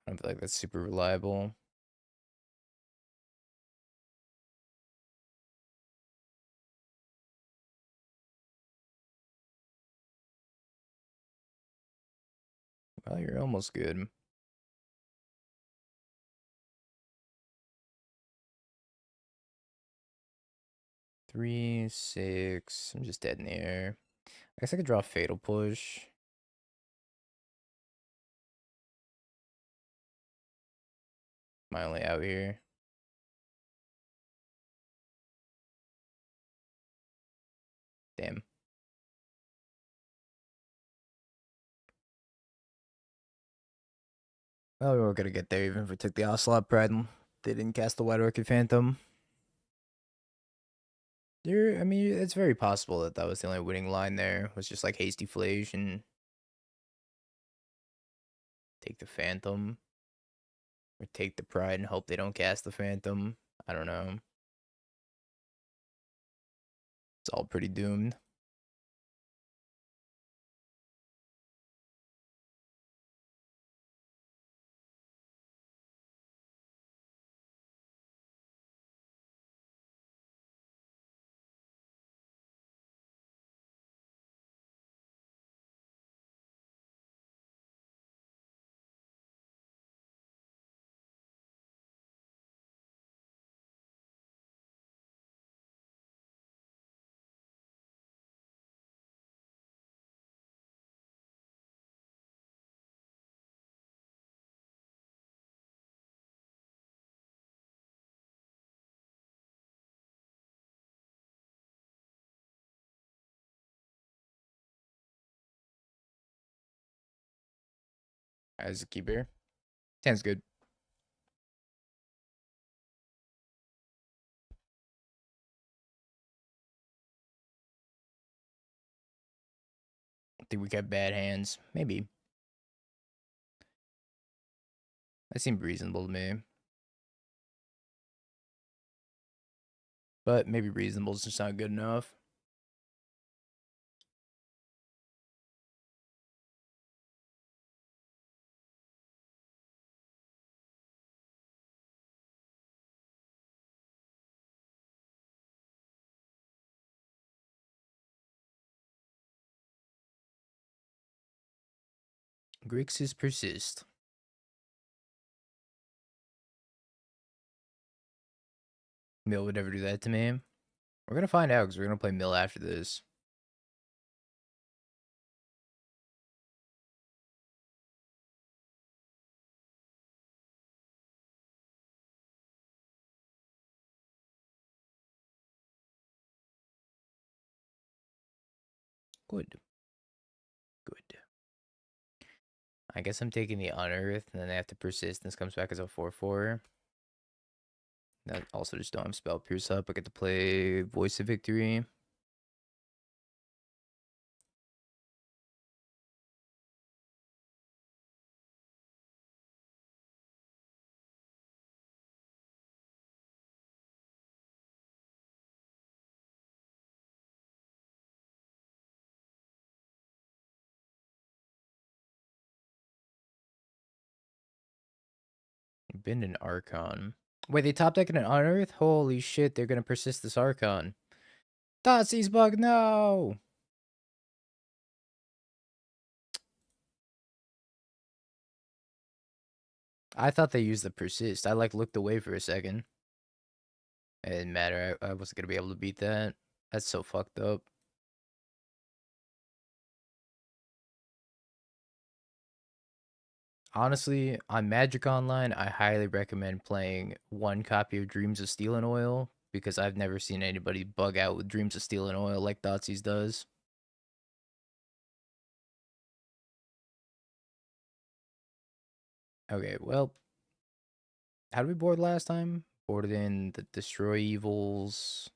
I don't feel like that's super reliable. Well, you're almost good. Three, six. I'm just dead in the air. I guess I could draw Fatal Push. My only out here. Damn. Well, we were gonna get there even if we took the Ocelot Pride and they didn't cast the White Orchid Phantom. I mean, it's very possible that that was the only winning line there. Was just like Hasty Flage and take the Phantom. Or take the Pride and hope they don't cast the Phantom. I don't know. It's all pretty doomed. As a keeper. Sounds good. I think we got bad hands. Maybe. That seemed reasonable to me. But maybe reasonable is just not good enough. Grixis persist. Mill would never do that to me. We're gonna find out because we're gonna play Mill after this. Good. Good. I guess I'm taking the Unearth, and then they have to persist, and this comes back as a 4/4. That also just don't have Spell Pierce up. I get to play Voice of Victory. Been an Archon. Wait, they top deck an Unearth? Holy shit, they're gonna persist this Archon. Dotsie's bug, no! I thought they used the persist. I like looked away for a second. It didn't matter. I wasn't gonna be able to beat that. That's so fucked up. Honestly, on Magic Online, I highly recommend playing one copy of Dreams of Steel and Oil because I've never seen anybody bug out with Dreams of Steel and Oil like Dotsies does. Okay, well, How did we board last time? Boarded in the Destroy Evils.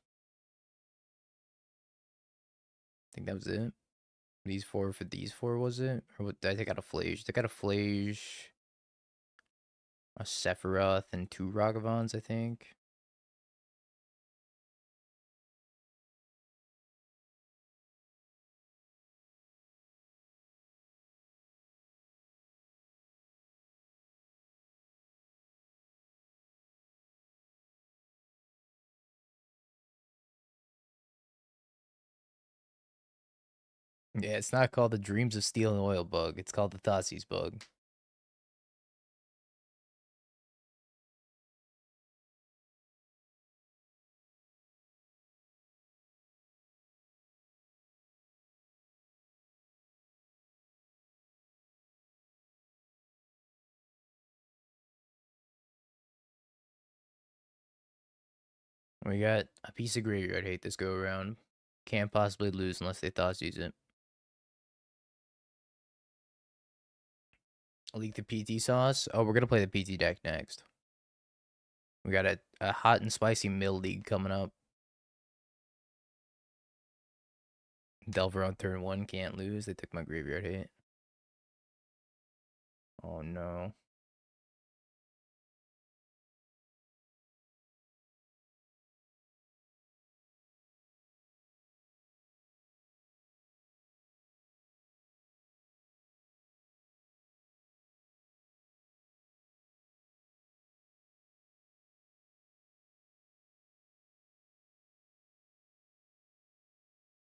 I think that was it. These four for these four, was it? Or what, did I take out a Flage? I took out a Flage, a Sephiroth, and 2 Ragavans, I think. Yeah, it's not called the Dreams of Steel and Oil bug. It's called the Thoughtseize bug. We got a piece of graveyard hate this go around. Can't possibly lose unless they Thoughtseize it. Leak the PT sauce. Oh, we're gonna play the PT deck next. We got a hot and spicy mill league coming up. Delver on turn 1, can't lose. They took my graveyard hit. Oh no.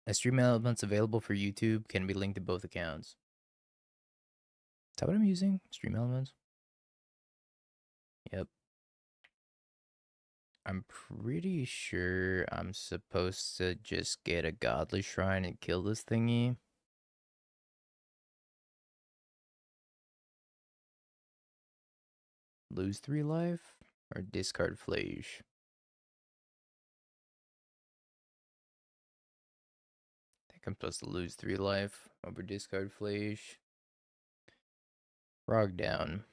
A stream elements available for YouTube can be linked to both accounts. Is that what I'm using? Stream elements? Yep. I'm pretty sure I'm supposed to just get a godly shrine and kill this thingy. Lose 3 life? Or discard Flage? I think I'm supposed to lose 3 life over discard Flage. Frog down.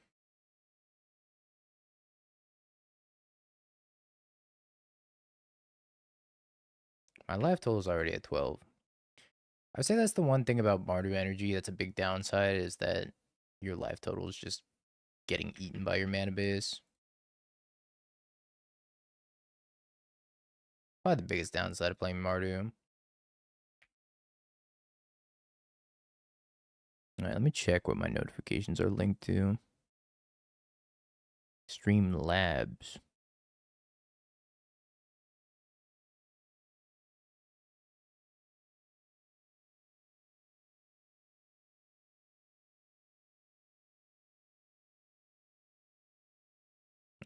My life total is already at 12. I would say that's the one thing about Mardu energy that's a big downside, is that your life total is just getting eaten by your mana base. Probably the biggest downside of playing Mardu. Alright, let me check what my notifications are linked to. Stream Labs.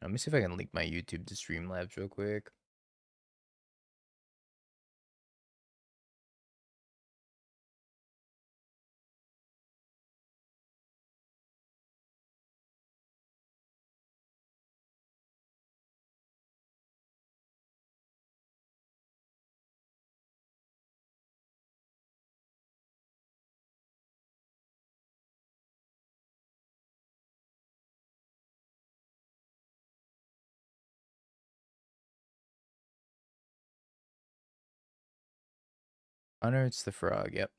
Let me see if I can link my YouTube to Streamlabs real quick. Unearths the frog, yep.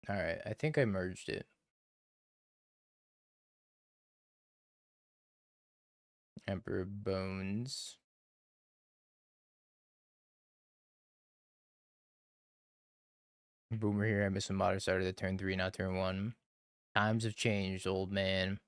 Alright, I think I merged it. Emperor Bones. Boomer here, I missed a modern started at turn 3, not turn 1. Times have changed, old man.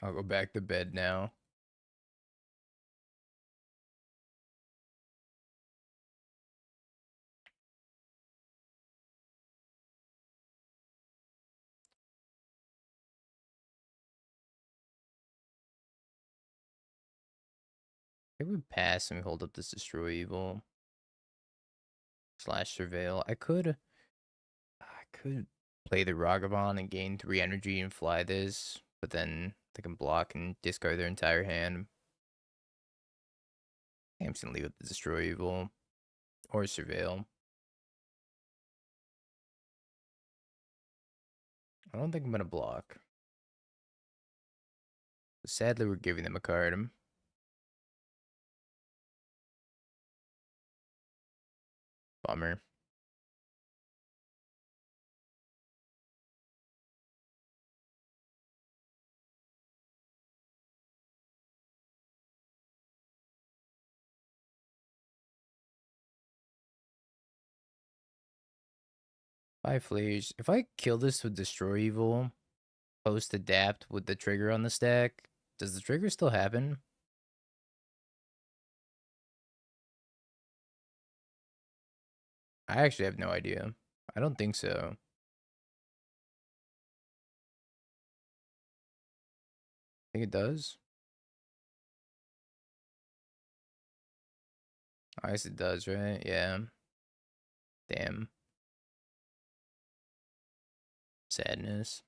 I'll go back to bed now. I think we pass and we hold up this Destroy Evil. slash surveil. I could play the Ragavan and gain 3 energy and fly this, but then they can block and discard their entire hand. I'm just gonna leave it the Destroy Evil or Surveil. I don't think I'm gonna block. Sadly, we're giving them a card. Bummer. Five Fleas. If I kill this with Destroy Evil, post adapt with the trigger on the stack, does the trigger still happen? I actually have no idea. I don't think so. I think it does. I guess it does, right? Yeah. Damn. Sadness.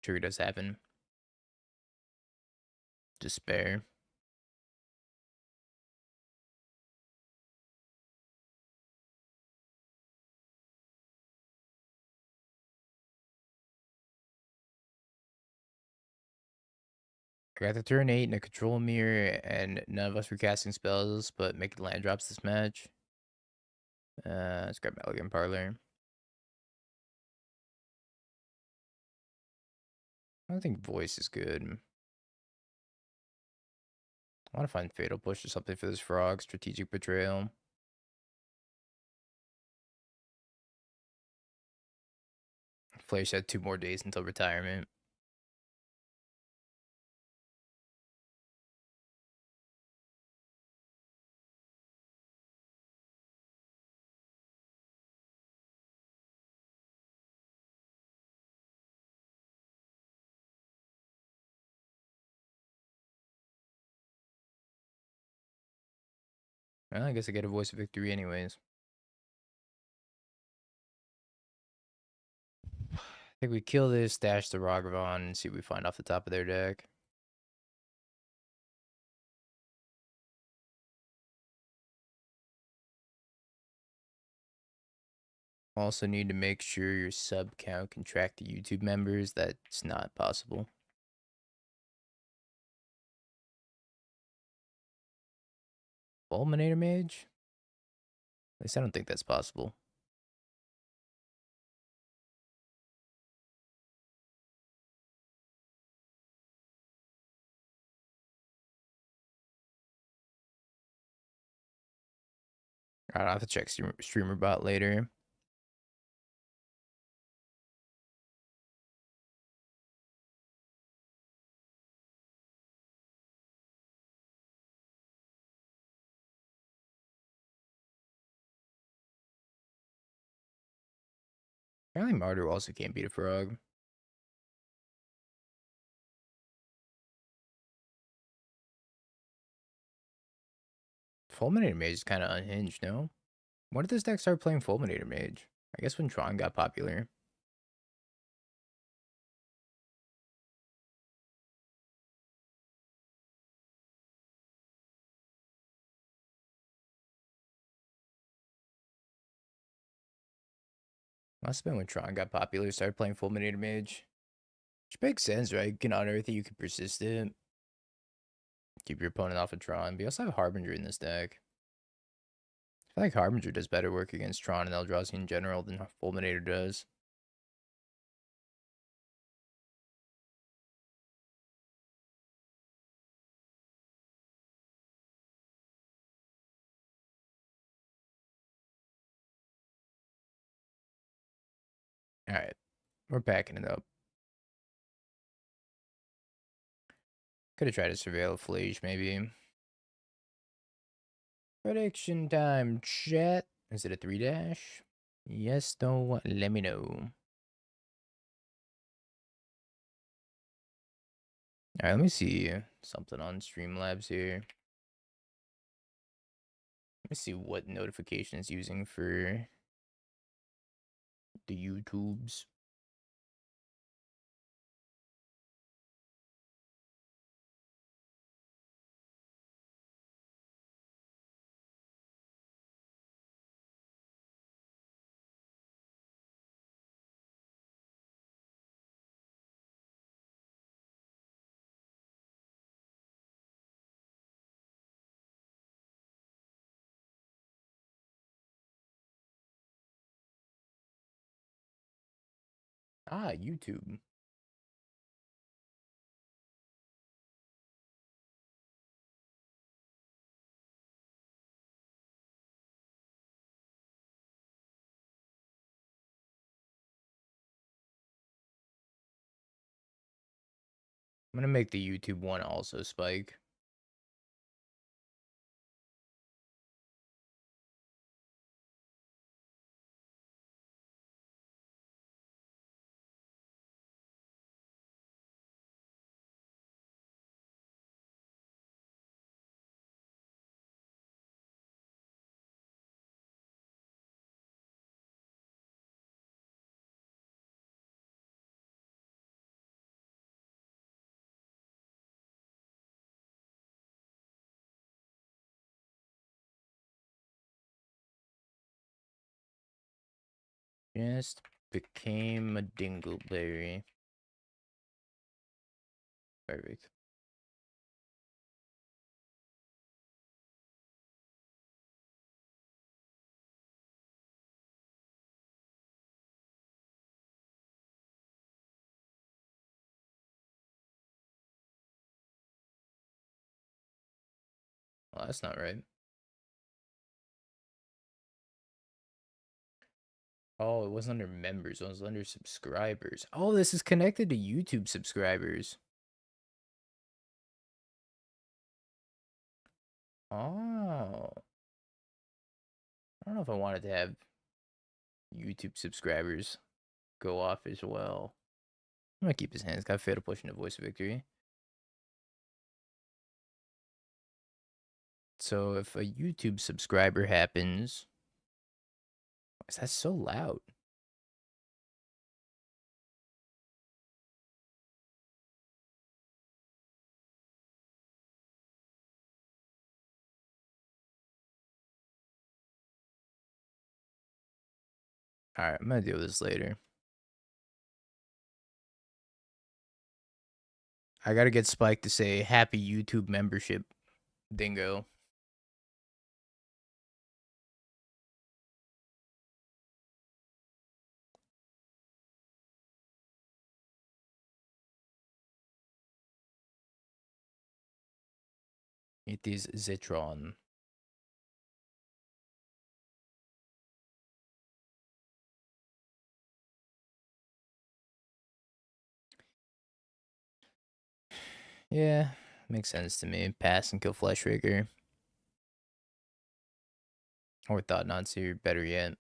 Trigger does happen. Despair. I got the turn 8 and a control mirror, and none of us were casting spells, but making land drops this match. Let's grab Elegant Parlor. I don't think Voice is good. I want to find Fatal Push or something for this frog. Strategic Betrayal. Flash had 2 more days until retirement. Well, I guess I get a Voice of Victory anyways. I think we kill this, dash the Ragavan, and see what we find off the top of their deck. Also need to make sure your sub count can track the YouTube members. That's not possible. Fulminator Mage? At least I don't think that's possible. I'll have to check streamer bot later. Apparently Mardu also can't beat a frog. Fulminator Mage is kind of unhinged, no? When did this deck start playing Fulminator Mage? I guess when Tron got popular. Must have been when Tron got popular, started playing Fulminator Mage. Which makes sense, right? You can unearth it, you can persist it. Keep your opponent off of Tron. But you also have Harbinger in this deck. I feel like Harbinger does better work against Tron and Eldrazi in general than Fulminator does. Alright. We're packing it up. Could have tried to surveil a Fleege, maybe. Prediction time, chat. Is it a 3-dash? Yes, no, let me know. Alright, let me see something on Streamlabs here. Let me see what notification it's using for the YouTubes. Ah, YouTube. I'm gonna make the YouTube one also spike. Just became a dingleberry. Perfect. Well, that's not right. Oh, it wasn't under members. It was under subscribers. Oh, this is connected to YouTube subscribers. Oh. I don't know if I wanted to have YouTube subscribers go off as well. I'm gonna keep his hands. Got fatal push into voice of victory. So if a YouTube subscriber happens, why is that so loud? All right, I'm gonna deal with this later. I gotta get Spike to say happy YouTube membership, dingo. It is Tron. Yeah, makes sense to me. Pass and kill Flesh Rigger. Or Thought Nazi, better yet.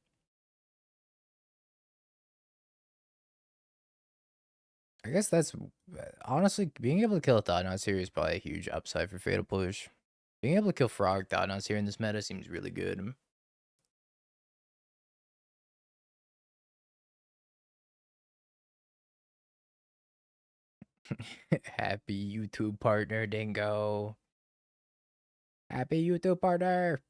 I guess that's honestly being able to kill a Thought Nazi is probably a huge upside for Fatal Push. Being able to kill Frog Thought Nazi in this meta seems really good. Happy YouTube partner, dingo. Happy YouTube partner.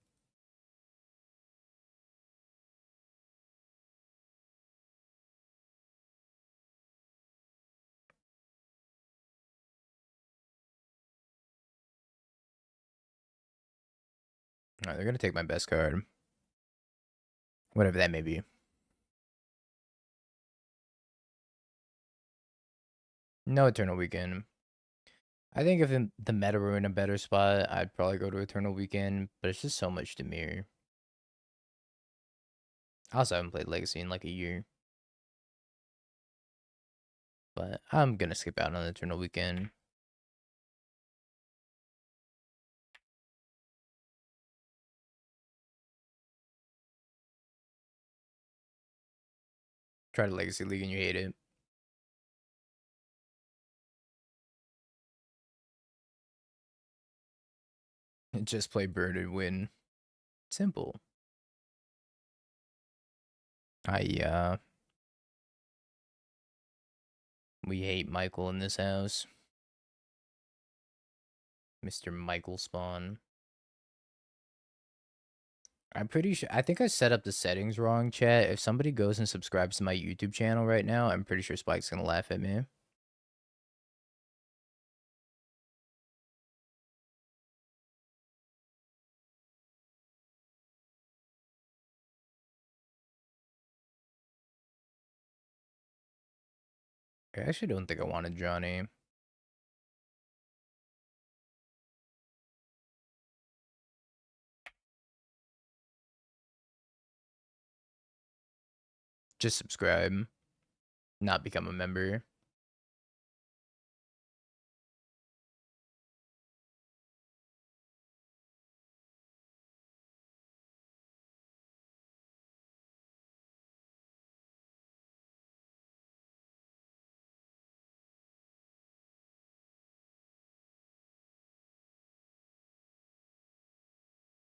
Alright, they're gonna take my best card. Whatever that may be. No Eternal Weekend. I think if the meta were in a better spot, I'd probably go to Eternal Weekend, but it's just so much to mirror. I also haven't played Legacy in like a year. But I'm gonna skip out on Eternal Weekend. Try to Legacy League and you hate it. Just play Bird and win. Simple. We hate Michael in this house. Mr. Michael Spawn. I'm pretty sure. I think I set up the settings wrong, chat. If somebody goes and subscribes to my YouTube channel right now, I'm pretty sure Spike's gonna laugh at me. I actually don't think I wanted Johnny. Just subscribe, not become a member.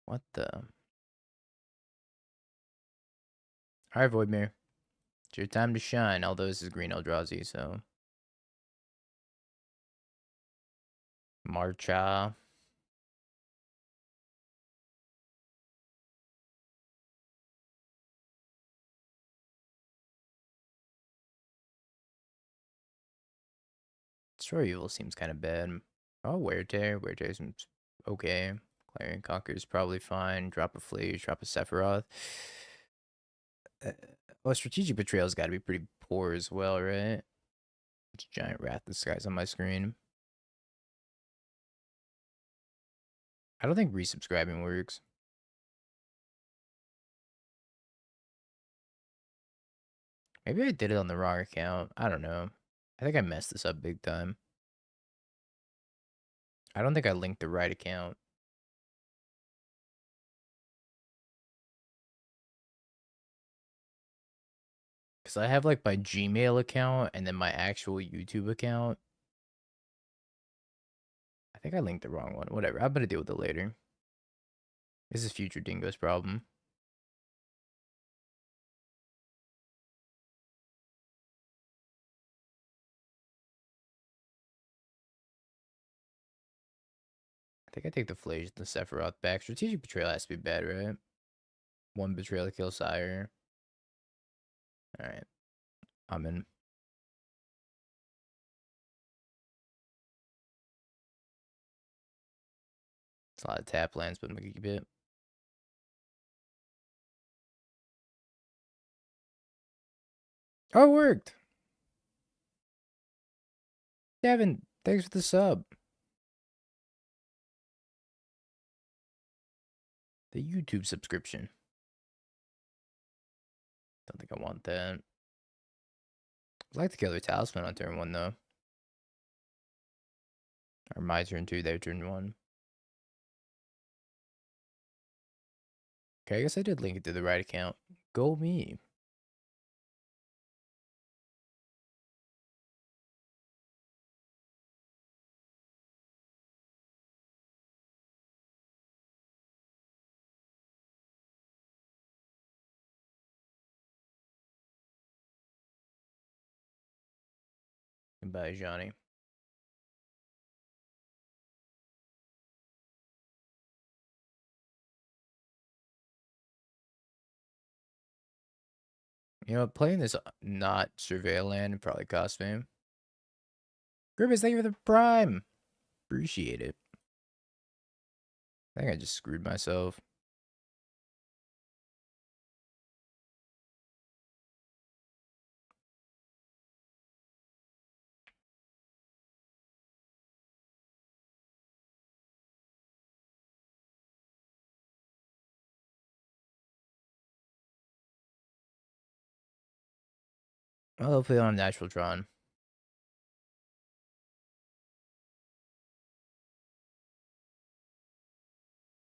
What the? Alright, Voidmere. It's your time to shine, although this is Green Eldrazi, so. Marcha. Destroy Evil seems kind of bad. Oh, Wear Tear. Wear Tear seems okay. Clarion Conquer is probably fine. Drop a Fleet, drop a Sephiroth. Well, Strategic Betrayal's got to be pretty poor as well, right? It's a giant Wrath of the Skies on my screen. I don't think resubscribing works. Maybe I did it on the wrong account. I don't know. I think I messed this up big time. I don't think I linked the right account. Because I have like my Gmail account and then my actual YouTube account. I think I linked the wrong one. Whatever. I'm going to deal with it later. This is Future Dingo's problem. I think I take the Flays and the Sephiroth back. Strategic Betrayal has to be bad, right? One Betrayal to kill Sire. Alright. I'm in. It's a lot of tap lands, but I'm going to keep it. Oh, it worked! Devin, thanks for the sub. The YouTube subscription. Don't think I want that. I'd like to kill their Talisman on turn 1, though. Or my turn 2, their turn 1. Okay, I guess I did link it to the right account. Go me. Goodbye, Johnny. You know, playing this not Surveil land probably cost me. Grimace, thank you for the prime. Appreciate it. I think I just screwed myself. Well, they'll play on Natural Tron.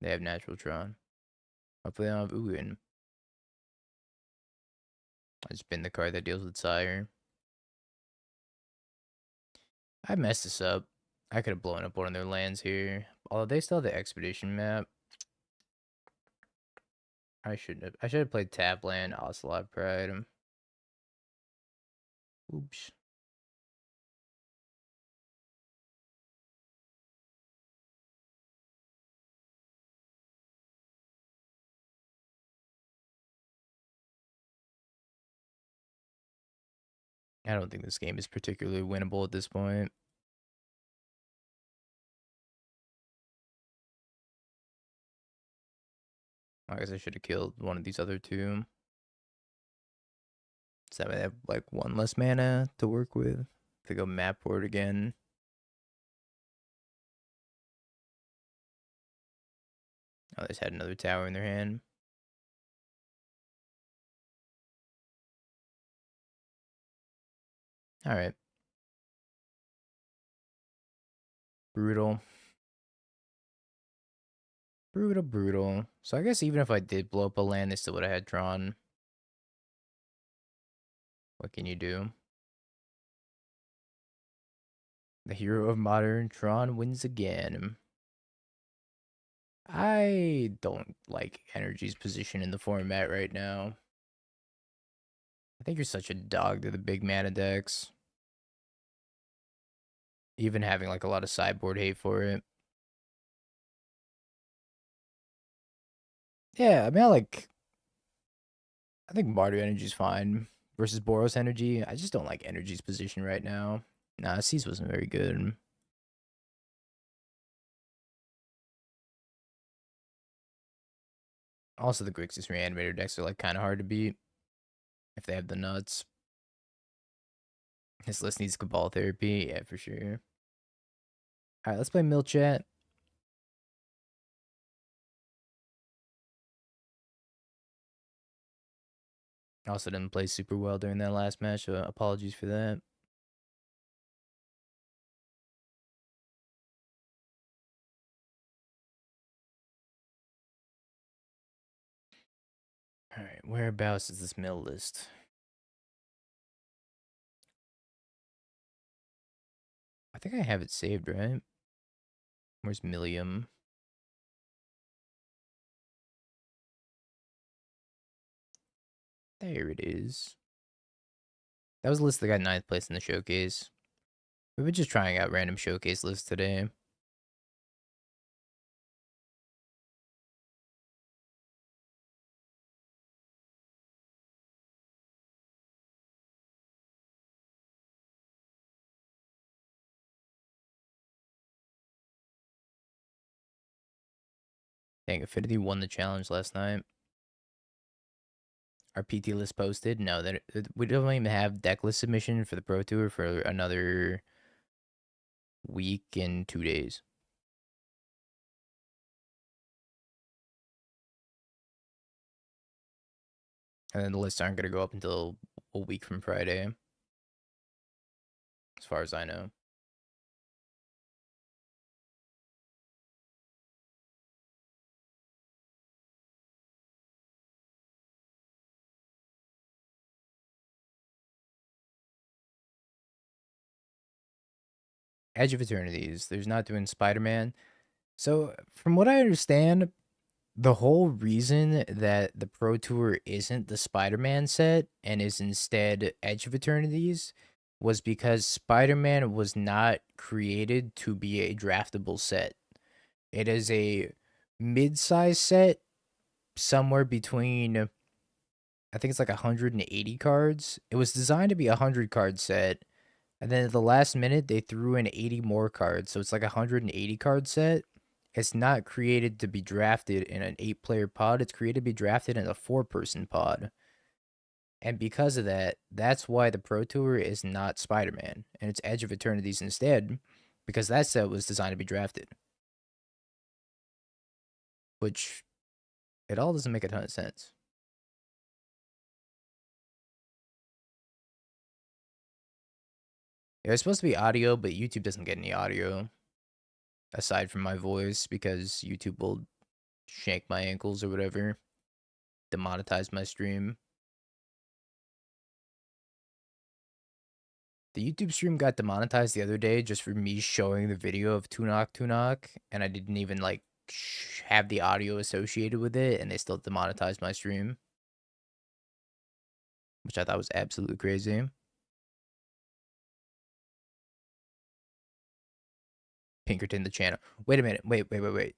They have Natural Tron. I'll play on Ugin. I spin the card that deals with Sire. I messed this up. I could have blown up one of their lands here. Although they still have the Expedition map. I shouldn't have. I should have played tap land, Ocelot Pride. Oops. I don't think this game is particularly winnable at this point. I guess I should have killed one of these other two. So that way they have like one less mana to work with. If they go map board again. Oh, they just had another tower in their hand. Alright. Brutal. Brutal. So I guess even if I did blow up a land, they still would have had Tron. What can you do? The hero of modern, Tron, wins again. I don't like Energy's position in the format right now. I think you're such a dog to the big mana decks. Even having like a lot of sideboard hate for it. Yeah, I mean, I think Mardu Energy's fine versus Boros Energy. I just don't like Energy's position right now. Nah, C's wasn't very good. Also, the Grixis Reanimator decks are like kind of hard to beat if they have the nuts. This list needs Cabal Therapy, yeah, for sure. All right, let's play Mill Chat. Also didn't play super well during that last match, so apologies for that. All right, whereabouts is this mill list? I think I have it saved, right? Where's Millium? There it is. That was a list that got 9th place in the showcase. We've been just trying out random showcase lists today. Dang, Affinity won the challenge last night. Our PT list posted? No, we don't even have deck list submission for the Pro Tour for another week and 2 days. And then the lists aren't going to go up until a week from Friday, as far as I know. Edge of Eternities. There's not doing Spider-Man. So, from what I understand, the whole reason that the Pro Tour isn't the Spider-Man set and is instead Edge of Eternities was because Spider-Man was not created to be a draftable set. It is a mid-size set somewhere between, I think it's like 180 cards. It was designed to be a 100 card set, and then at the last minute they threw in 80 more cards, so it's like a 180 card set. It's not created to be drafted in an 8-player pod. It's created to be drafted in a 4-person pod. And because of that, that's why the Pro Tour is not Spider-Man, and it's Edge of Eternities instead, because that set was designed to be drafted. Which, it all doesn't make a ton of sense. It was supposed to be audio, but YouTube doesn't get any audio aside from my voice because YouTube will shank my ankles or whatever, demonetize my stream. YouTube stream got demonetized the other day just for me showing the video of Tunok, and I didn't even like have the audio associated with it, and they still demonetized my stream, which I thought was absolutely crazy. Pinkerton the channel. Wait a minute. Wait.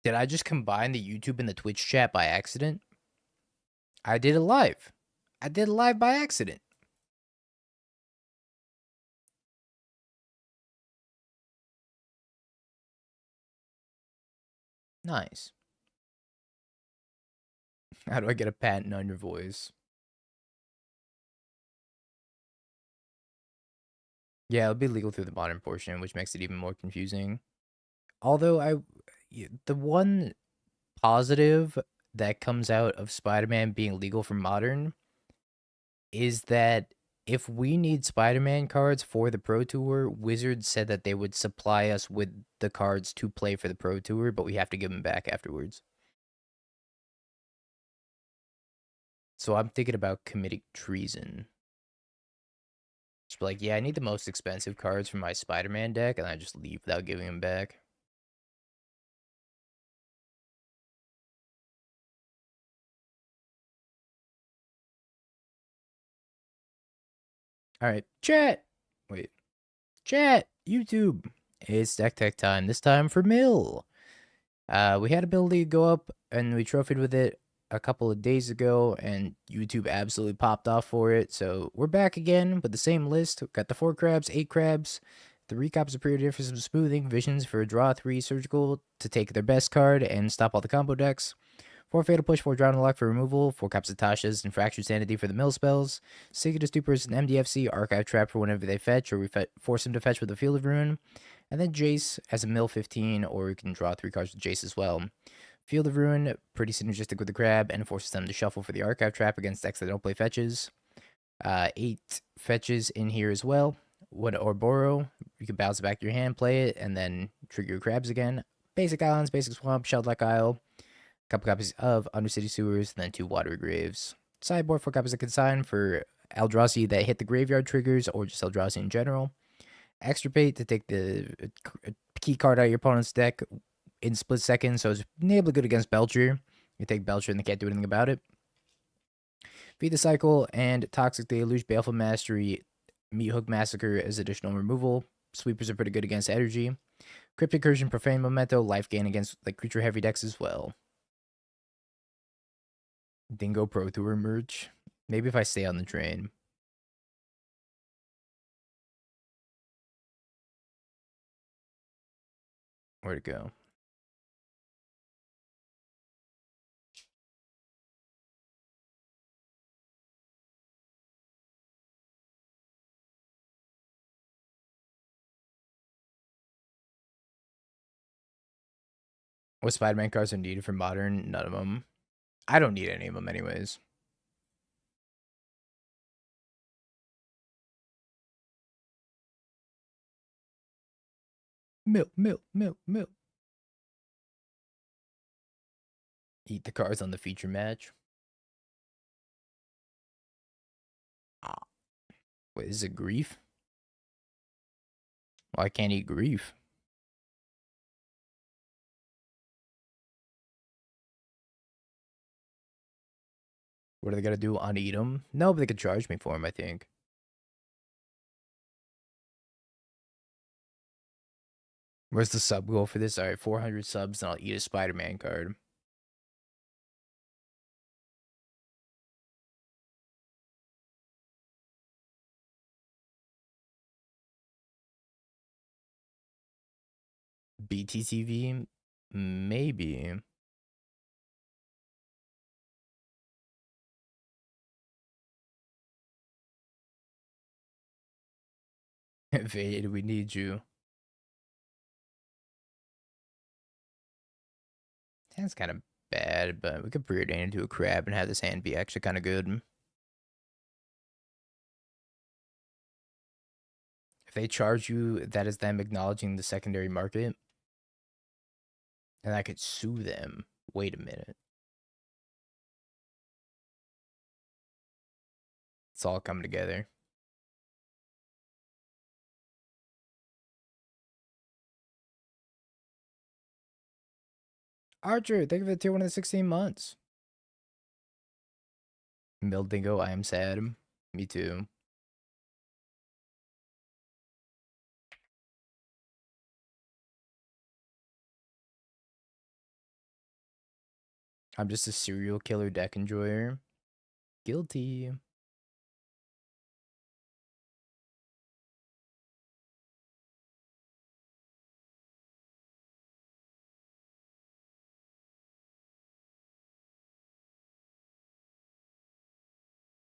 Did I just combine the YouTube and the Twitch chat by accident? I did it live. I did it live by accident. Nice. How do I get a patent on your voice? Yeah, it'll be legal through the modern portion, which makes it even more confusing. Although the one positive that comes out of Spider-Man being legal for modern is that if we need Spider-Man cards for the Pro Tour, Wizards said that they would supply us with the cards to play for the Pro Tour, but we have to give them back afterwards. So I'm thinking about committing treason. Just be like, yeah, I need the most expensive cards for my Spider-Man deck, and I just leave without giving them back. All right, chat. Wait, chat. YouTube. It's Deck Tech time. This time for Mill. We had ability go up, and we trophied with it a couple of days ago, and YouTube absolutely popped off for it. So we're back again with the same list. We've got the 4 crabs, 8 crabs, 3 copies of Superior for some smoothing, visions for a draw 3 surgical to take their best card and stop all the combo decks. 4 Fatal Push, 4 Drown Lock for removal, 4 copies of Tasha's and Fractured Sanity for the mill spells, Secret Stupors and MDFC, Archive Trap for whenever they fetch, or we force them to fetch with the Field of Ruin, and then Jace as a mill 15, or we can draw 3 cards with Jace as well. Field of Ruin, pretty synergistic with the Crab, and forces them to shuffle for the Archive Trap against decks that don't play fetches. 8 fetches in here as well. What Ouroboros, you can bounce it back to your hand, play it, and then trigger your crabs again. Basic Islands, Basic Swamp, Shelled-like Isle, couple copies of Undercity Sewers, and then 2 Watery Graves. Sideboard, 4 copies of Consign for Eldrazi that hit the graveyard triggers, or just Eldrazi in general. Extirpate to take the key card out of your opponent's deck in split seconds, so it's natively good against Belcher. You take Belcher and they can't do anything about it. Feed the Cycle and Toxic Deluge, Baleful Mastery, Meat Hook Massacre as additional removal. Sweepers are pretty good against energy. Cryptic Incursion, Profane Memento, life gain against like creature heavy decks as well. Dingo Pro Tour merch. Maybe if I stay on the train. Where'd it go? What Spider-Man cards are needed for modern? None of them. I don't need any of them anyways. Milk. Eat the cards on the feature match. Ah. Wait, is it grief? Well, I can't eat grief. What are they gonna do? Uneat them? No, but they could charge me for them, I think. Where's the sub goal for this? Alright, 400 subs, and I'll eat a Spider-Man card. BTTV? Maybe. Fade, we need you. That's kind of bad, but we could preordain into a crab and have this hand be actually kind of good. If they charge you, that is them acknowledging the secondary market. And I could sue them. Wait a minute. It's all coming together. Archer, thank you for the tier 1 of the 16 months. YungDingo, I am sad. Me too. I'm just a serial killer deck enjoyer. Guilty.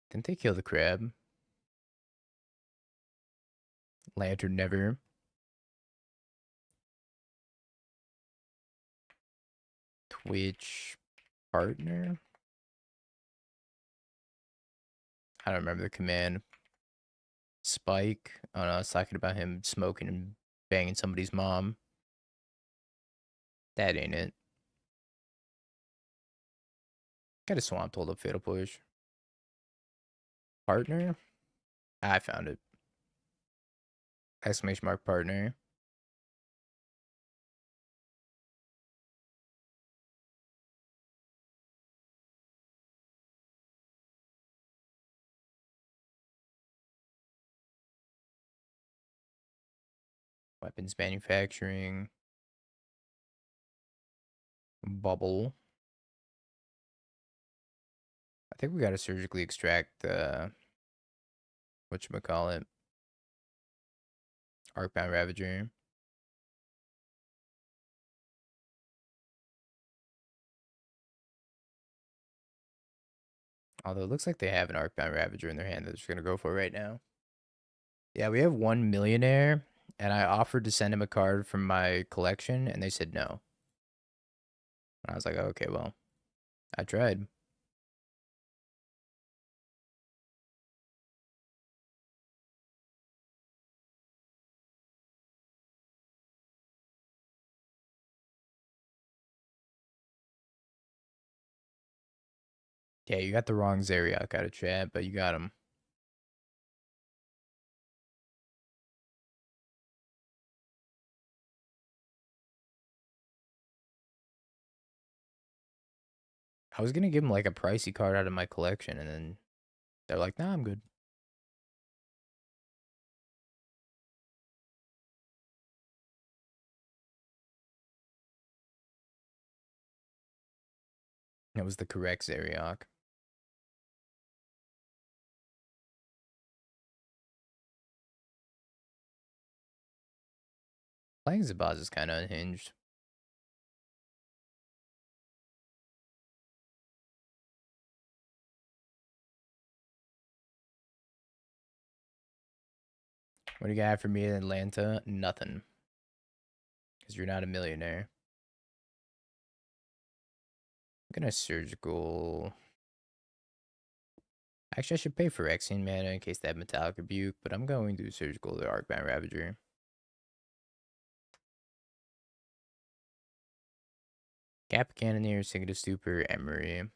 Didn't they kill the crab? Lantern never. Twitch partner? I don't remember the command. Spike. Oh no, I was talking about him smoking and banging somebody's mom. That ain't it. Got a swamp hold up fatal push. Partner? I found it. Exclamation mark partner. Weapons manufacturing. Bubble. I think we gotta surgically extract whatchamacallit. Arcbound Ravager. Although it looks like they have an Arcbound Ravager in their hand that they're just gonna go for right now. Yeah, we have one millionaire, and I offered to send him a card from my collection, and they said no. And I was like, okay, well, I tried. Yeah, you got the wrong Zeriak out of chat, but you got him. I was gonna give him like a pricey card out of my collection, and then they're like, nah, I'm good. It was the correct Zeriak. Playing Zabaz is kind of unhinged. What do you got for me in Atlanta? Nothing. Because you're not a millionaire. I'm gonna surgical. Actually, I should pay for Exine mana in case they have Metallic Rebuke, but I'm going to surgical the Arcbound Ravager. Cap Cannoneer, Signative Stupor, Emery.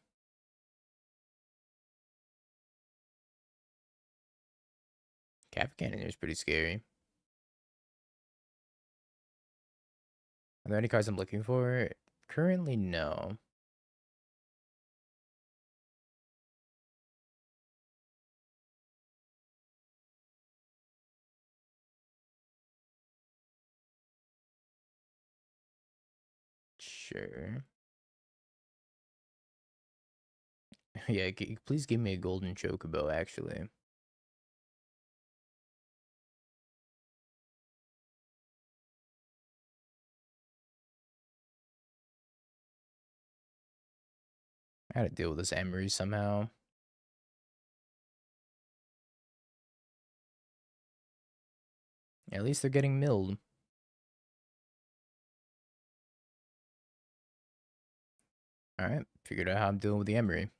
Cap Cannoneer is pretty scary. Are there any cards I'm looking for? Currently, no. Sure. Yeah, please give me a golden chocobo, actually. I gotta deal with this Emery somehow. At least they're getting milled. Alright, figured out how I'm dealing with the Emery.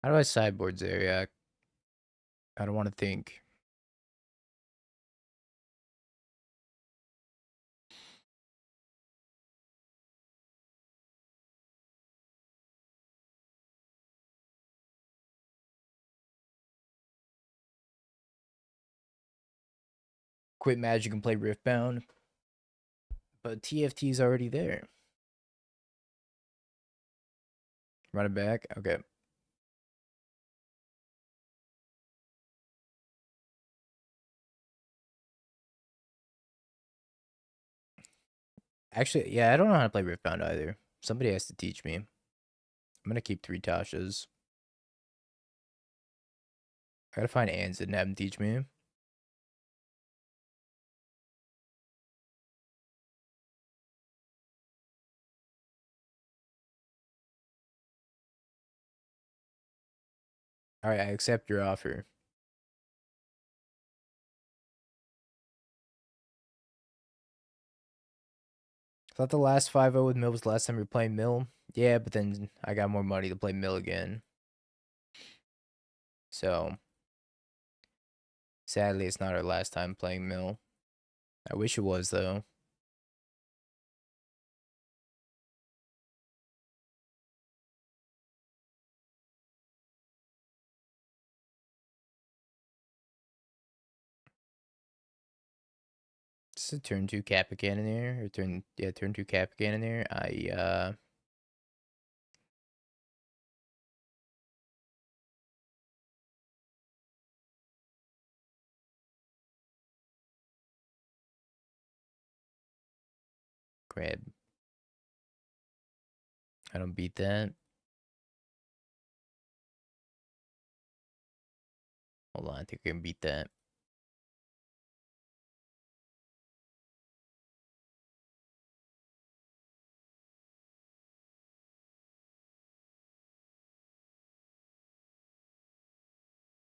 How do I sideboard Zeriak? I don't want to think. Quit Magic and play Riftbound. But TFT's already there. Run it back? Okay. Actually, yeah, I don't know how to play Riftbound either. Somebody has to teach me. I'm gonna keep 3 Tashas. I gotta find Anson and have him teach me. Alright, I accept your offer. I thought the last 5-0 with Mill was the last time we were playing Mill. Yeah, but then I got more money to play Mill again. So, sadly, it's not our last time playing Mill. I wish it was, though. It's a turn 2 Kappa Cannoneer, or turn 2 Kappa Cannoneer. Grab. I don't beat that. Hold on, I think I can beat that.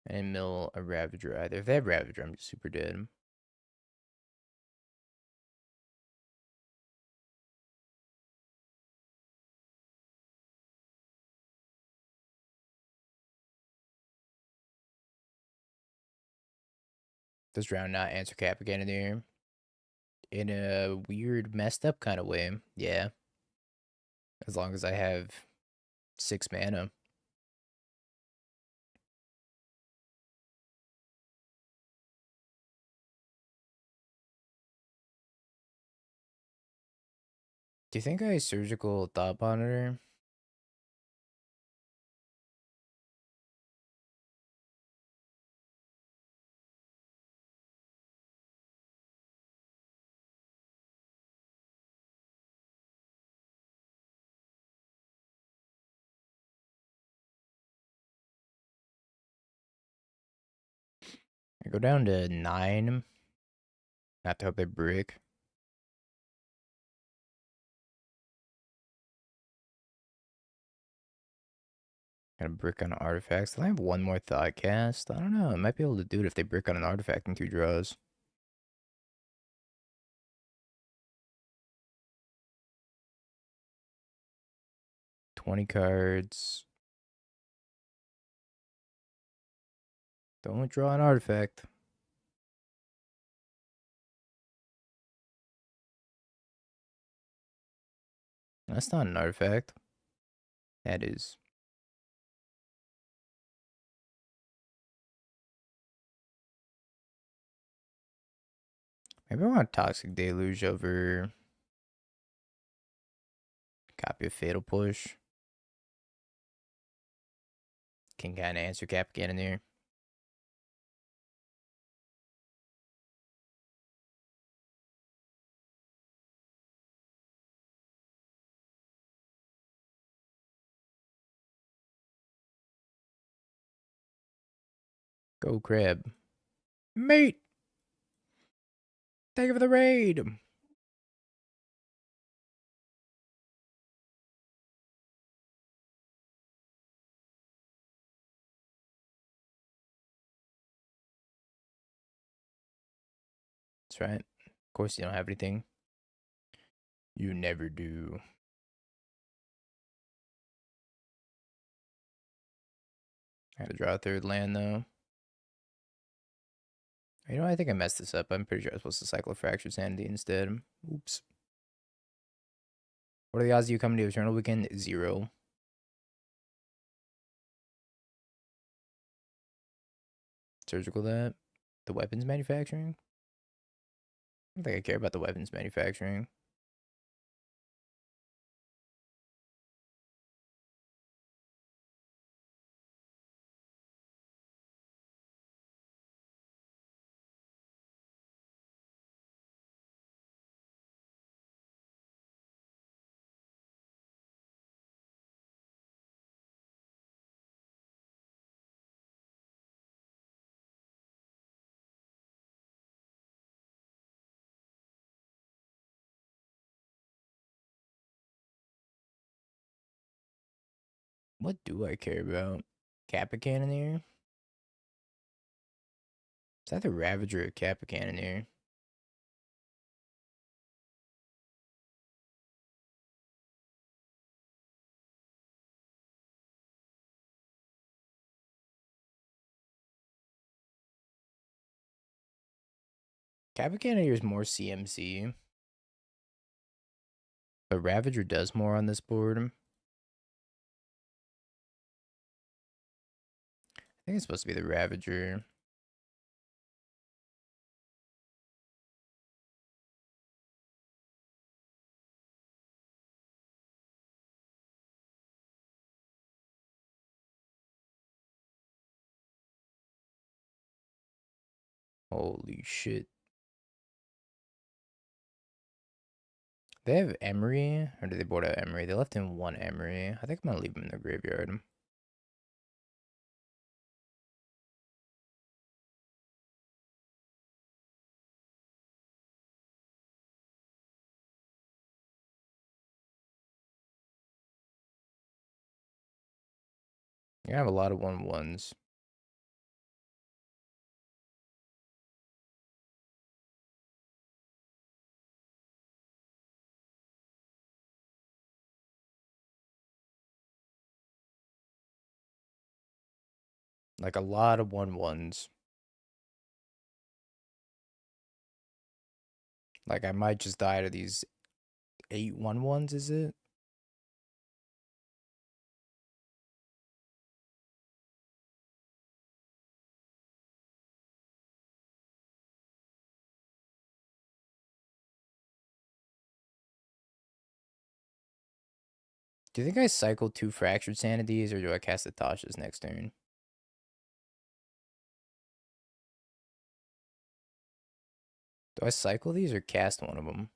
And mill a Ravager either. If they have Ravager, I'm just super dead. This round not answer Cap again in there. In a weird, messed up kind of way. Yeah. As long as I have 6 mana. Do you think I surgical thought monitor? I go down to 9. Not to hope they brick. Got a brick on artifacts. I have one more thought cast. I don't know. I might be able to do it if they brick on an artifact in 2 draws. $20 cards. Don't draw an artifact. That's not an artifact. That is. Maybe I want Toxic Deluge over copy of Fatal Push. Can kind of answer Cap again in there. Go Crab. Mate! Thank you for the raid! That's right. Of course you don't have anything. You never do. I had to draw a third land though. You know, I think I messed this up. I'm pretty sure I was supposed to cycle a Fractured Sanity instead. Oops. What are the odds of you coming to Eternal Weekend? 0. Surgical that. The weapons manufacturing? I don't think I care about the weapons manufacturing. What do I care about? Kappa Cannoneer? Is that the Ravager or Kappa Cannoneer? Kappa Cannoneer is more CMC. But Ravager does more on this board. I think it's supposed to be the Ravager. Holy shit. They have Emery? Or did they board out Emery? They left in one Emery. I think I'm going to leave him in the graveyard. You're going to have a lot of 1/1s. Like a lot of 1/1s. Like I might just die to these 8 1/1s, is it? Do you think I cycle 2 Fractured Sanities or do I cast the Tasha's next turn? Do I cycle these or cast one of them?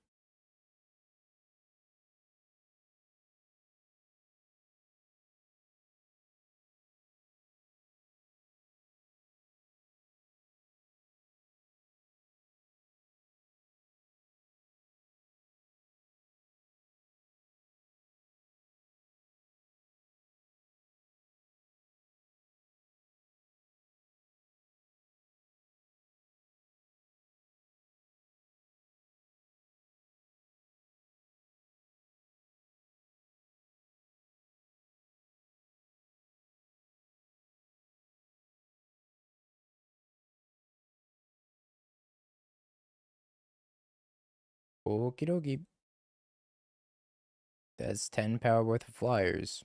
Okie dokie. That's 10 power worth of flyers.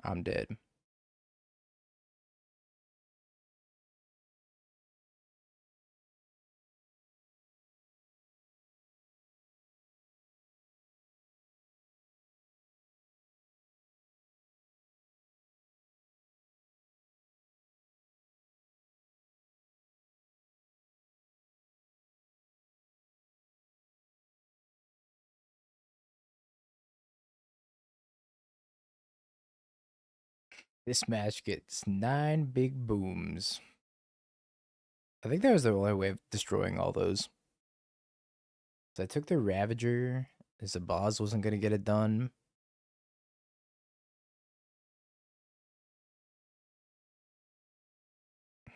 I'm dead. This match gets 9 big booms. I think that was the only way of destroying all those. So I took the Ravager. As the boss wasn't gonna get it done.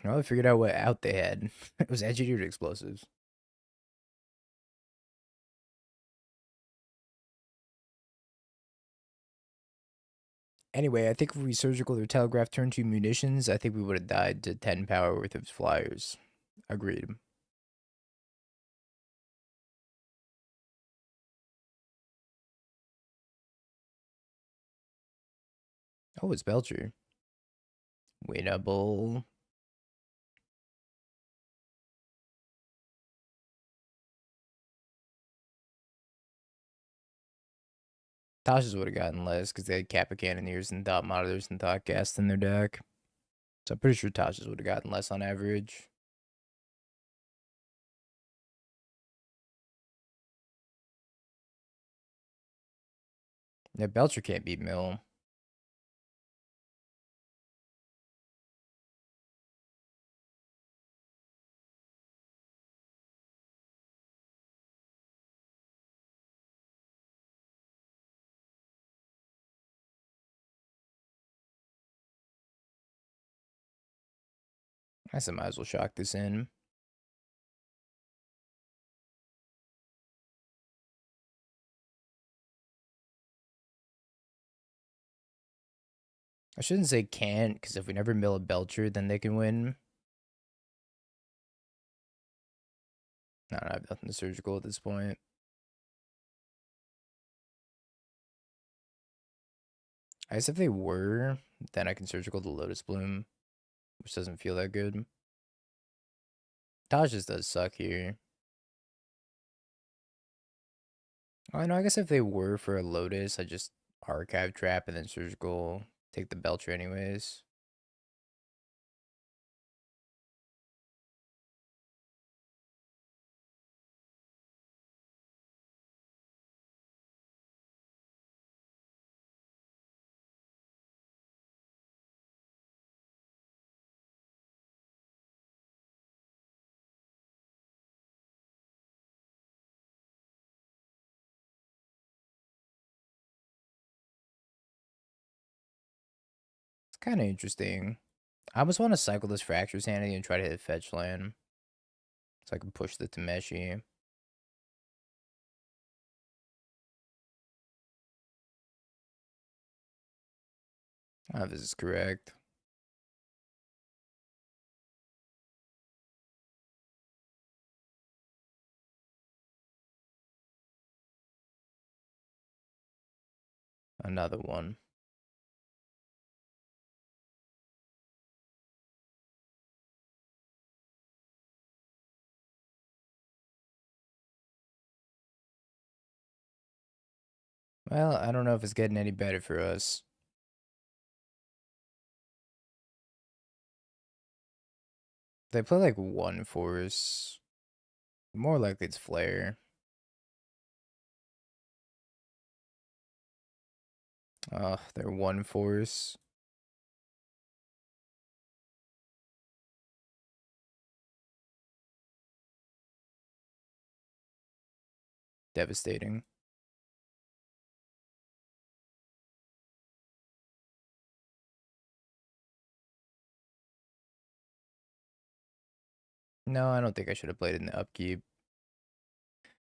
Well, I figured out what out they had. It was engineered explosives. Anyway, I think if we surgical or telegraph turn 2 munitions, I think we would have died to 10 power worth of flyers. Agreed. Oh, it's Belcher. Winnable. Tasha's would have gotten less because they had Kappa Cannoneers and Dot Monitors and Dot Gas in their deck. So I'm pretty sure Tasha's would have gotten less on average. Yeah, Belcher can't beat Mill. I might as well shock this in. I shouldn't say can't, because if we never mill a Belcher, then they can win. No, I have nothing surgical at this point. I guess if they were, then I can surgical the Lotus Bloom, which doesn't feel that good. Taj just does suck here. I know, I guess if they were for a Lotus, I just archive trap and then surgical, take the Belcher anyways. It's kind of interesting. I almost want to cycle this Fracture Sanity and try to hit fetch land. So I can push the Tameshi. I don't know if this is correct. Another one. Well, I don't know if it's getting any better for us. They play like one force. More likely it's Flare. They're one force. Devastating. No, I don't think I should have played it in the upkeep.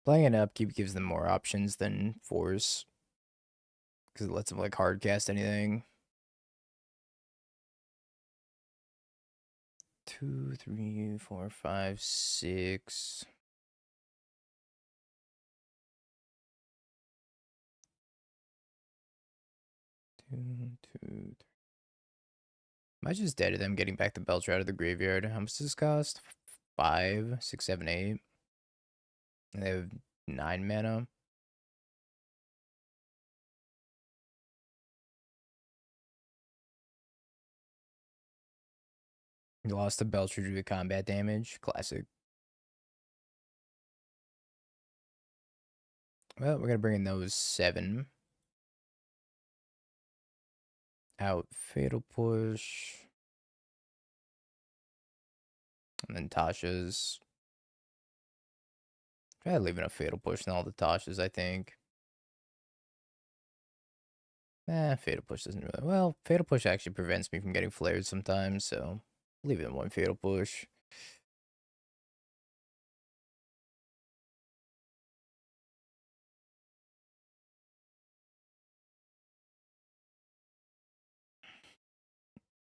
Playing in upkeep gives them more options than force. Because it lets them like hard cast anything. 2, 3, 4, 5, 6. 2, 2, 3. Am I just dead to them getting back the Belcher out of the graveyard? How much does this cost? 5, 6, 7, 8. And they have 9 mana. You lost the Belcher due to combat damage. Classic. Well, we're going to bring in those 7. Out Fatal Push. And then Tasha's. Probably leaving a Fatal Push and all the Toshes, I think. Fatal Push doesn't really... Well, Fatal Push actually prevents me from getting flared sometimes, so leave it in one Fatal Push.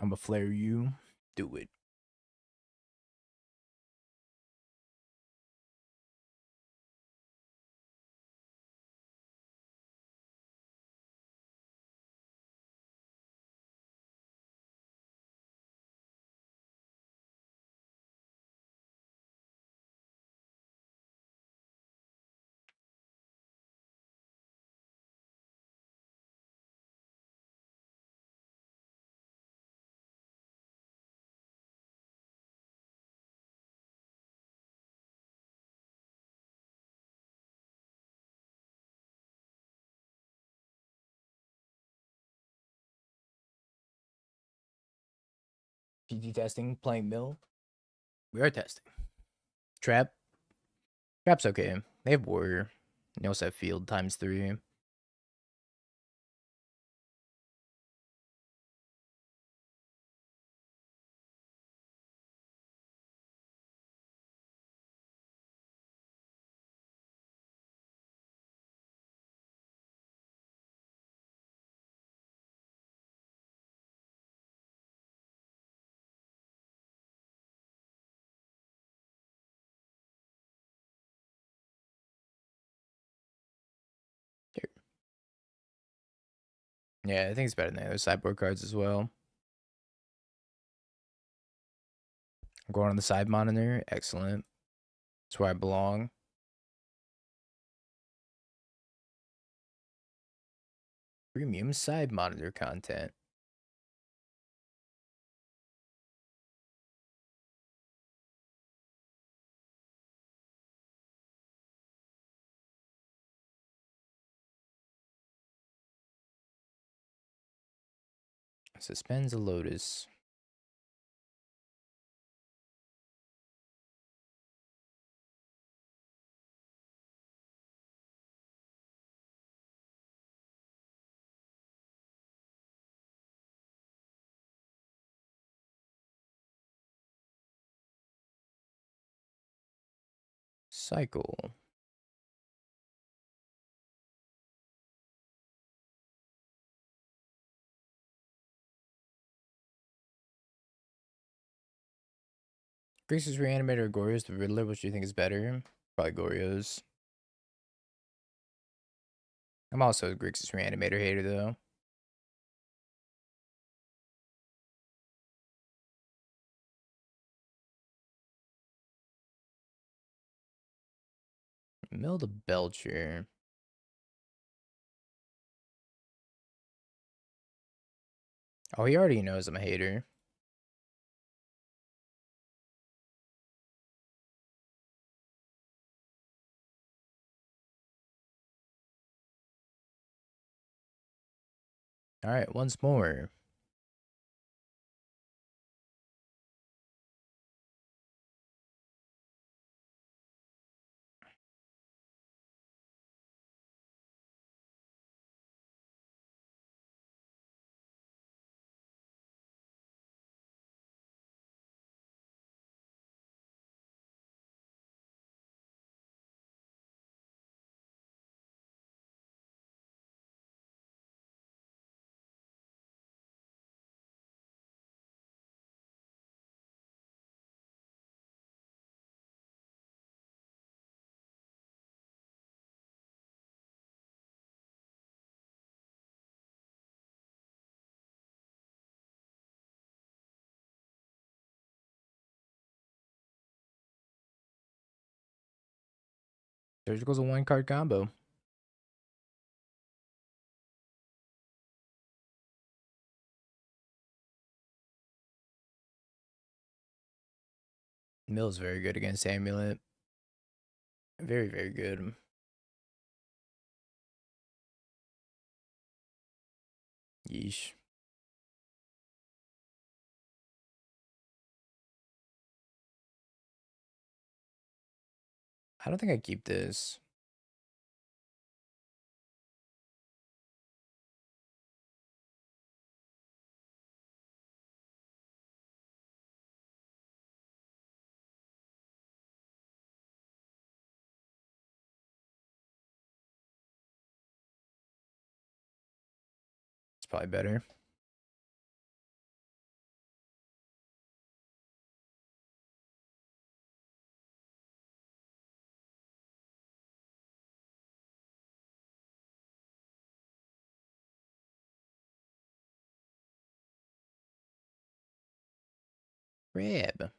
I'm gonna flare you. Do it. GG testing, playing mill. We are testing. Trap. Trap's okay. They have Warrior. They also have Field ×3. Yeah, I think it's better than the other sideboard cards as well. I'm going on the side monitor. Excellent. That's where I belong. Premium side monitor content. Suspends a Lotus. Cycle. Grixis Reanimator or Goryo's the Riddler, which do you think is better? Probably Goryo's. I'm also a Grixis Reanimator hater, though. Mill the Belcher. Oh, he already knows I'm a hater. Alright, once more. Surgical's a one-card combo. Mill's very good against Amulet. Very, very good. Yeesh. I don't think I keep this. It's probably better. Crab.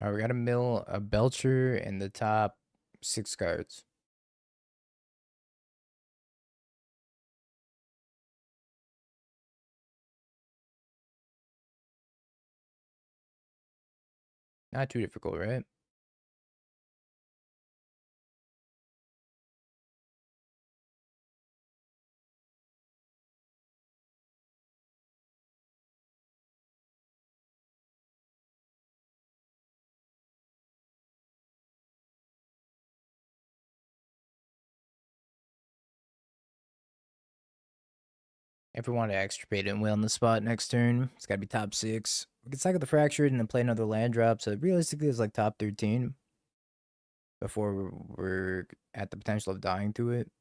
All right, we got a mill, a Belcher, and the top 6 cards. Not too difficult, right? If we want to extirpate it and whale on the spot next turn, it's got to be top 6. We can cycle the Fractured and then play another land drop. So realistically, it's like top 13 before we're at the potential of dying to it.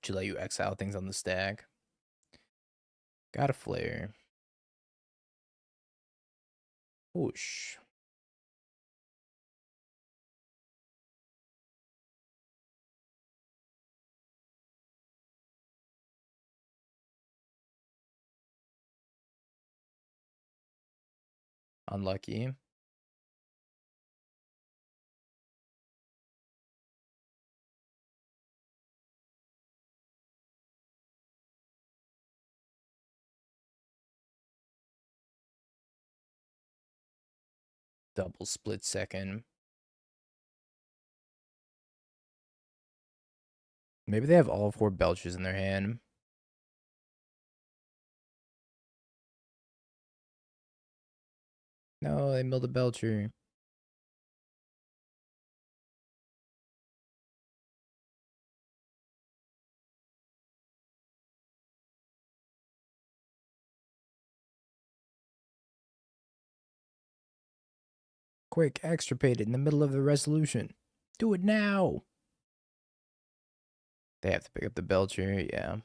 Should let you exile things on the stack. Got a flare. Whoosh. Unlucky. Double split second. Maybe they have all 4 Belchers in their hand. No, they milled a Belcher. Quick, extirpate it in the middle of the resolution. Do it now. They have to pick up the Belcher, yeah.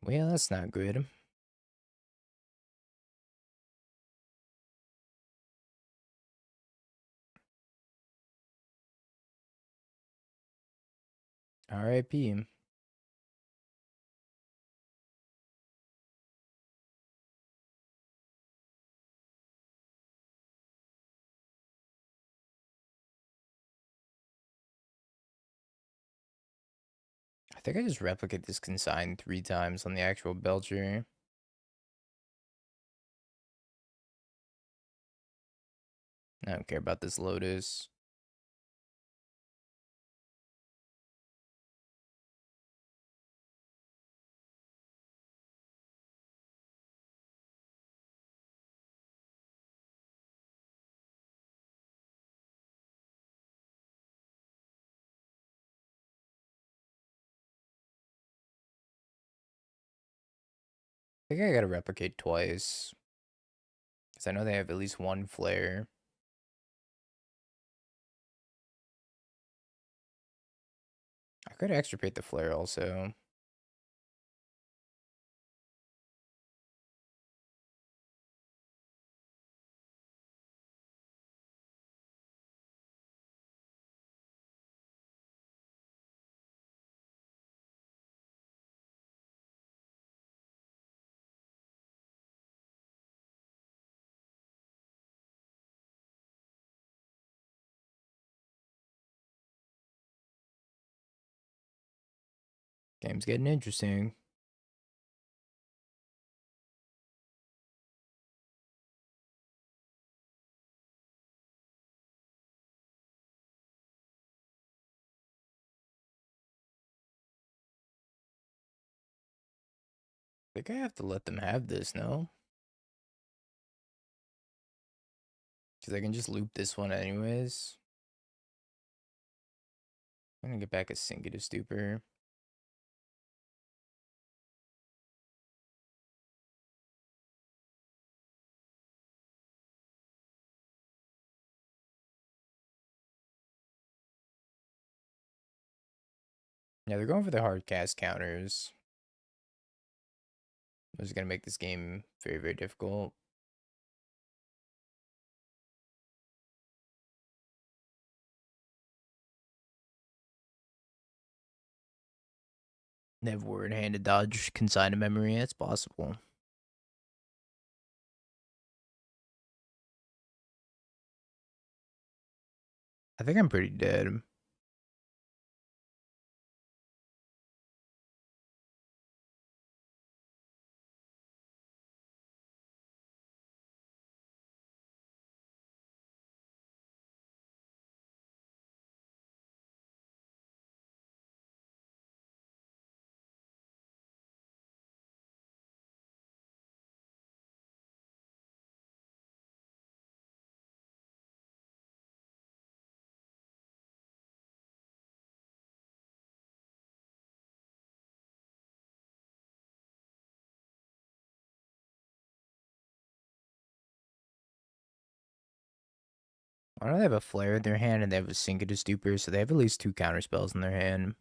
Well, that's not good. R.I.P. I think I just replicate this consign 3 times on the actual Belcher. I don't care about this Lotus. I think I gotta replicate twice. Because I know they have at least 1 flare. could extirpate the flare also. Game's getting interesting. I think I have to let them have this, no? Because I can just loop this one anyways. I'm gonna get back a Singular Stupor. Yeah, they're going for the hard cast counters. Which is gonna make this game very, very difficult. They have word handed dodge consigned memory. It's possible. I think I'm pretty dead. Why don't they have a flare in their hand and they have a Singular Stupor, so they have at least 2 counter spells in their hand.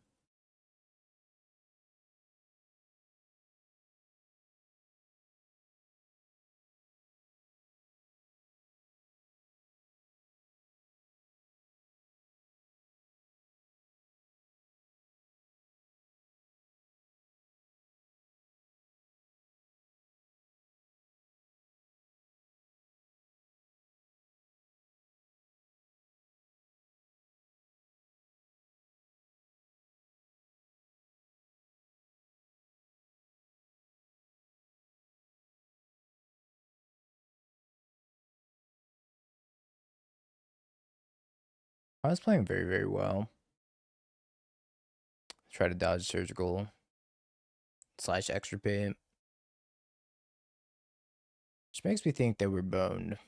I was playing very, very well. Try to dodge surgical / extirpate. Which makes me think that we're boned.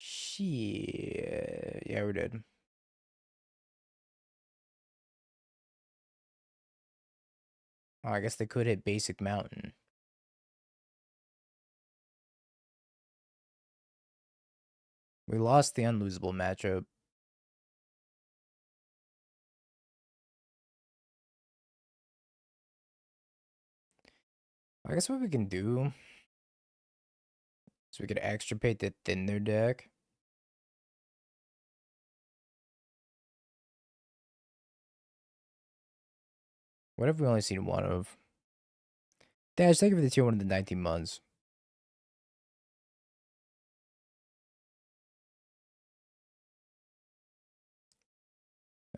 Shit. Yeah, we're dead. Oh, I guess they could hit basic mountain. We lost the unlosable matchup. I guess what we can do is we could extirpate the thin their deck. What have we only seen one of? Dash, thank you for the tier 1 of the 19 months.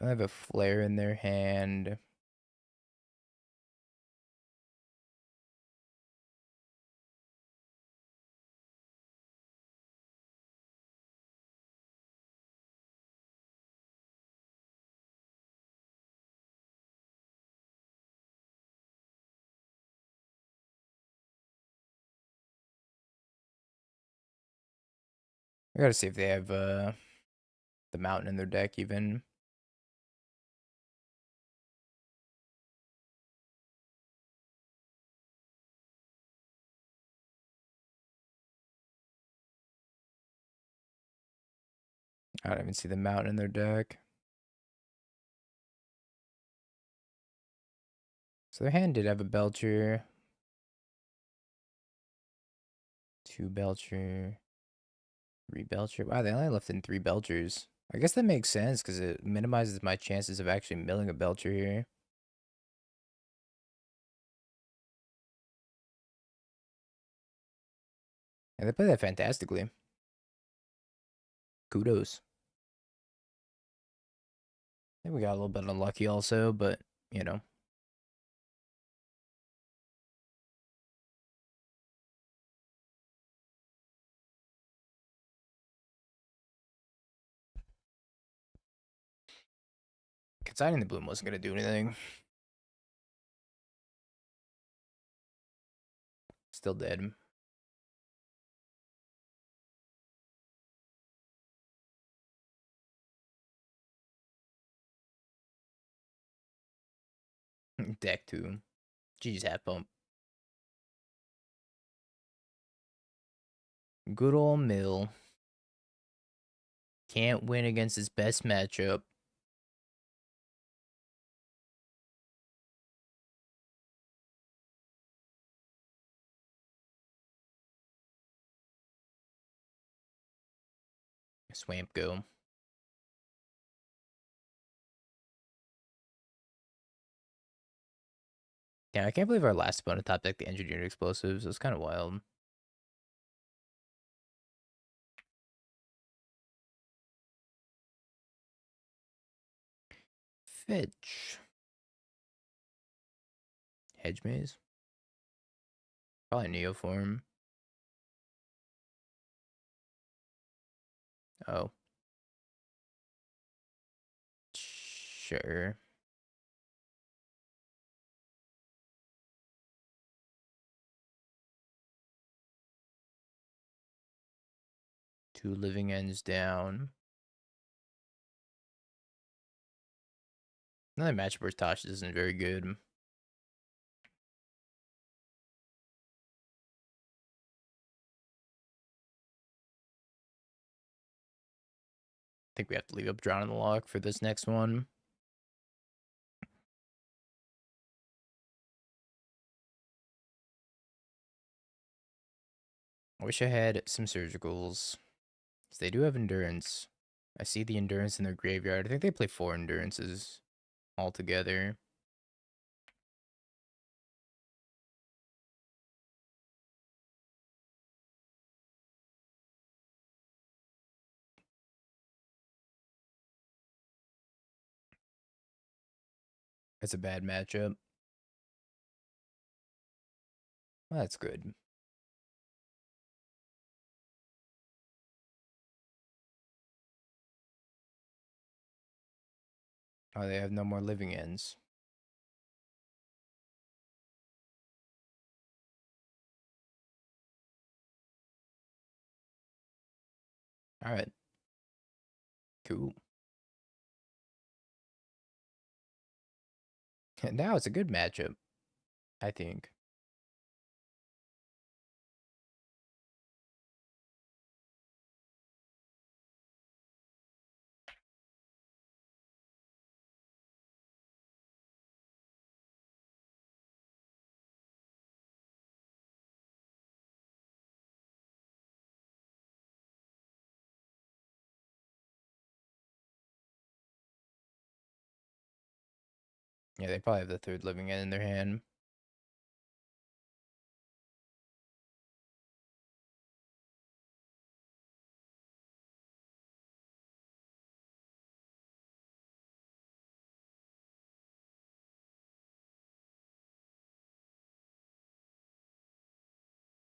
I have a flare in their hand. I gotta see if they have the mountain in their deck even. I don't even see the mountain in their deck. So their hand did have a Belcher. 2 Belcher. 3 Belcher. Wow, they only left in 3 Belchers. I guess that makes sense because it minimizes my chances of actually milling a Belcher here. And they play that fantastically. Kudos. I think we got a little bit unlucky also, but, you know. Consigning the bloom wasn't going to do anything. Still dead. Deck 2. GG's half pump. Good old Mill. Can't win against his best matchup. Swamp go. Yeah, I can't believe our last opponent top deck the engineered explosives. It was kind of wild. Fetch. Hedge maze. Probably Neoform. Oh. Sure. Two living ends down. Another matchup where Tosh isn't very good. I think we have to leave up Drown in the Lock for this next one. I wish I had some surgicals. Because they do have endurance. I see the endurance in their graveyard. I think they play 4 endurances altogether. That's a bad matchup. Well, that's good. Oh, they have no more living ends. All right. Cool. Now it's a good matchup, I think. Yeah, they probably have the 3rd living end in their hand.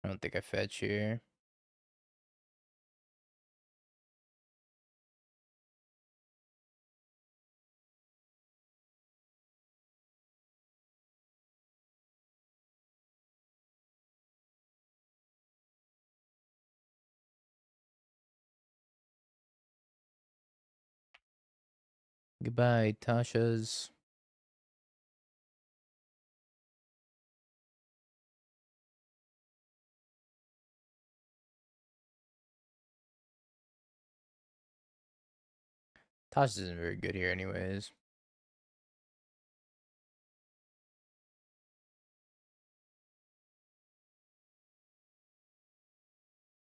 I don't think I fetch here. Goodbye, Tasha's. Tasha's isn't very good here anyways.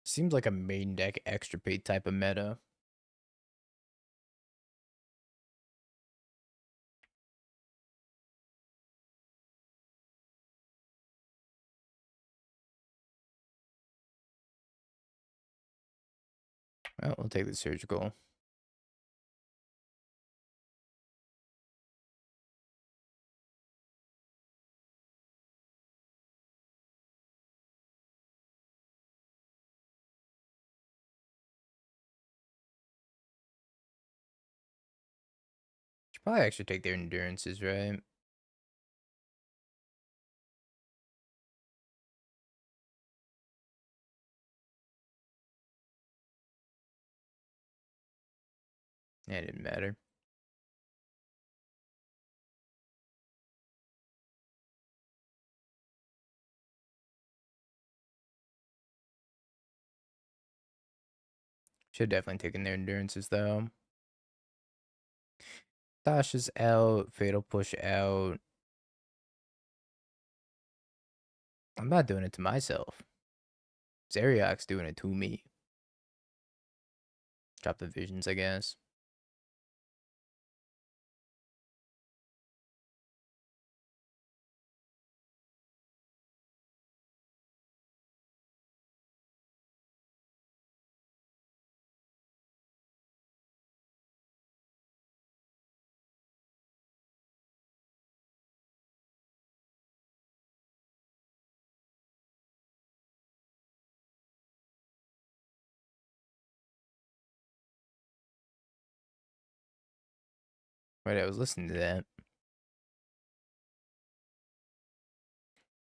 Seems like a main deck extirpate type of meta. Well, we'll take the surgical. Should probably actually take their endurances, right? Yeah, it didn't matter. Should have definitely taken their endurances though. Tasha's out. Fatal push out. I'm not doing it to myself. Zeriak's doing it to me. Drop the visions, I guess. Right, I was listening to that.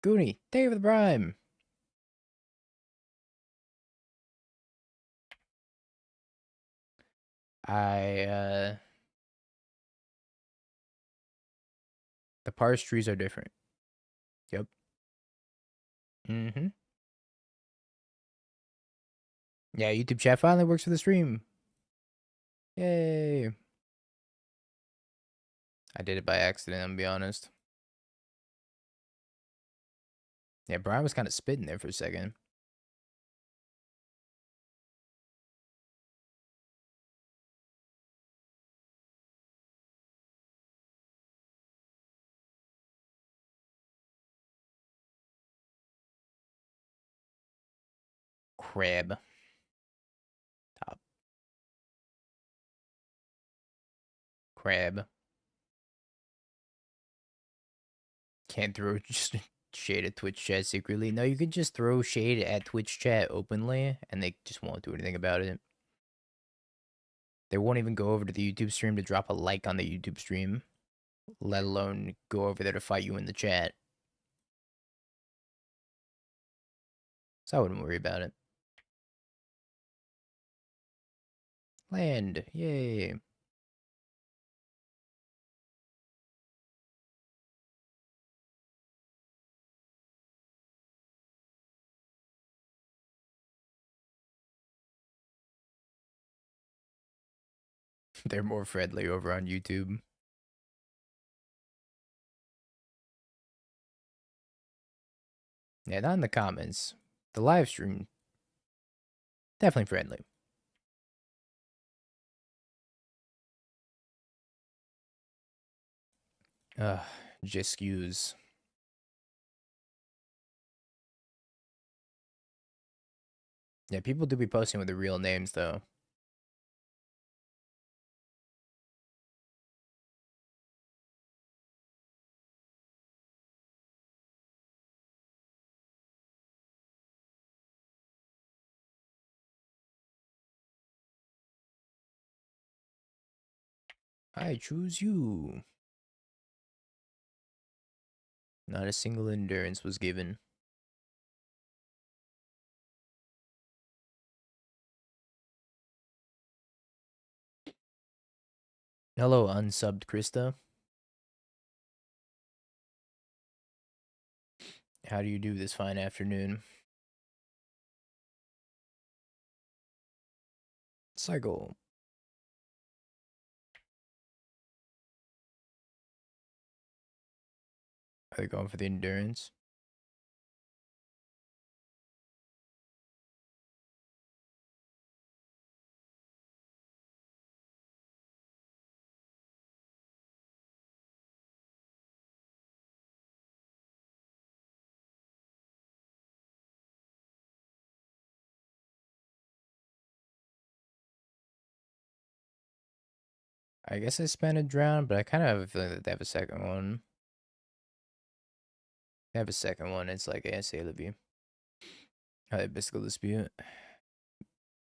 Goonie, thank you for the prime. The parse trees are different. Yep. Mm-hmm. Yeah, YouTube chat finally works for the stream. Yay. I did it by accident, I'm gonna be honest. Yeah, Brian was kind of spitting there for a second. Crab. Top. Crab. Can't throw just shade at Twitch chat secretly. No, you can just throw shade at Twitch chat openly, and they just won't do anything about it. They won't even go over to the YouTube stream to drop a like on the YouTube stream, let alone go over there to fight you in the chat. So I wouldn't worry about it. Land. Yay. They're more friendly over on YouTube. Yeah, not in the comments. The live stream, definitely friendly. Just excuse. Yeah, people do be posting with the real names though. I choose you. Not a single endurance was given. Hello, unsubbed Krista. How do you do this fine afternoon? Cycle. Are they going for the endurance? I guess I spent a drown, but I kind of have a feeling that they have a second one. They have a second one. It's like ASA Libby. Oh, they Mystical Dispute.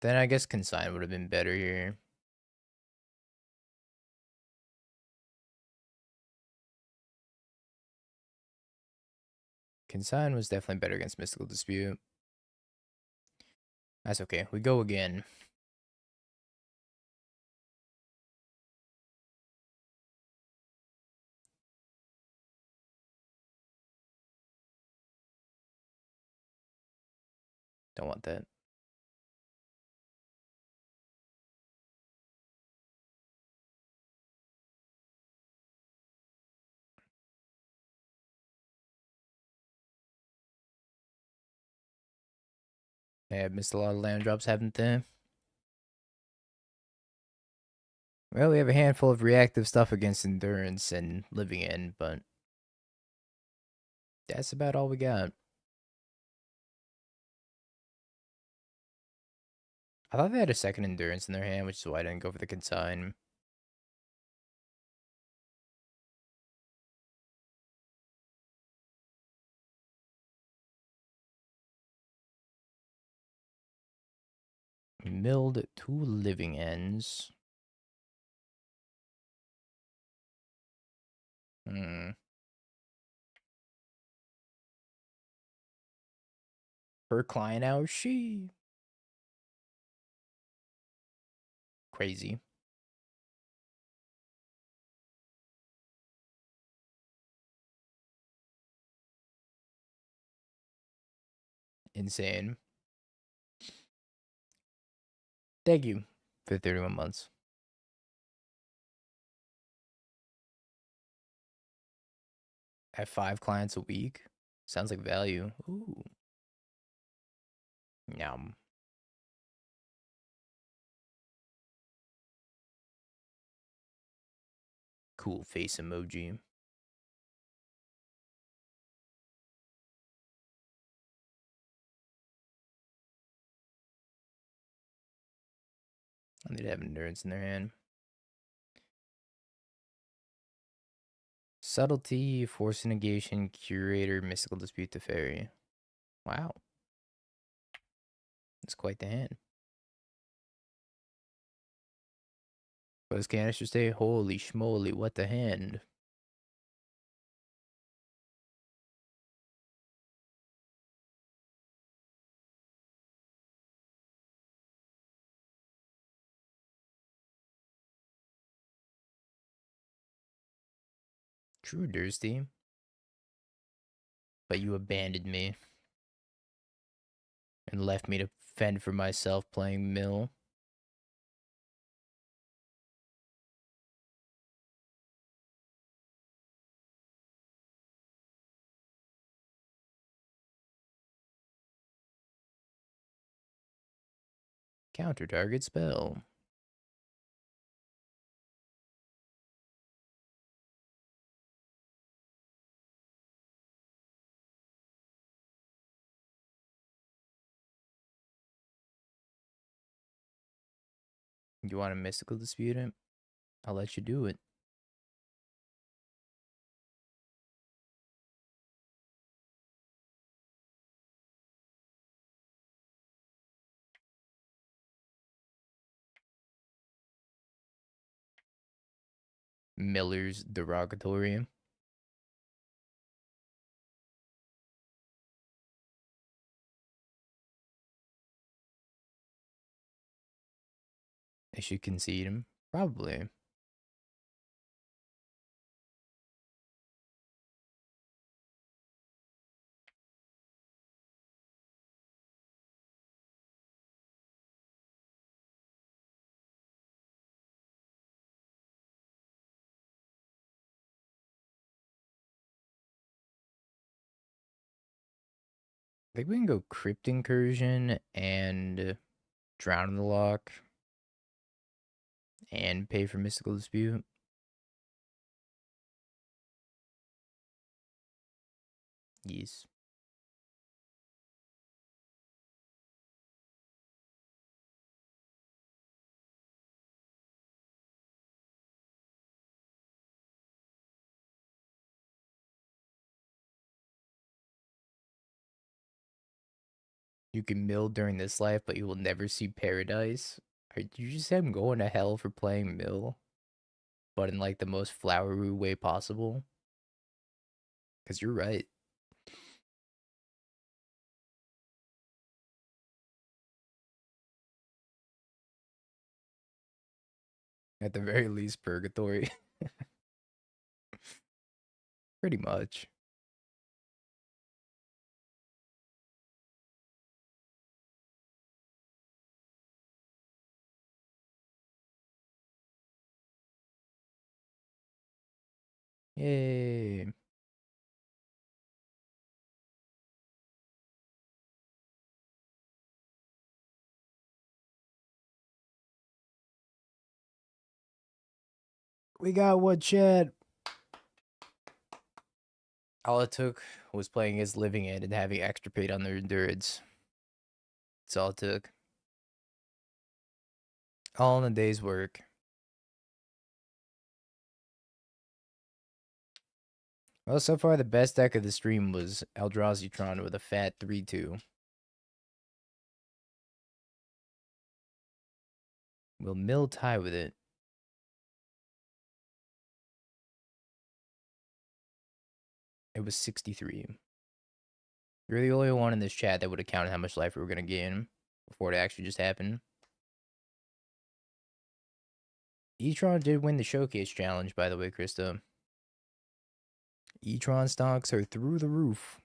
Then I guess Consign would have been better here. Consign was definitely better against Mystical Dispute. That's okay. We go again. Don't want that. Yeah, I've missed a lot of land drops, haven't they? Well, we have a handful of reactive stuff against Endurance and Living End, but that's about all we got. I thought they had a second Endurance in their hand, which is why I didn't go for the Consign. Milled 2 Living Ends. Per client hour, she. Crazy. Insane. Thank you for 31 months. Have 5 clients a week. Sounds like value. Ooh. Yum. Cool face emoji. I need to have endurance in their hand. Subtlety, Force Negation, Curator, Mystical Dispute to Fairy. Wow. That's quite the hand. What does Canister say? Holy schmoly, what the hand. True, Dursty. But you abandoned me and left me to fend for myself playing Mill. Counter target spell. You want a Mystical Dispute it? I'll let you do it. Miller's Derogatory. They should concede him. Probably. think we can go Crypt Incursion and Drown in the Lock and pay for Mystical Dispute. Yes. You can mill during this life, but you will never see paradise. Are you just say I'm going to hell for playing mill, but in like the most flowery way possible? Because you're right. At the very least, purgatory. Pretty much. Yay. We got one, chat. All it took was playing as Living End and having extra paid on their endurance. That's all it took. All in a day's work. Well, so far the best deck of the stream was Eldrazi Tron with a fat 3/2. Will Mill tie with it? It was 63. You're the only one in this chat that would have counted how much life we were going to gain before it actually just happened. E-Tron did win the Showcase Challenge, by the way, Krista. E-Tron stocks are through the roof.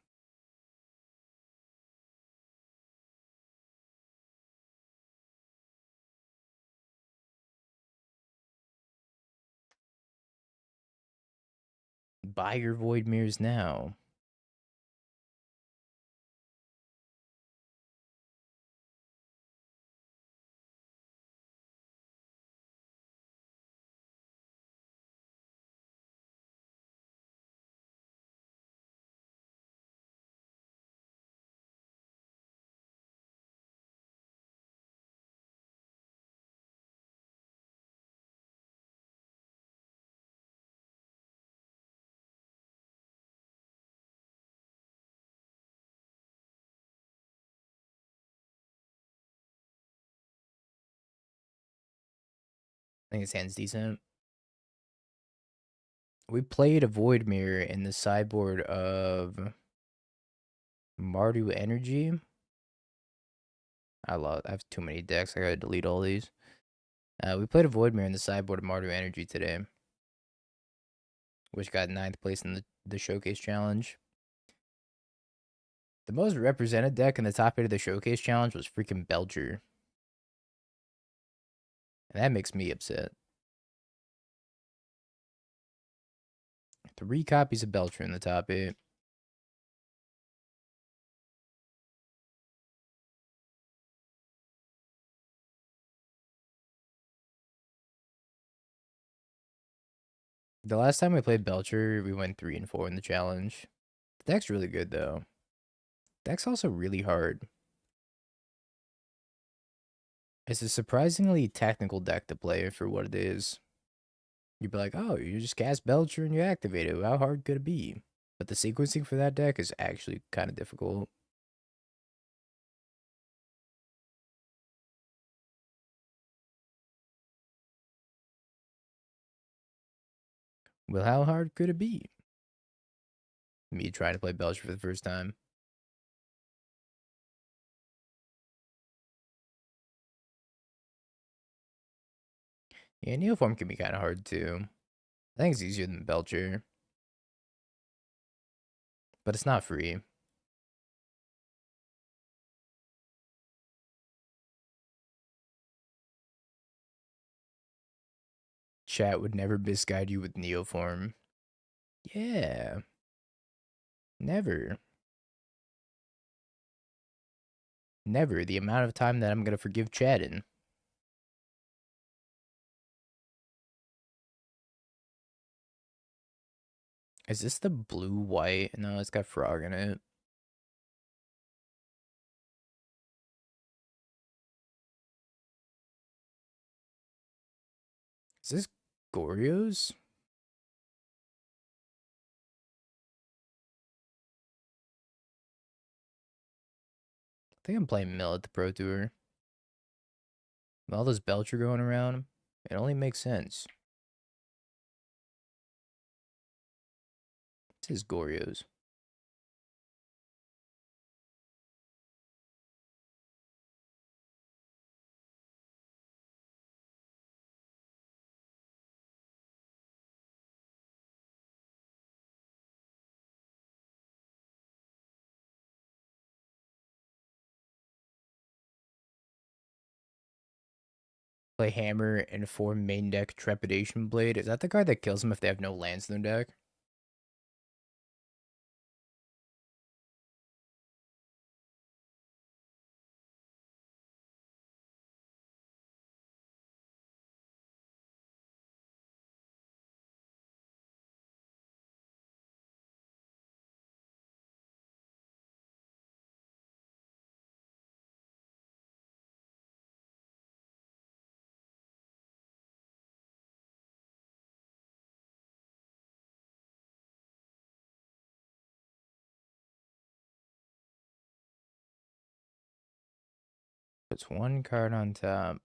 Buy your Void Mirrors now. I think his hand's decent. We played a Void Mirror in the sideboard of Mardu Energy. I have too many decks. I gotta delete all these. We played a Void Mirror in the sideboard of Mardu Energy today, which got 9th place in the Showcase Challenge. The most represented deck in the top 8 of the Showcase Challenge was freaking Belcher. And that makes me upset. 3 copies of Belcher in the top 8. The last time we played Belcher, we went 3 and 4 in the challenge. The deck's really good though. The deck's also really hard. It's a surprisingly technical deck to play for what it is. You'd be like, oh, you just cast Belcher and you activate it. How hard could it be? But the sequencing for that deck is actually kind of difficult. Well, how hard could it be? Me trying to play Belcher for the first time. Yeah, Neoform can be kind of hard too. I think it's easier than Belcher. But it's not free. Chat would never misguide you with Neoform. Yeah. Never. Never the amount of time that I'm gonna forgive Chad in. Is this the blue white? No, it's got frog in it. Is this Goryo's? I think I'm playing Mill at the Pro Tour. With all those Belcher going around, it only makes sense. This is Goryo's. Play Hammer and 4 main deck Trepidation Blade. Is that the card that kills them if they have no lands in their deck? Puts 1 card on top.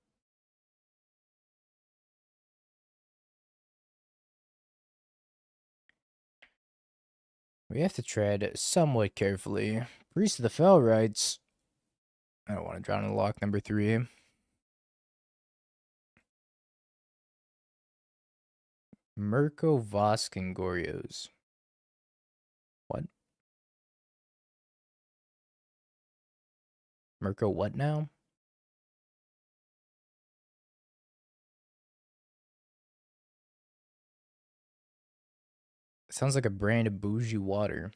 We have to tread somewhat carefully. Priest of the Fell writes, I don't want to drown in lock number 3. Mirko, Vosk, and Goryo's. What? Mirko what now? Sounds like a brand of bougie water.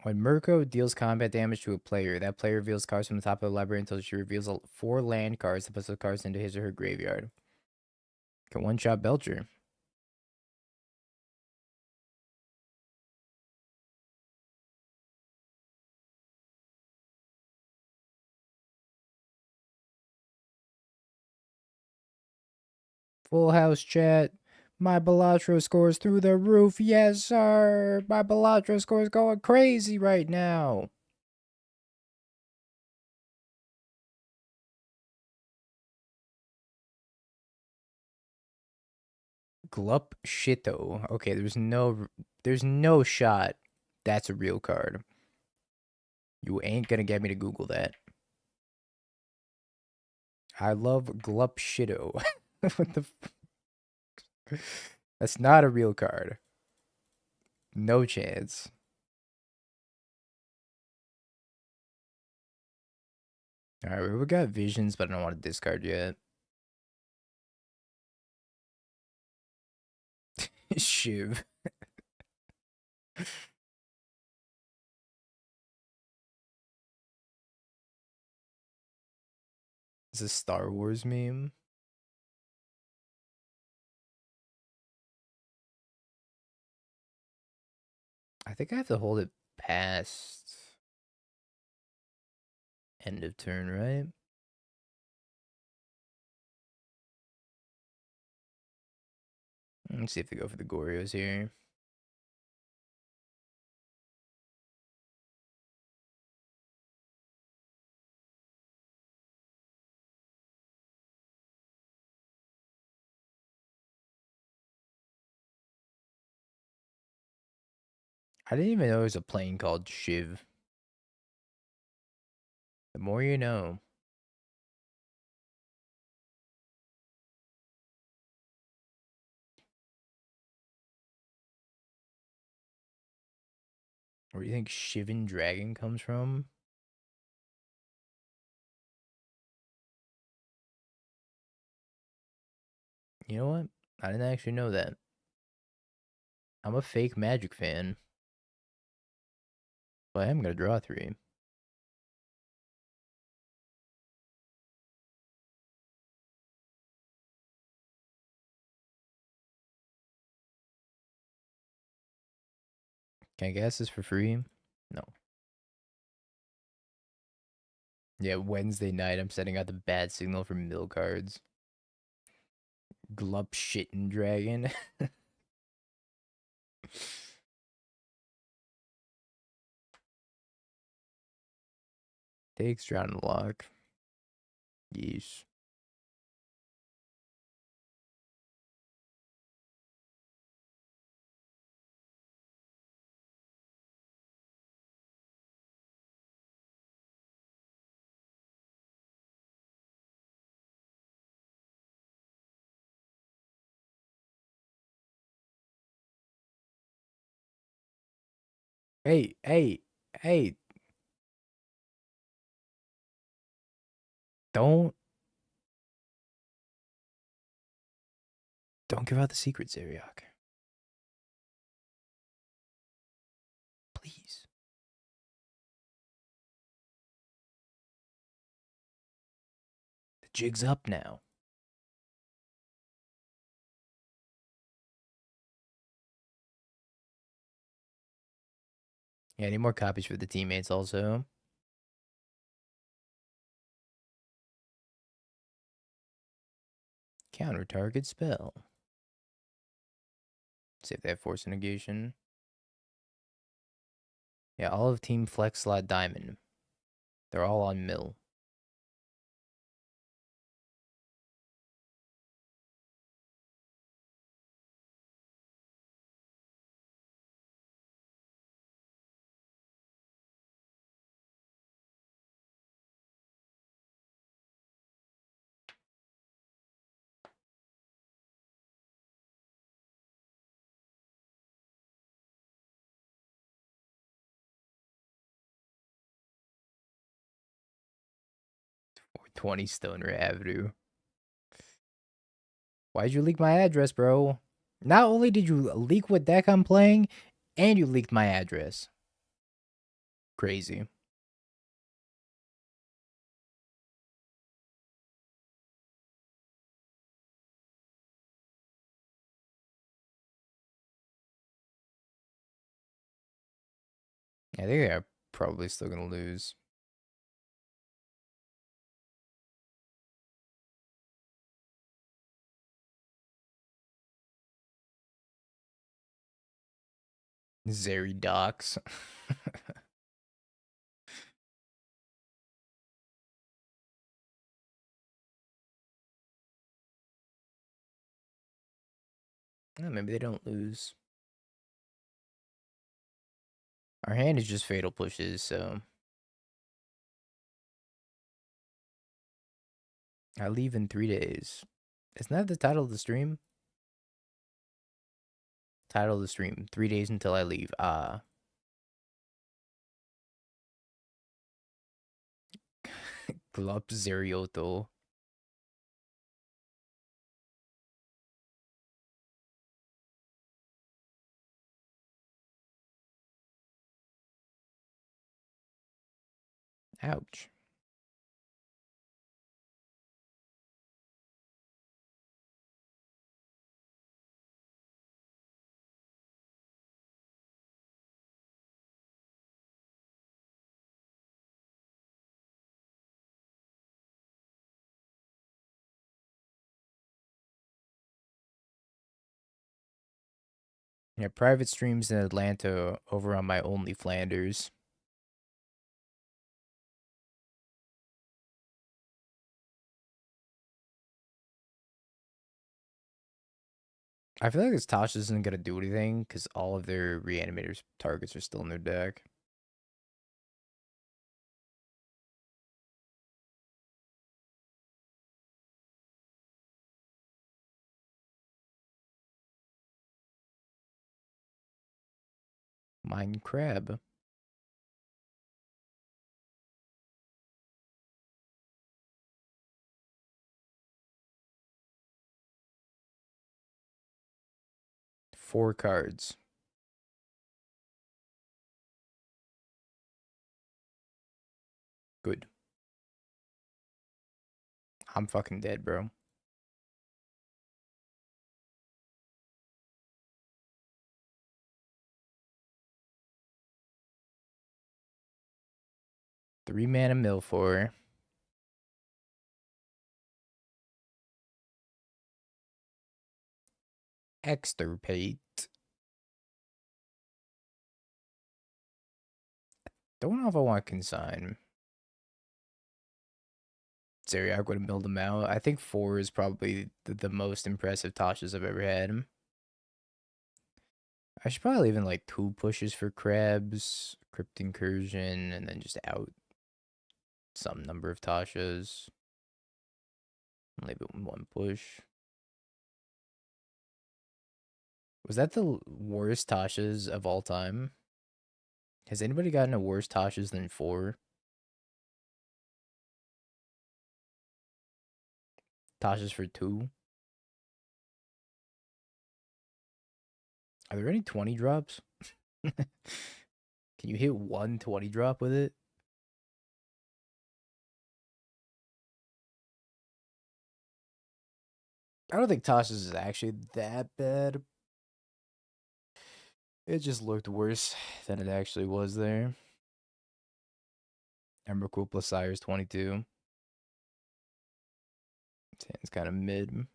When Mirko deals combat damage to a player, that player reveals cards from the top of the library until she reveals 4 land cards and puts those cards into his or her graveyard. Can one-shot Belcher. Full house chat. My Balatro scores through the roof. Yes, sir. My Balatro score is going crazy right now. Glup Shito. Okay, there's no shot that's a real card. You ain't gonna get me to Google that. I love Glup Shito. What the That's not a real card. No chance. Alright, we got visions, but I don't want to discard yet. Shiv. Is a Star Wars meme? I think I have to hold it past end of turn, right? Let's see if they go for the Gorios here. I didn't even know there was a plane called Shiv. The more you know. Where do you think Shivan Dragon comes from? You know what? I didn't actually know that. I'm a fake Magic fan. Well, I am going to draw 3. Can I guess this for free? No. Yeah, Wednesday night, I'm setting out the bad signal for mill cards. Glup shitting dragon. Takes drown lock. Yeesh. Hey, hey, hey. Don't give out the secret, Zeriak. Please. The jig's up now. Yeah, I need more copies for the teammates also. Counter target spell. See if they have force negation. Yeah, all of Team Flex Slot Diamond. They're all on mill. Or 20 Stoner Avenue. Why'd you leak my address, bro? Not only did you leak what deck I'm playing, and you leaked my address. Crazy. I think they are probably still gonna lose. Zeri Docs. Maybe they don't lose. Our hand is just fatal pushes, so I leave in 3 days. Isn't that the title of the stream? Title of the stream. 3 days until I leave. Glup Zerioto. Ouch. Yeah, private streams in Atlanta over on my Only Flanders. I feel like this Tosh isn't gonna do anything because all of their reanimators targets are still in their deck. Mine crab. Four cards. I'm fucking dead, bro. Three mana mill for extirpate. Don't know if I want consign. Zeriak would have milled him out. I think 4 is probably the most impressive Tasha's I've ever had. I should probably leave in like 2 pushes for crabs, crypt incursion, and then just out some number of Tashas. Leave it in 1 push. Was that the worst Tashas of all time? Has anybody gotten a worse Tashas than 4? Tashas for 2? Are there any 20 drops? Can you hit 1 20 drop with it? I don't think Tasha's is actually that bad. It just looked worse than it actually was there. Emrakul plus Sire's 22. It's kind of mid.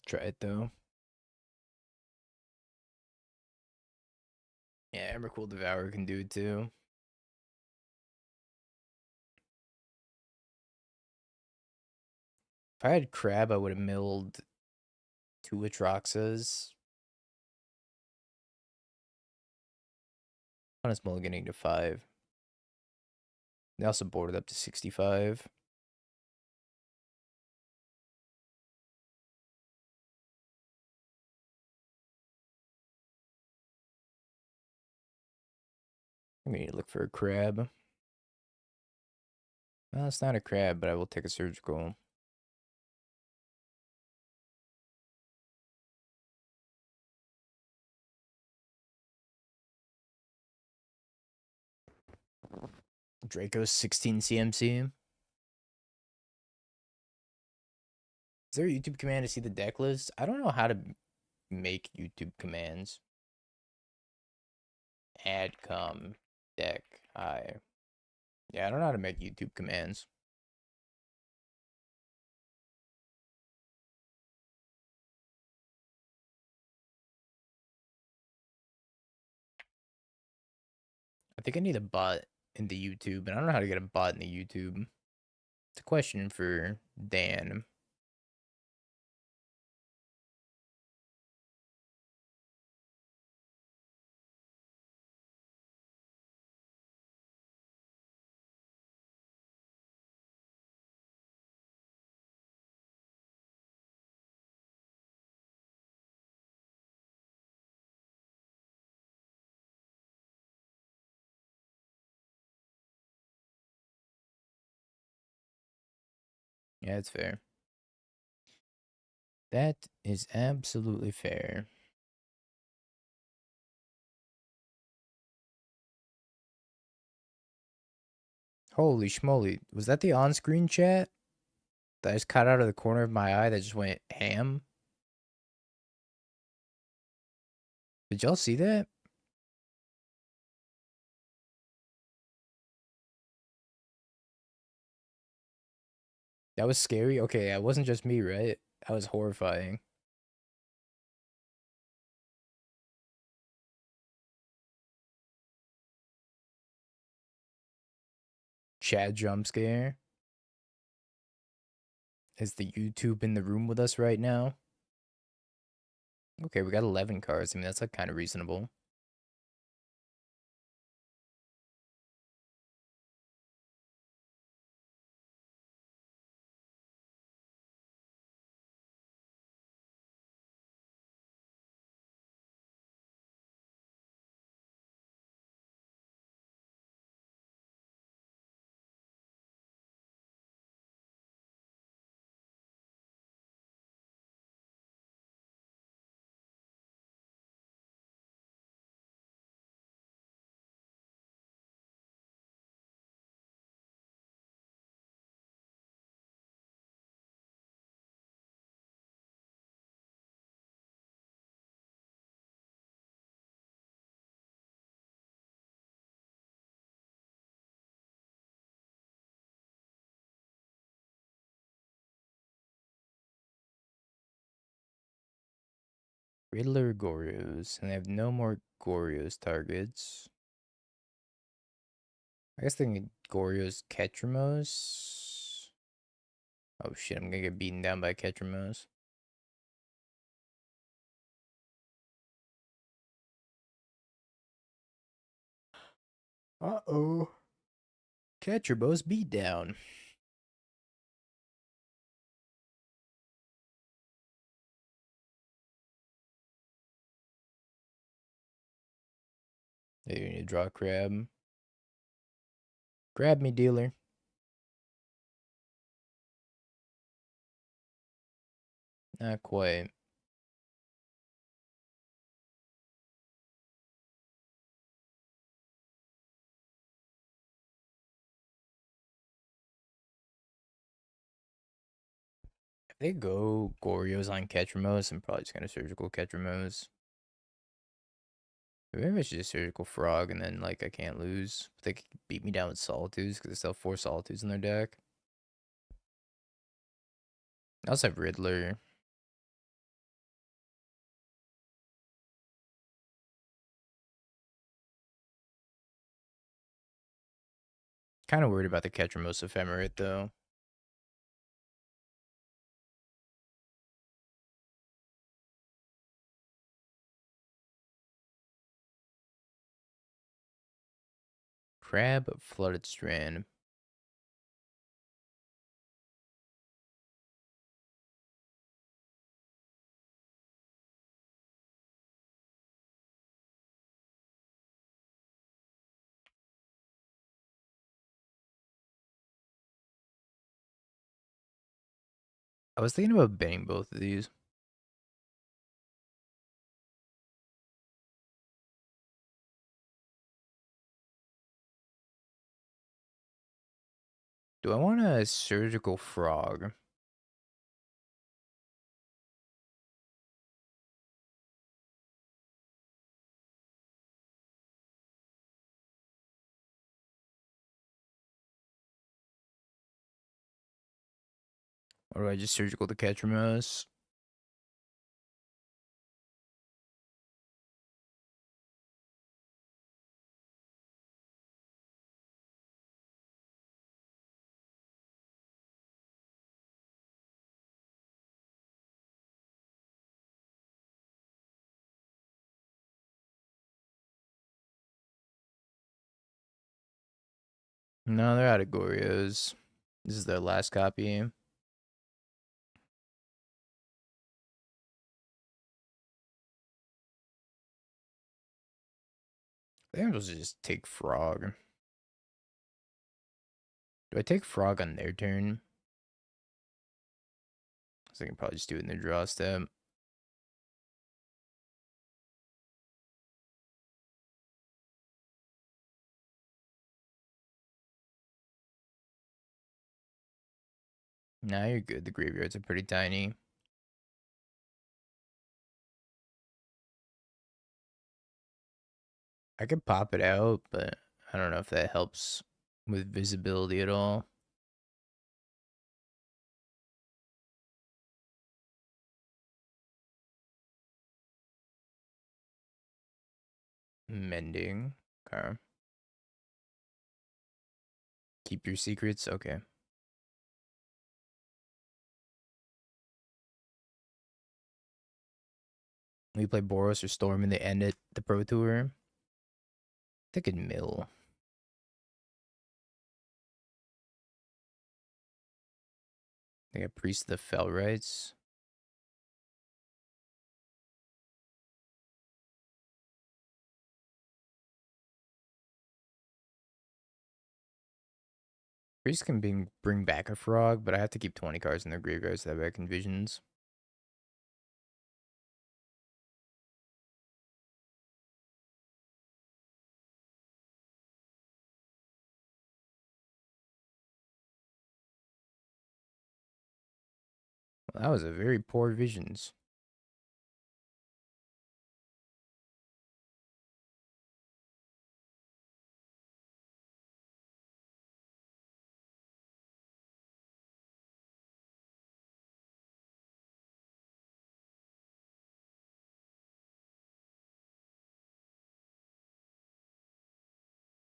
Try it though. Yeah, Emrakul Devour can do it too. If I had Crab, I would have milled 2 Atroxas. On his mulliganing to 5. They also boarded up to 65. I'm gonna need to look for a crab. Well, it's not a crab, but I will take a surgical. Draco's 16 CMC. Is there a YouTube command to see the deck list? I don't know how to make YouTube commands. Adcom deck. Yeah, I don't know how to make YouTube commands. I think I need a bot in the YouTube, and I don't know how to get a bot in the YouTube. It's a question for Dan. Yeah, it's fair. That is absolutely fair. Holy schmoly. Was that the on-screen chat that I just caught out of the corner of my eye that just went ham? Did y'all see that? That was scary? Okay, it wasn't just me, right? That was horrifying. Chat jump scare. Is the YouTube in the room with us right now? Okay, we got 11 cards. I mean, that's like kind of reasonable. Riddler Gorios, and they have no more Gorios targets. I guess they can get Gorios Ketramos. Oh shit, I'm gonna get beaten down by Ketramos. Uh-oh. Ketramos beat down. They need to draw a crab. Grab me, dealer. Not quite. If they go Gorios on Ketramos, I'm probably just gonna surgical Ketramos. Maybe I should just surgical frog and then like I can't lose. But they could beat me down with solitudes because they still have 4 solitudes in their deck. I also have Riddler. Kind of worried about the Ketramos Ephemerate though. Crab Flooded Strand. I was thinking about banning both of these. Do I want a surgical frog? Or do I just surgical the Ketramos? No, they're out of Gorios. This is their last copy. I think I'm supposed to just take frog. Do I take frog on their turn? So I can probably just do it in the draw step. Nah, you're good. The graveyards are pretty tiny. I could pop it out, but I don't know if that helps with visibility at all. Mending. Okay. Keep your secrets. Okay. We play Boros or Storm and they end it the Pro Tour. They could mill. They got Priest of the Fell Rights. Priest can bring back a frog, but I have to keep 20 cards in their graveyards that way I can visions. Well, that was a very poor visions.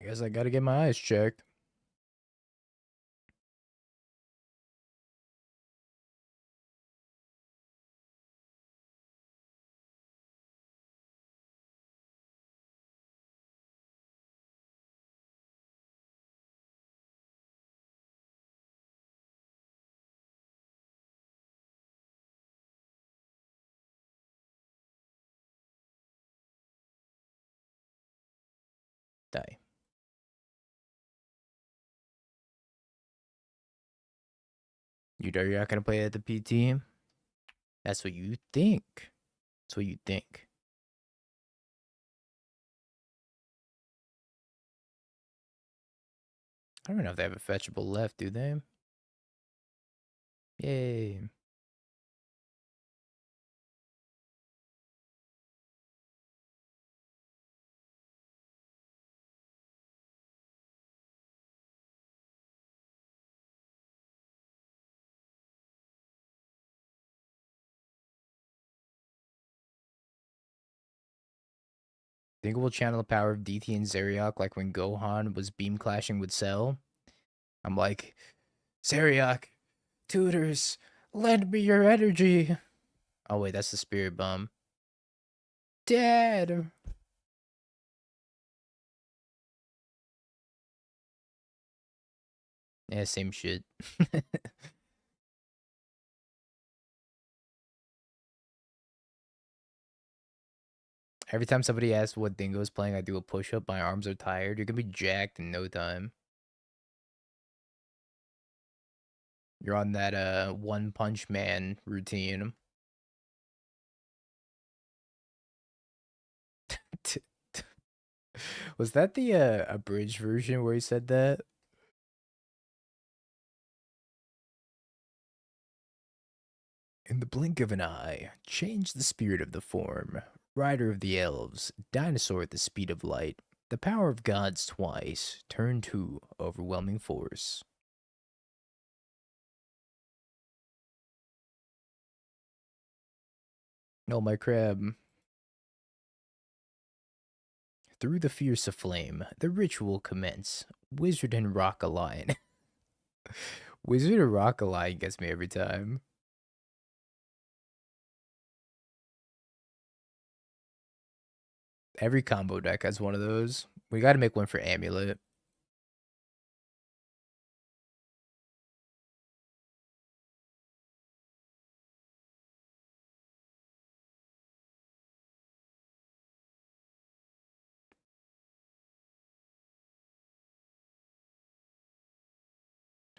guess I gotta get my eyes checked. Die. You're not gonna play at the PT? That's what you think. That's what you think. I don't even know if they have a fetchable left, do they? Yay. Think we'll channel the power of DT and Zeriak like when Gohan was beam clashing with Cell? I'm like, Zeriak, tutors, lend me your energy. Oh wait, that's the spirit bomb. Dad. Yeah, same shit. Every time somebody asks what Dingo's playing, I do a push-up. My arms are tired. You're gonna be jacked in no time. You're on that One Punch Man routine. Was that the abridged version where he said that? In the blink of an eye, change the spirit of the form. Rider of the elves, dinosaur at the speed of light. The power of gods twice, turn to overwhelming force. Oh, my crab. Through the fierce of flame, the ritual commence. Wizard and rock align. Wizard and rock align gets me every time. Every combo deck has one of those. We gotta make one for Amulet.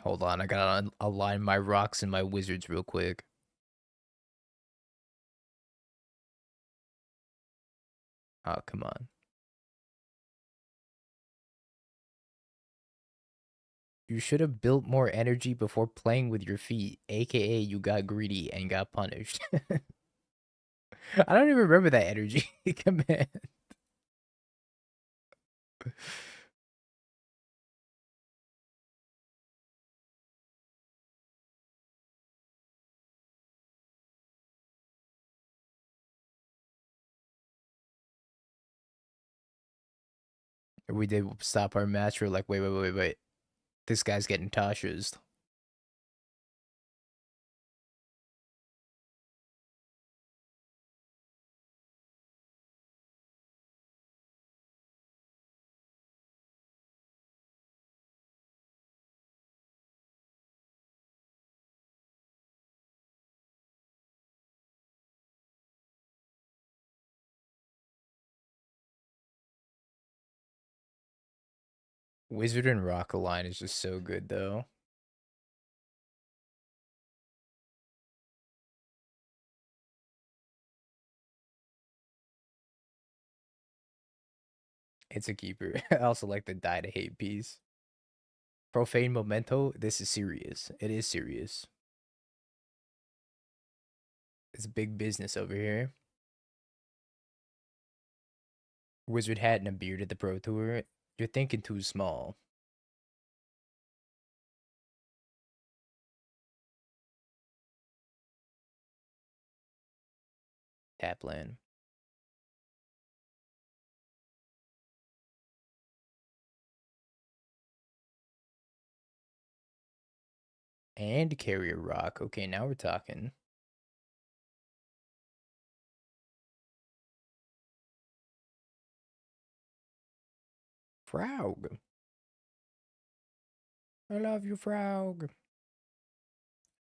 Hold on, I gotta align my rocks and my wizards real quick. Oh, come on. You should have built more energy before playing with your feet, aka you got greedy and got punished. I don't even remember that energy command. We did stop our match. We're like, wait. This guy's getting Tasha's. Wizard and Rock Align is just so good, though. It's a keeper. I also like the Die to Hate piece. Profane Memento, this is serious. It is serious. It's big business over here. Wizard hat and a beard at the Pro Tour. You're thinking too small. Tapland. And carry a rock. Okay, now we're talking. Frog. I love you, Frog.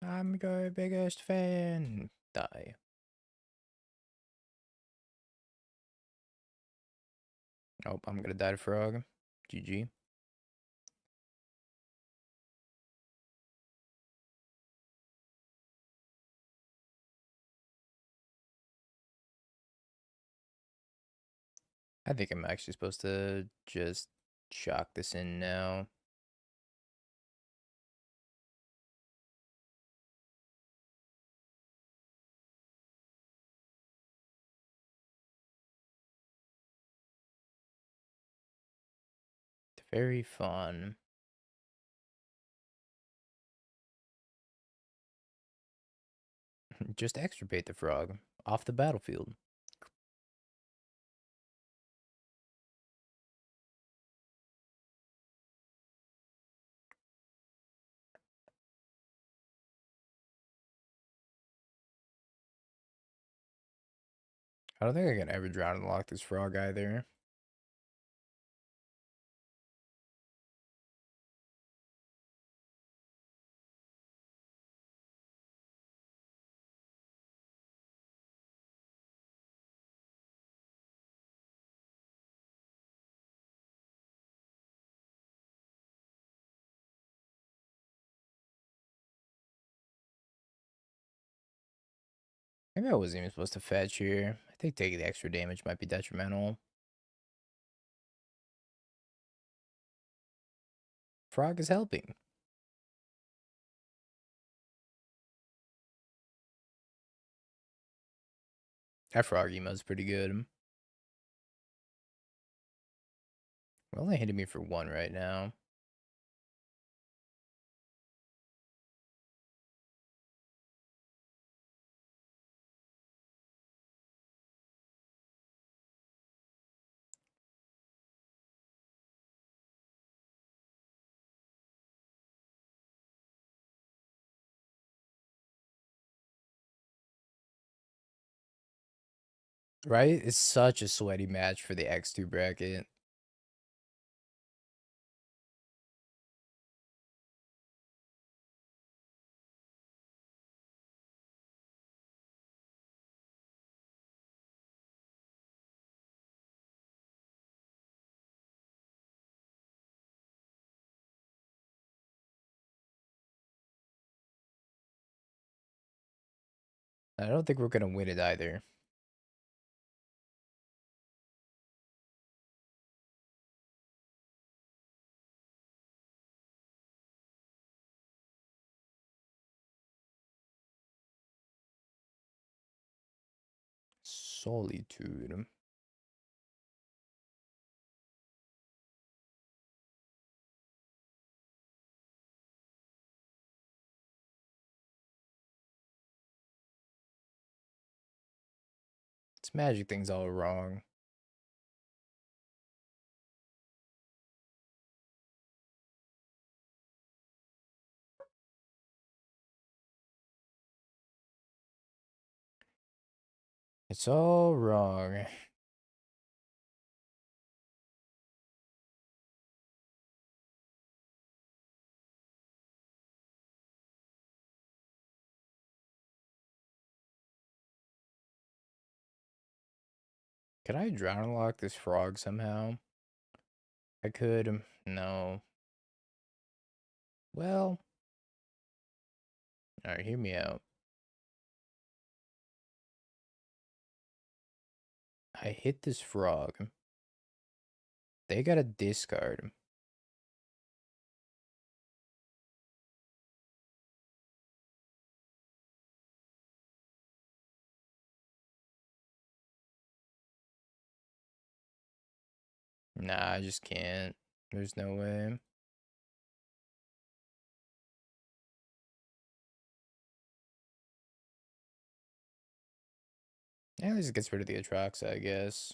I'm your biggest fan. Die. Oh, I'm gonna die to Frog. GG. I think I'm actually supposed to just shock this in now. Very fun. Just extirpate the frog off the battlefield. I don't think I can ever drown and lock this frog either. Maybe I wasn't even supposed to fetch here. I think taking the extra damage might be detrimental. Frog is helping. That frog emo's pretty good. We're only hitting me for one right now. Right? It's such a sweaty match for the X2 bracket. I don't think we're gonna win it either. Solitude. This magic thing's all wrong. It's all wrong. Could I drown lock this frog somehow? I could. No. Well. Alright, hear me out. I hit this frog. They gotta discard. Nah, I just can't. There's no way. Yeah, at least it gets rid of the Atraxa, I guess.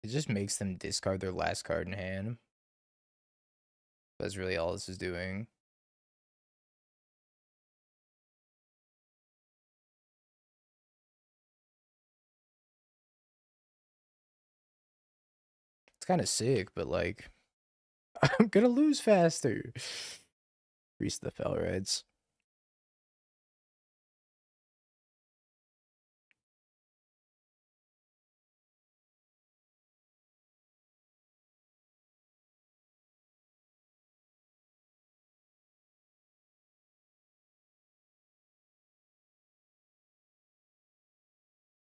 It just makes them discard their last card in hand. That's really all this is doing. It's kind of sick, but like, I'm gonna lose faster. Grease the fell reds.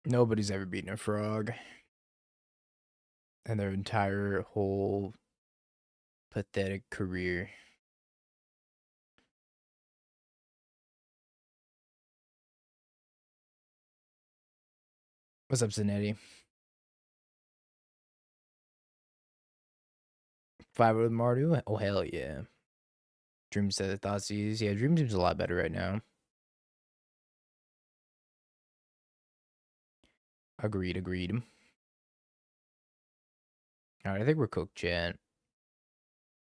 Nobody's ever beaten a frog in their entire whole pathetic career. What's up, Zanetti? 5 with Mardu? Oh, hell yeah. Dream said Thoughtseize. Yeah, Dream seems a lot better right now. Agreed. Alright, I think we're cooked, chat.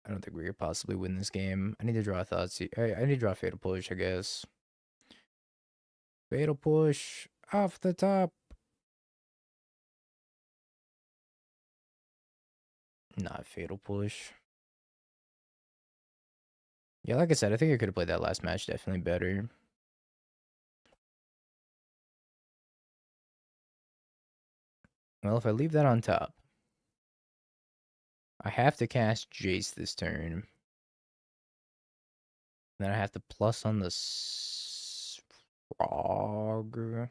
I don't think we could possibly win this game. I need to draw Thoughtseize. I need to draw Fatal Push, I guess. Fatal Push off the top. Not Fatal Push. Yeah, like I said, I think I could have played that last match definitely better. Well, if I leave that on top, I have to cast Jace this turn. Then I have to plus on the frog.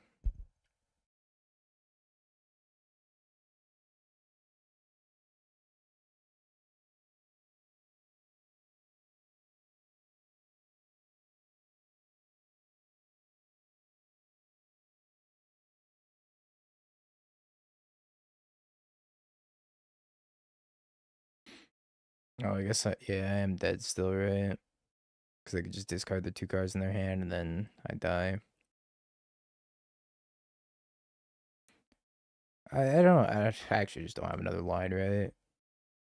Oh, I guess yeah, I am dead still, right? Because I could just discard the 2 cards in their hand and then I die. I don't know. I actually just don't have another line, right?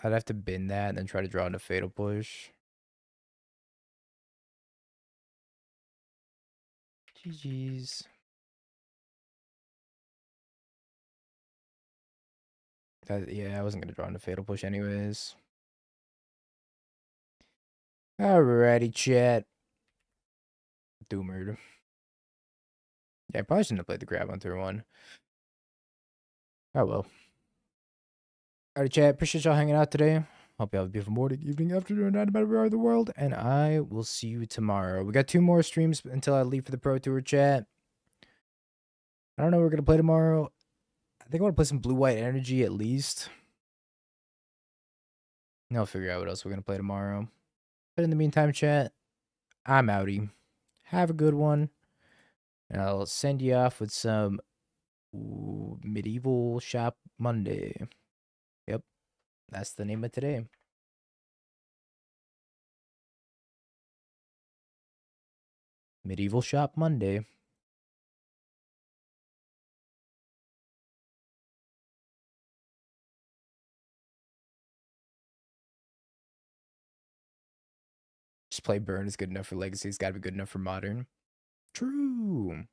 I'd have to bin that and then try to draw into Fatal Push. GG's. Yeah, I wasn't going to draw into Fatal Push anyways. Alrighty, chat. Doomered. Yeah, I probably shouldn't have played the grab on turn 1. Oh well. Alright, chat. Appreciate y'all hanging out today. Hope you have a beautiful morning, evening, afternoon, night, no matter where you are in the world. And I will see you tomorrow. We got 2 more streams until I leave for the Pro Tour, chat. I don't know what we're going to play tomorrow. I think I want to play some blue-white energy at least. And I'll figure out what else we're going to play tomorrow. But in the meantime, chat, I'm outie. Have a good one. And I'll send you off with some Medieval Shop Monday. Yep, that's the name of today. Medieval Shop Monday. Just play Burn is good enough for Legacy. It's got to be good enough for Modern. True.